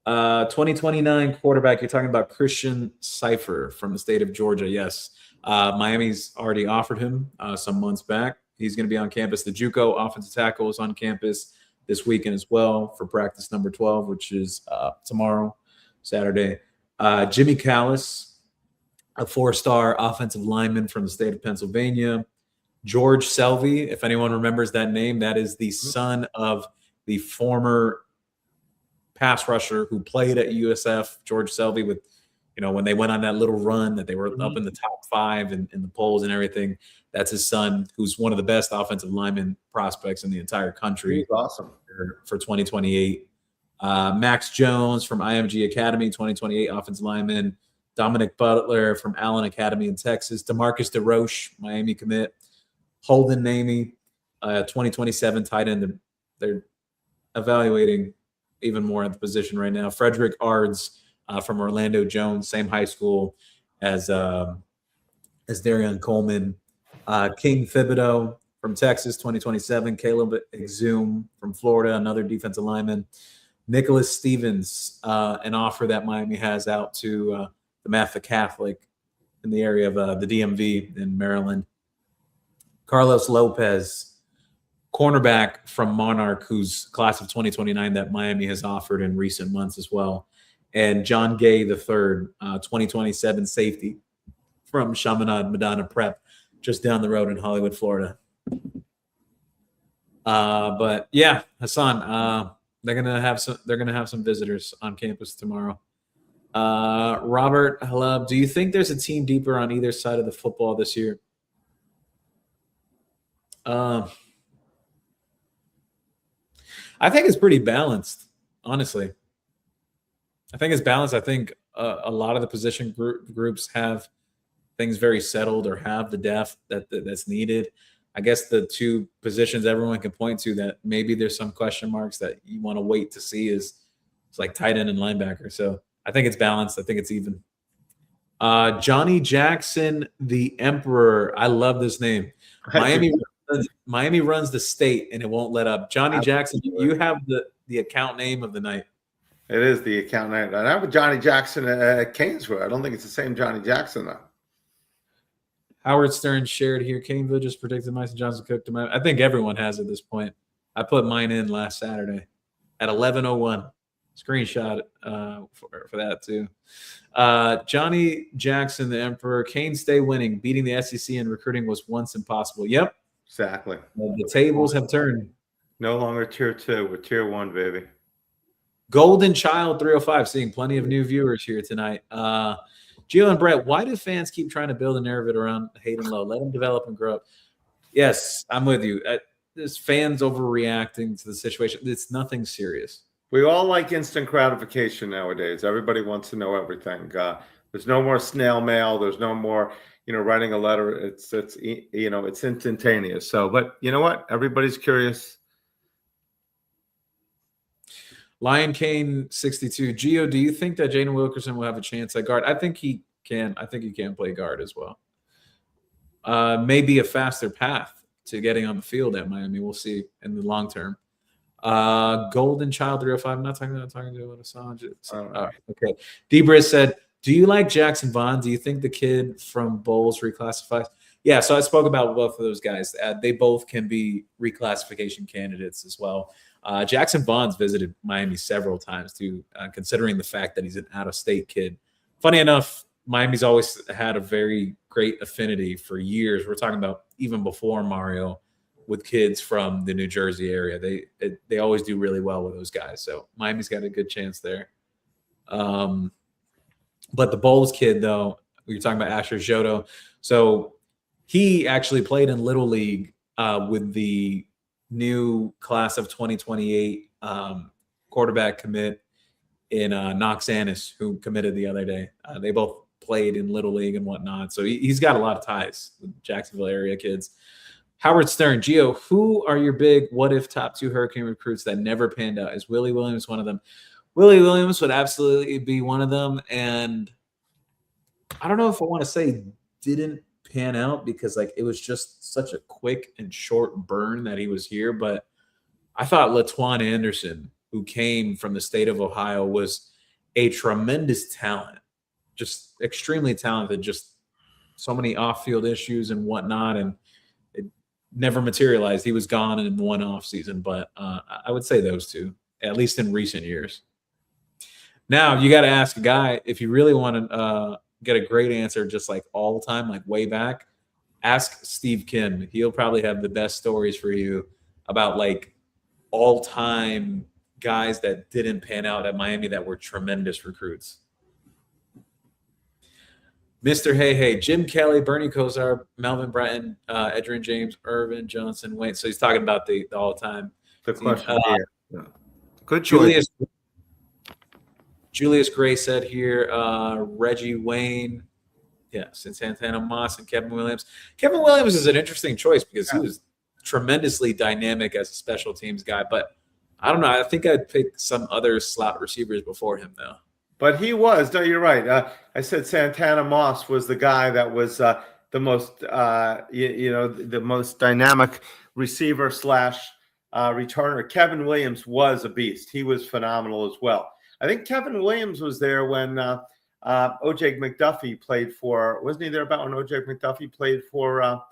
2029 quarterback. You're talking about Christian Cipher from the state of Georgia. Yes, Miami's already offered him some months back. He's going to be on campus. The JUCO offensive tackle is on campus this weekend as well for practice number 12, which is tomorrow, Saturday. Jimmy Callis, a 4-star offensive lineman from the state of Pennsylvania. George Selvey, if anyone remembers that name, that is the son of the former pass rusher who played at USF, George Selvey, with, when they went on that little run that they were up in the top 5 in the polls and everything. That's his son, who's one of the best offensive lineman prospects in the entire country. He's awesome. For 2028. Max Jones from IMG Academy, 2028 offensive lineman. Dominic Butler from Allen Academy in Texas. DeMarcus DeRoche, Miami commit. Holden Namey, 2027 tight end. They're evaluating even more at the position right now. Frederick Ards from Orlando Jones, same high school as Darian Coleman. King Thibodeau from Texas, 2027. Caleb Exum from Florida, another defensive lineman. Nicholas Stevens, an offer that Miami has out to the Matha Catholic in the area of the DMV in Maryland. Carlos Lopez, cornerback from Monarch, who's class of 2029 that Miami has offered in recent months as well. And John Gay III, 2027 safety from Chaminade Madonna Prep, just down the road in Hollywood, Florida. But yeah, Hassan, they're gonna have some visitors on campus tomorrow. Robert Halab, do you think there's a team deeper on either side of the football this year? I think it's pretty balanced, honestly. I think it's balanced. I think a lot of the position groups have things very settled or have the depth that's needed. I guess the two positions everyone can point to that maybe there's some question marks that you want to wait to see is it's like tight end and linebacker. So I think it's balanced. I think it's even. Johnny Jackson, the Emperor. I love this name. Miami runs the state and it won't let up. Johnny Jackson, you have the account name of the night. It is the account name. And I have Johnny Jackson at CanesWear. I don't think it's the same Johnny Jackson, though. Howard Stern shared here. Caneville just predicted Mason Johnson Cook to Miami. I think everyone has at this point. I put mine in last Saturday at 11:01. Screenshot for that too. Johnny Jackson, the Emperor. Canes stay winning. Beating the SEC in recruiting was once impossible. Yep. Exactly. The tables have turned. No longer tier 2. We're tier 1, baby. Golden Child 305. Seeing plenty of new viewers here tonight. Gio and Brett, why do fans keep trying to build a narrative around Hayden Lowe? Let them develop and grow up. Yes, I'm with you. There's fans overreacting to the situation. It's nothing serious. We all like instant gratification nowadays. Everybody wants to know everything. There's no more snail mail. There's no more, writing a letter. It's instantaneous. So, but you know what? Everybody's curious. Lion Kane 62. Gio, do you think that Jaden Wilkerson will have a chance at guard? I think he can. I think he can play guard as well. Maybe a faster path to getting on the field at Miami. We'll see in the long term. Golden Child 305. I'm not talking to Assange. Okay. Debris said, do you like Jackson Vaughn? Do you think the kid from Bowles reclassifies? Yeah, so I spoke about both of those guys. They both can be reclassification candidates as well. Jackson Vaughn's visited Miami several times too, considering the fact that he's an out-of-state kid. Funny enough, Miami's always had a very great affinity for years. We're talking about even before Mario with kids from the New Jersey area. They always do really well with those guys. So Miami's got a good chance there. But the Bulls kid, though, we were talking about Asher Joto. So he actually played in Little League with the new class of 2028 quarterback commit in Knox Annis, who committed the other day. They both played in Little League and whatnot. So he's got a lot of ties with Jacksonville area kids. Howard Stern, Gio, who are your big what-if top 2 Hurricane recruits that never panned out? Is Willie Williams one of them? Willie Williams would absolutely be one of them. And I don't know if I want to say didn't pan out because like it was just such a quick and short burn that he was here. But I thought LaTuan Anderson, who came from the state of Ohio, was a tremendous talent, just extremely talented, just so many off-field issues and whatnot. And it never materialized. He was gone in one off season, but I would say those two, at least in recent years. Now you got to ask a guy, if you really want to get a great answer, just like all the time, like way back, ask Steve Kim. He'll probably have the best stories for you about like all-time guys that didn't pan out at Miami that were tremendous recruits. Mr. Hey, Jim Kelly, Bernie Kosar, Melvin Bratton, Edgerrin James, Irvin Johnson, Wayne. So he's talking about the all-time. The question here. Good choice. Julius Gray said here, Reggie Wayne, yes, and Santana Moss and Kevin Williams. Kevin Williams is an interesting choice because he was tremendously dynamic as a special teams guy. But I don't know. I think I'd pick some other slot receivers before him, though. But he was. No, you're right. I said Santana Moss was the guy that was the most, the most dynamic receiver slash returner. Kevin Williams was a beast. He was phenomenal as well. I think Kevin Williams was there when O.J. McDuffie played for. Wasn't he there about when O.J. McDuffie played for?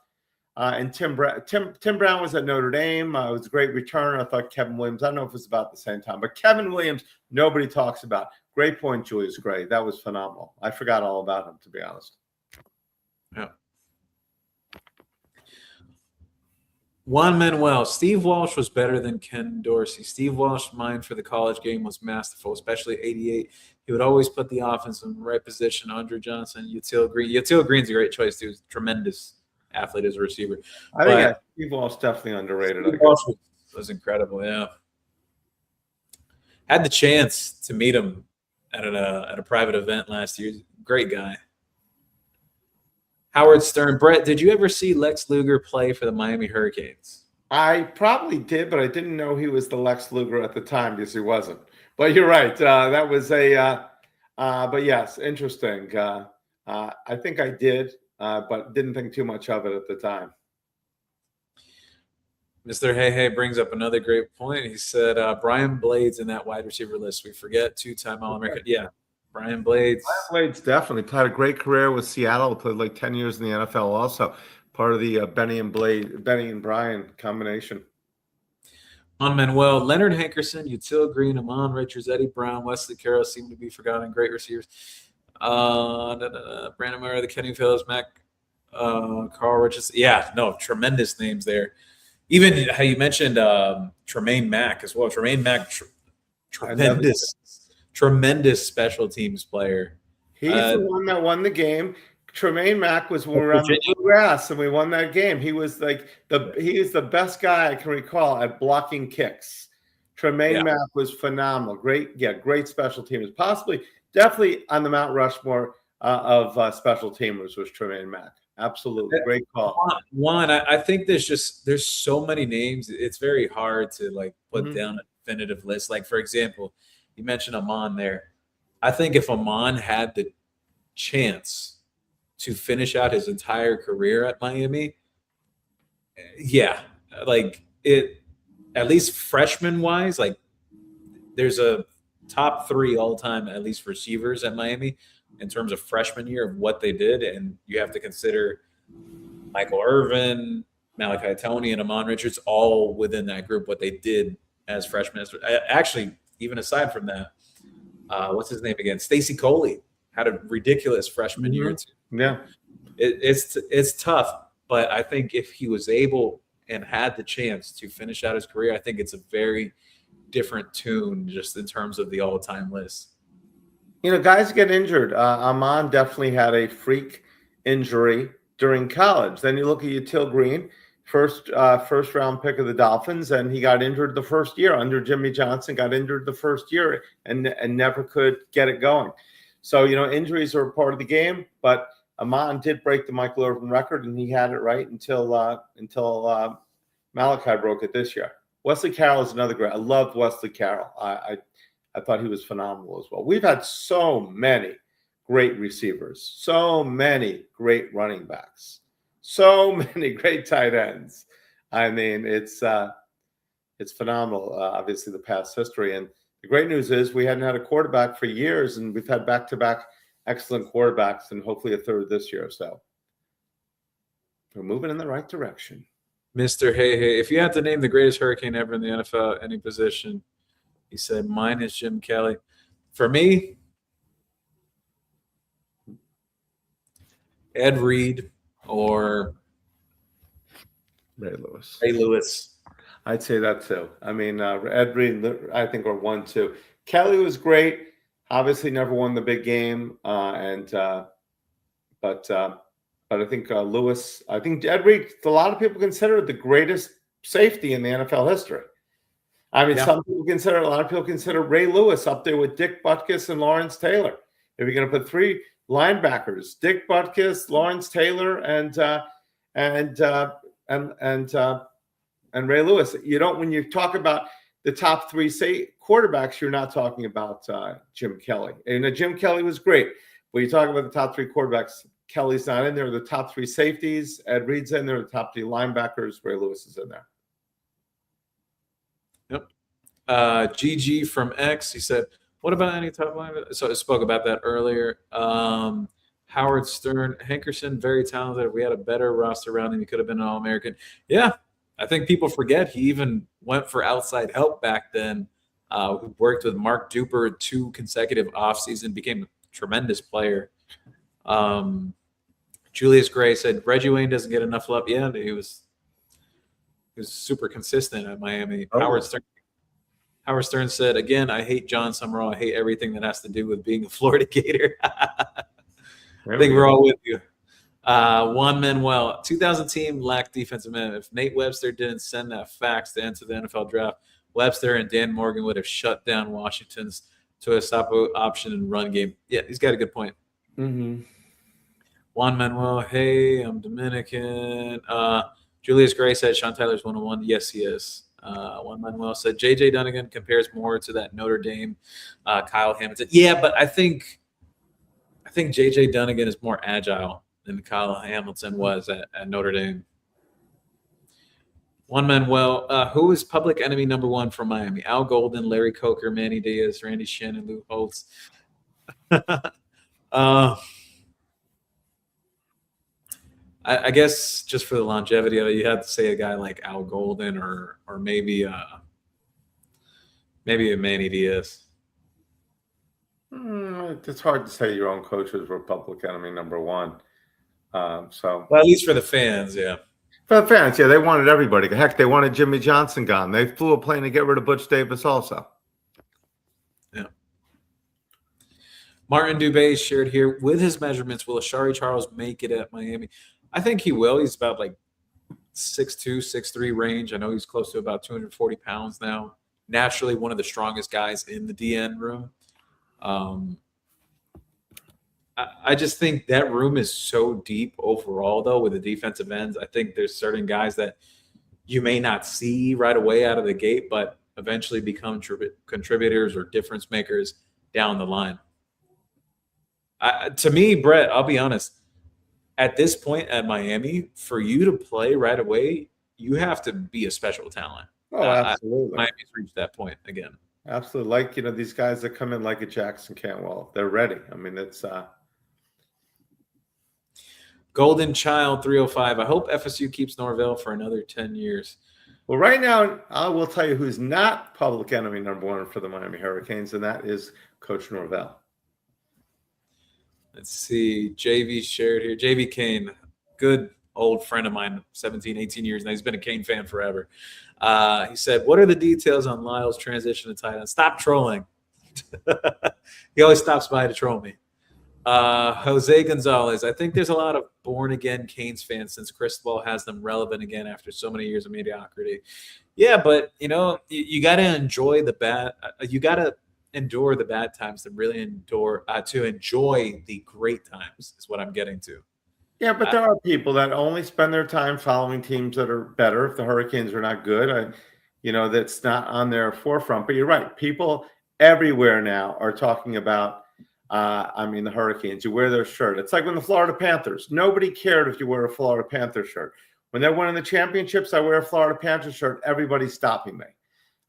And Tim Brown was at Notre Dame. It was a great returner. I thought Kevin Williams. I don't know if it was about the same time, but Kevin Williams, nobody talks about. Great point, Julius Gray. That was phenomenal. I forgot all about him, to be honest. Yeah. Juan Manuel, Steve Walsh was better than Ken Dorsey. Steve Walsh's mind for the college game was masterful, especially 88. He would always put the offense in the right position. Andre Johnson, Util Green. Util Green's a great choice, too. He's a tremendous athlete as a receiver. I think Steve Walsh definitely underrated. Steve Walsh was incredible, yeah. Had the chance to meet him at a private event last year. Great guy. Howard Stern. Brett, did you ever see Lex Luger play for the Miami Hurricanes? I probably did, but I didn't know he was the Lex Luger at the time because he wasn't. But you're right. That was but yes, interesting. I think I did, but didn't think too much of it at the time. Mr. Hey brings up another great point. He said Brian Blades in that wide receiver list. We forget 2-time All-American. Yeah, Brian Blades. Brian Blades definitely had a great career with Seattle. Played like 10 years in the NFL also. Part of the Benny and Brian combination. Manuel, Leonard Hankerson, Util Green, Amon Richards, Eddie Brown, Wesley Carroll seem to be forgotten. Great receivers. Brandon Murray, the Kenny Phillips, Carl Richards. Yeah, no, tremendous names there. Even how you mentioned Tremaine Mack as well. Tremaine Mack, tremendous special teams player. He's the one that won the game. Tremaine Mack was when we were on the grass and we won that game. He was like he is the best guy I can recall at blocking kicks. Tremaine Mack was phenomenal. Great special teamers. Definitely on the Mount Rushmore of special teamers was Tremaine Mack. Absolutely. Great call. Juan, I think there's so many names. It's very hard to like put down a definitive list. Like, for example, you mentioned Amon there. I think if Amon had the chance to finish out his entire career at Miami, like it, at least freshman wise, like there's a top 3 all time, at least receivers at Miami in terms of freshman year of what they did. And you have to consider Michael Irvin, Malachi Tony, and Amon Richards all within that group, what they did as freshmen. Actually, even aside from that, what's his name again? Stacy Coley had a ridiculous freshman year too. Yeah. It's tough, but I think if he was able and had the chance to finish out his career, I think it's a very different tune just in terms of the all-time list. Guys get injured. Amon definitely had a freak injury during college. Then you look at Util Green, first round pick of the Dolphins, and he got injured the first year under Jimmy Johnson. Got injured the first year and never could get it going. So injuries are a part of the game. But Amon did break the Michael Irvin record, and he had it right until Malachi broke it this year. Wesley Carroll is another great. I loved Wesley Carroll. I thought he was phenomenal as well. We've had so many great receivers, so many great running backs, so many great tight ends. I mean, it's phenomenal. Obviously, the past history, and the great news is we hadn't had a quarterback for years, and we've had back-to-back excellent quarterbacks, and hopefully a third this year. So we're moving in the right direction. Mr. Hey, if you had to name the greatest Hurricane ever in the NFL at any position, he said, mine is Jim Kelly. For me, Ed Reed or Ray Lewis. Ray Lewis. I'd say that too. I mean, Ed Reed, I think, are 1-2. Kelly was great. Obviously, never won the big game, but I think Lewis. I think Ed Reed. A lot of people consider it the greatest safety in the NFL history. I mean, some people consider. A lot of people consider Ray Lewis up there with Dick Butkus and Lawrence Taylor. If you're going to put three linebackers, Dick Butkus, Lawrence Taylor, and Ray Lewis. When you talk about the top three quarterbacks, you're not talking about Jim Kelly. And Jim Kelly was great. When you talk about the top three quarterbacks, Kelly's not in there. The top three safeties, Ed Reed's in there. The top three linebackers, Ray Lewis is in there. Yep. GG from X, he said, what about any top line? So I spoke about that earlier. Howard Stern, Hankerson, very talented. If we had a better roster around him, he could have been an All-American. Yeah, I think people forget he even went for outside help back then. We worked with Mark Duper 2 consecutive offseason, became a tremendous player. Julius Gray said Reggie Wayne doesn't get enough love. Yeah, he was super consistent at Miami. Oh. Howard Stern said, again, I hate John Summerall. I hate everything that has to do with being a Florida Gator. I think we're all with you. Juan Manuel, 2000 team lacked defensive men. If Nate Webster didn't send that fax to enter the NFL draft, Webster and Dan Morgan would have shut down Washington's Tuisapo option and run game. Yeah, he's got a good point. Mm-hmm. Juan Manuel, hey, I'm Dominican. Julius Gray said Sean Tyler's 101. Yes, he is. Juan Manuel said J.J. Dunnigan compares more to that Notre Dame Kyle Hamilton. Yeah, but I think J.J. Dunnigan is more agile than Kyle Hamilton was at Notre Dame. Juan Manuel, who is public enemy number one from Miami? Al Golden, Larry Coker, Manny Diaz, Randy Shannon, Lou Holtz. I guess just for the longevity of it, you have to say a guy like Al Golden or maybe a Manny Diaz. It's hard to say your own coaches were public enemy number one. Well, at least for the fans, yeah. For the fans, yeah, they wanted everybody. Heck, they wanted Jimmy Johnson gone. They flew a plane to get rid of Butch Davis also. Yeah. Martin Dubé shared here with his measurements. Will Ashari Charles make it at Miami? I think he will. He's about like 6'2", 6'3" range. I know he's close to about 240 pounds now. Naturally, one of the strongest guys in the DN room. I just think that room is so deep overall, though, with the defensive ends. I think there's certain guys that you may not see right away out of the gate, but eventually become contributors or difference makers down the line. To me, Brett, I'll be honest. At this point at Miami, for you to play right away, you have to be a special talent. Oh, absolutely. Miami's reached that point again. Absolutely. Like, these guys that come in like a Jackson Cantwell, they're ready. I mean, it's Golden Child 305. I hope FSU keeps Norvell for another 10 years. Well, right now, I will tell you who's not public enemy number one for the Miami Hurricanes, and that is Coach Norvell. Let's see. JV shared here. JV Kane, good old friend of mine, 17, 18 years now. He's been a Kane fan forever. He said, what are the details on Lyle's transition to tight end? Stop trolling. He always stops by to troll me. Jose Gonzalez, I think there's a lot of born-again Canes fans since Cristobal has them relevant again after so many years of mediocrity. Yeah, but, you got to enjoy the bad – you got to endure the bad times to really to enjoy the great times is what I'm getting to. Yeah, but there are people that only spend their time following teams that are better. If the Hurricanes are not good, that's not on their forefront. But you're right. People everywhere now are talking about the Hurricanes. You wear their shirt. It's like when the Florida Panthers. Nobody cared if you wear a Florida Panther shirt. When they're winning the championships, I wear a Florida Panther shirt. Everybody's stopping me.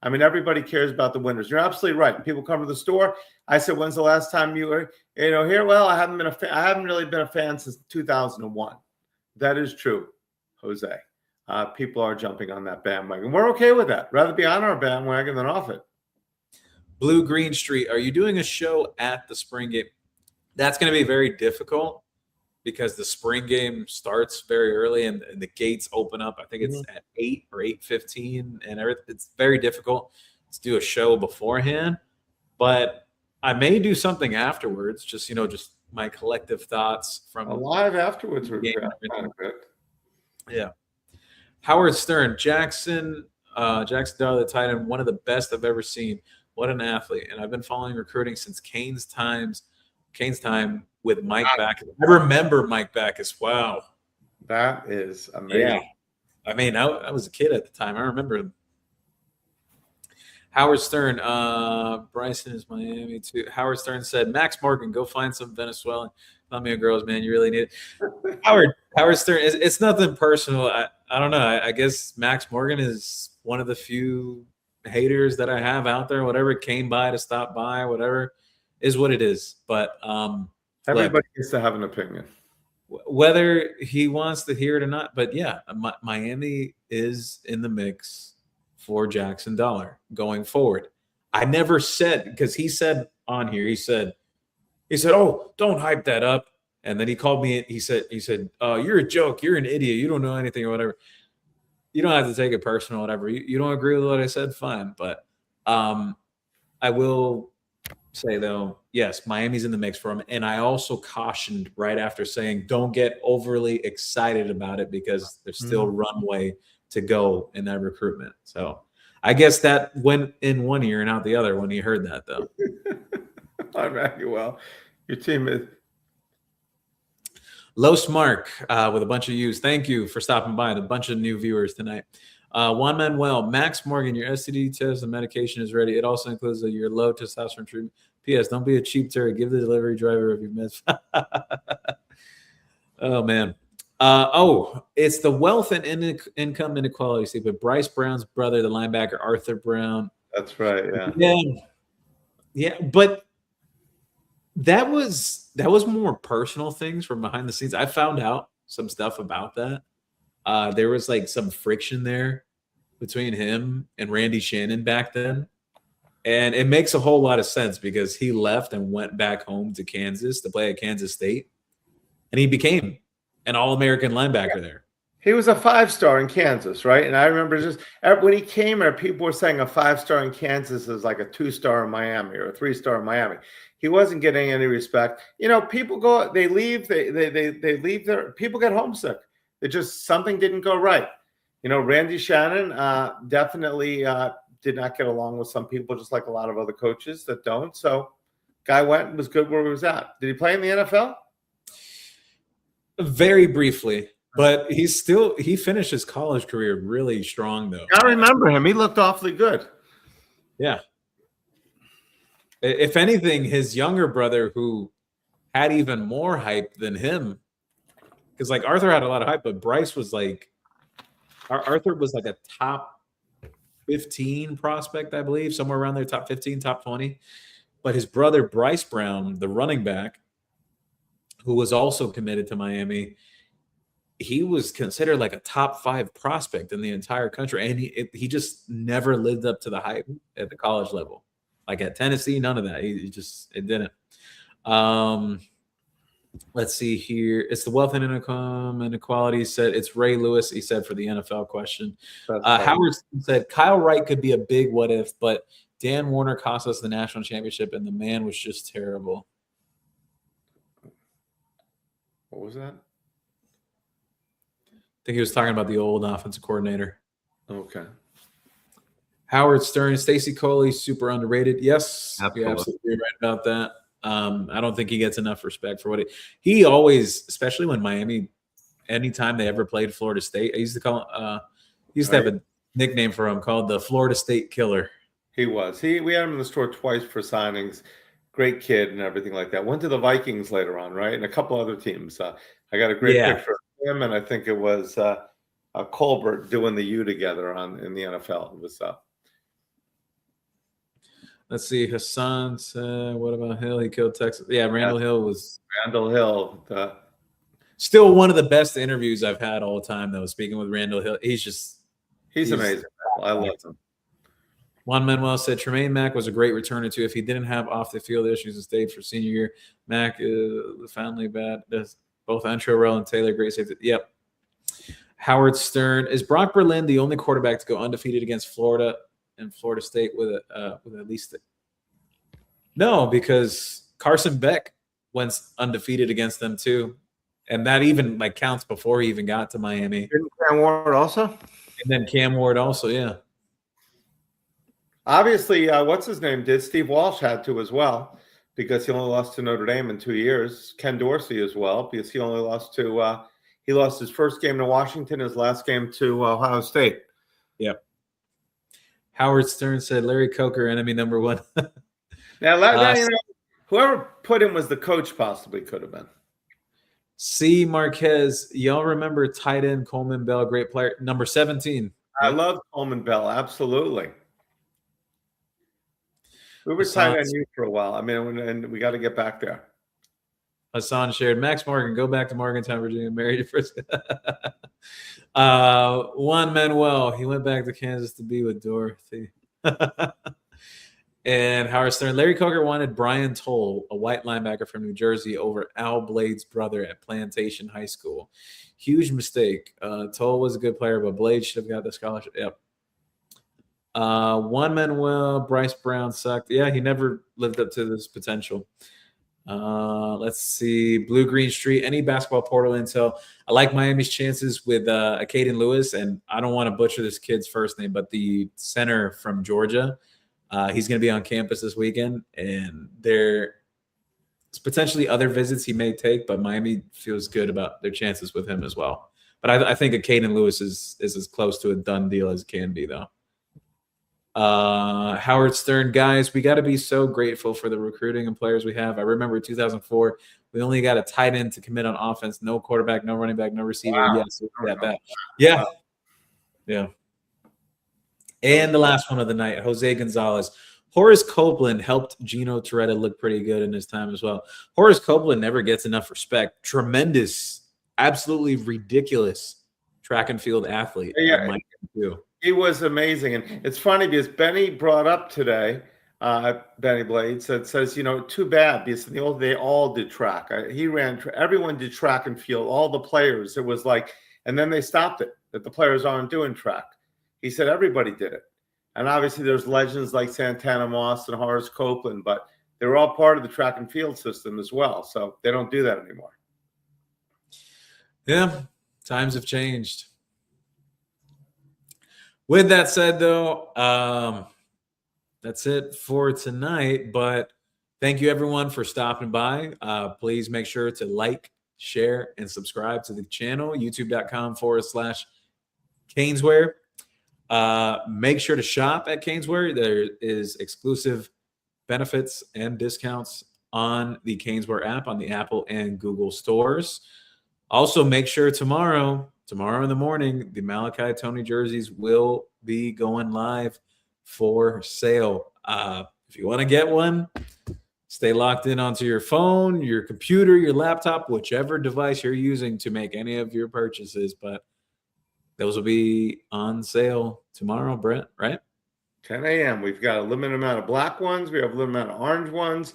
Everybody cares about the winners. You're absolutely right. People come to the store. I said, "When's the last time you were, here?" Well, I haven't really been a fan since 2001. That is true, Jose. People are jumping on that bandwagon. We're okay with that. Rather be on our bandwagon than off it. Blue Green Street, are you doing a show at the spring game? That's going to be very difficult because the spring game starts very early and the gates open up. I think it's at 8 or 8:15, and it's very difficult to do a show beforehand. But I may do something afterwards. Just my collective thoughts from a live afterwards would be kind of good. Yeah. Howard Stern, Jackson Dollar, the tight end, one of the best I've ever seen. What an athlete. And I've been following recruiting since Canes time with Mike Backus. I remember Mike Backus. Wow. That is amazing. Yeah. I was a kid at the time. I remember him. Howard Stern, Bryson is Miami too. Howard Stern said, Max Morgan, go find some Venezuelan. Tell me, girls, man, you really need it. Howard Stern, it's nothing personal. I don't know. I guess Max Morgan is one of the few haters that I have out there. Whatever came by to stop by, whatever is what it is. But everybody gets to have an opinion, whether he wants to hear it or not. But yeah, Miami is in the mix for Jackson Dollar going forward. I never said, because he said on here, he said, "Oh, don't hype that up." And then he called me. He said, "You're a joke. You're an idiot. You don't know anything or whatever." You don't have to take it personal, whatever. You don't agree with what I said, fine. But I will say, though, yes, Miami's in the mix for him. And I also cautioned right after saying, don't get overly excited about it because there's still runway to go in that recruitment. So I guess that went in one ear and out the other when he heard that, though. Well, your team is – Los Mark with a bunch of U's. Thank you for stopping by. A bunch of new viewers tonight. Juan Manuel, Max Morgan, your STD test and medication is ready. It also includes your low testosterone treatment. P.S. Don't be a cheap turd. Give the delivery driver of your meds. Oh, man. It's the wealth and income inequality statement. Bryce Brown's brother, the linebacker, Arthur Brown. That's right, yeah. Yeah, but that was more personal things from behind the scenes. I found out some stuff about that. There was some friction there between him and Randy Shannon back then. And it makes a whole lot of sense because he left and went back home to Kansas to play at Kansas State. And he became an All-American linebacker there. He was a 5-star in Kansas, right? And I remember just when he came there, people were saying a 5-star in Kansas is like a 2-star in Miami or a 3-star in Miami. He wasn't getting any respect. People go, they leave, they leave there. People get homesick. It just, something didn't go right. Randy Shannon definitely did not get along with some people, just like a lot of other coaches that don't. So guy went and was good where he was at. Did he play in the NFL? Very briefly, but he finished his college career really strong, though. I remember him. He looked awfully good. Yeah. If anything, his younger brother, who had even more hype than him, because Arthur had a lot of hype, but Bryce was Arthur was a top 15 prospect, I believe, somewhere around there, top 15, top 20. But his brother, Bryce Brown, the running back, who was also committed to Miami, he was considered a top 5 prospect in the entire country. And he just never lived up to the hype at the college level. At Tennessee, none of that. It didn't. Let's see here. It's the wealth and income inequality. He said it's Ray Lewis. He said for the NFL question. That's funny. Howard said Kyle Wright could be a big what if, but Dan Warner cost us the national championship, and the man was just terrible. What was that? I think he was talking about the old offensive coordinator. Okay. Howard Stern, Stacey Coley, super underrated. Yes, Absolutely. you're absolutely right about that. I don't think he gets enough respect for what he always, especially when Miami, anytime they ever played Florida State, I used to call he used to have a nickname for him called the Florida State Killer. He was. We had him in the store twice for signings. Great kid and everything like that. Went to the Vikings later on, right? And a couple other teams. I got a great picture of him, and I think it was Colbert doing the U together in the NFL. It was Let's see. Hassan said, what about Hill? He killed Texas. Yeah, Randall Hill was. Randall Hill. Still one of the best interviews I've had all the time, though, speaking with Randall Hill. He's amazing. I love him. Juan Manuel said Tremaine Mack was a great returner, too. If he didn't have off-the-field issues and stayed for senior year, Mack is family bad. Both Antrell and Taylor, great safety. Yep. Howard Stern. Is Brock Berlin the only quarterback to go undefeated against Florida and Florida State with at least no, because Carson Beck went undefeated against them too, and that even counts before he even got to Miami. Didn't Cam Ward also? And then Cam Ward also, yeah. Obviously, what's his name did. Steve Walsh had to as well because he only lost to Notre Dame in 2 years. Ken Dorsey as well because he only lost to he lost his first game to Washington, his last game to Ohio State. Yep. Howard Stern said Larry Coker, enemy number one. Now, whoever put him was the coach, possibly could have been. C. Marquez, y'all remember tight end Coleman Bell, great player, number 17. I love Coleman Bell, absolutely. We were tight end youth for a while. I mean, and we got to get back there. Hassan shared Max Morgan, go back to Morgantown, Virginia, married to first. Juan Manuel, he went back to Kansas to be with Dorothy. And Howard Stern, Larry Coker wanted Brian Toll, a white linebacker from New Jersey, over Al Blade's brother at Plantation High School. Huge mistake. Toll was a good player, but Blade should have got the scholarship. Yep. Juan Manuel, Bryce Brown sucked. Yeah, he never lived up to this potential. Let's see. Blue Green Street, any basketball portal intel. I like Miami's chances with Caden Lewis, and I don't want to butcher this kid's first name, but the center from Georgia. He's going to be on campus this weekend, and there's potentially other visits he may take, but Miami feels good about their chances with him as well. But I think Caden Lewis is as close to a done deal as it can be, though. Howard Stern, guys, we got to be so grateful for the recruiting and players we have. I remember 2004, we only got a tight end to commit on offense, no quarterback, no running back, no receiver. Wow. Yes, yeah. Yeah. And the last one of the night, Jose Gonzalez. Horace Copeland helped Gino Toretta look pretty good in his time as well. Horace Copeland never gets enough respect. Tremendous, absolutely ridiculous track and field athlete. Yeah. He was amazing. And it's funny because Benny brought up today, Benny Blade says, too bad because they all did track. Everyone did track and field, all the players. It was and then they stopped it, that the players aren't doing track. He said everybody did it. And obviously there's legends like Santana Moss and Horace Copeland, but they were all part of the track and field system as well. So they don't do that anymore. Yeah, times have changed. With that said, though, that's it for tonight. But thank you, everyone, for stopping by. Please make sure to like, share, and subscribe to the channel, youtube.com/CanesWear. Make sure to shop at CanesWear. There is exclusive benefits and discounts on the CanesWear app on the Apple and Google stores. Also, make sure tomorrow in the morning, the Malachi Tony jerseys will be going live for sale. If you want to get one, stay locked in onto your phone, your computer, your laptop, whichever device you're using to make any of your purchases. But those will be on sale tomorrow, Brent, right? 10 a.m. We've got a limited amount of black ones. We have a limited amount of orange ones.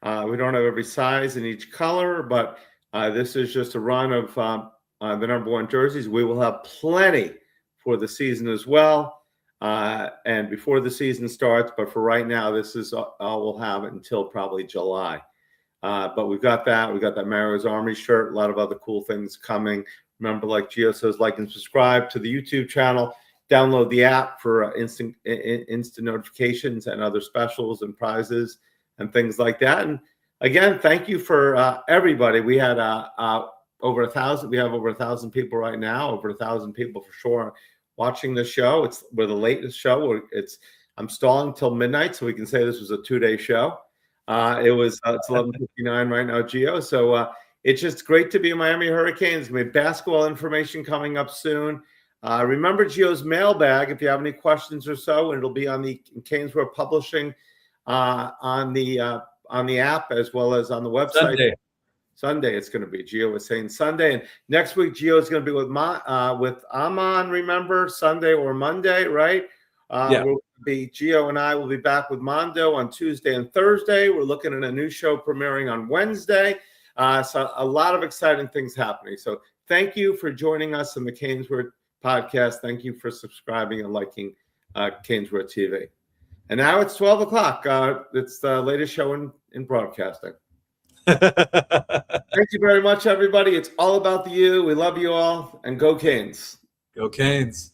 We don't have every size in each color, but This is just a run of the number one jerseys. We will have plenty for the season as well, and before the season starts. But for right now, this is all we'll have until probably July. But we've got that. We've got that Mario's Army shirt. A lot of other cool things coming. Remember, like Gio says, like and subscribe to the YouTube channel. Download the app for instant notifications and other specials and prizes and things like that. And again, thank you for everybody. We had over 1,000. We have over 1,000 people right now. Over 1,000 people for sure watching the show. We're the latest show. I'm stalling till midnight, so we can say this was a 2-day show. It's 11:59 right now, Gio. So it's just great to be in Miami Hurricanes. We have basketball information coming up soon. Remember Gio's mailbag if you have any questions or so, and it'll be on the CanesWear Publishing on the app as well as on the website. Sunday it's going to be. Gio was saying Sunday, and next week Gio is going to be with Amon. Remember Sunday or Monday, right? Gio and I will be back with Mondo on Tuesday and Thursday. We're looking at a new show premiering on Wednesday. So a lot of exciting things happening. So thank you for joining us on the CanesWear podcast. Thank you for subscribing and liking CanesWear TV. And now it's 12 o'clock. It's the latest show in broadcasting. Thank you very much, everybody. It's all about the U. We love you all. And go Canes. Go Canes.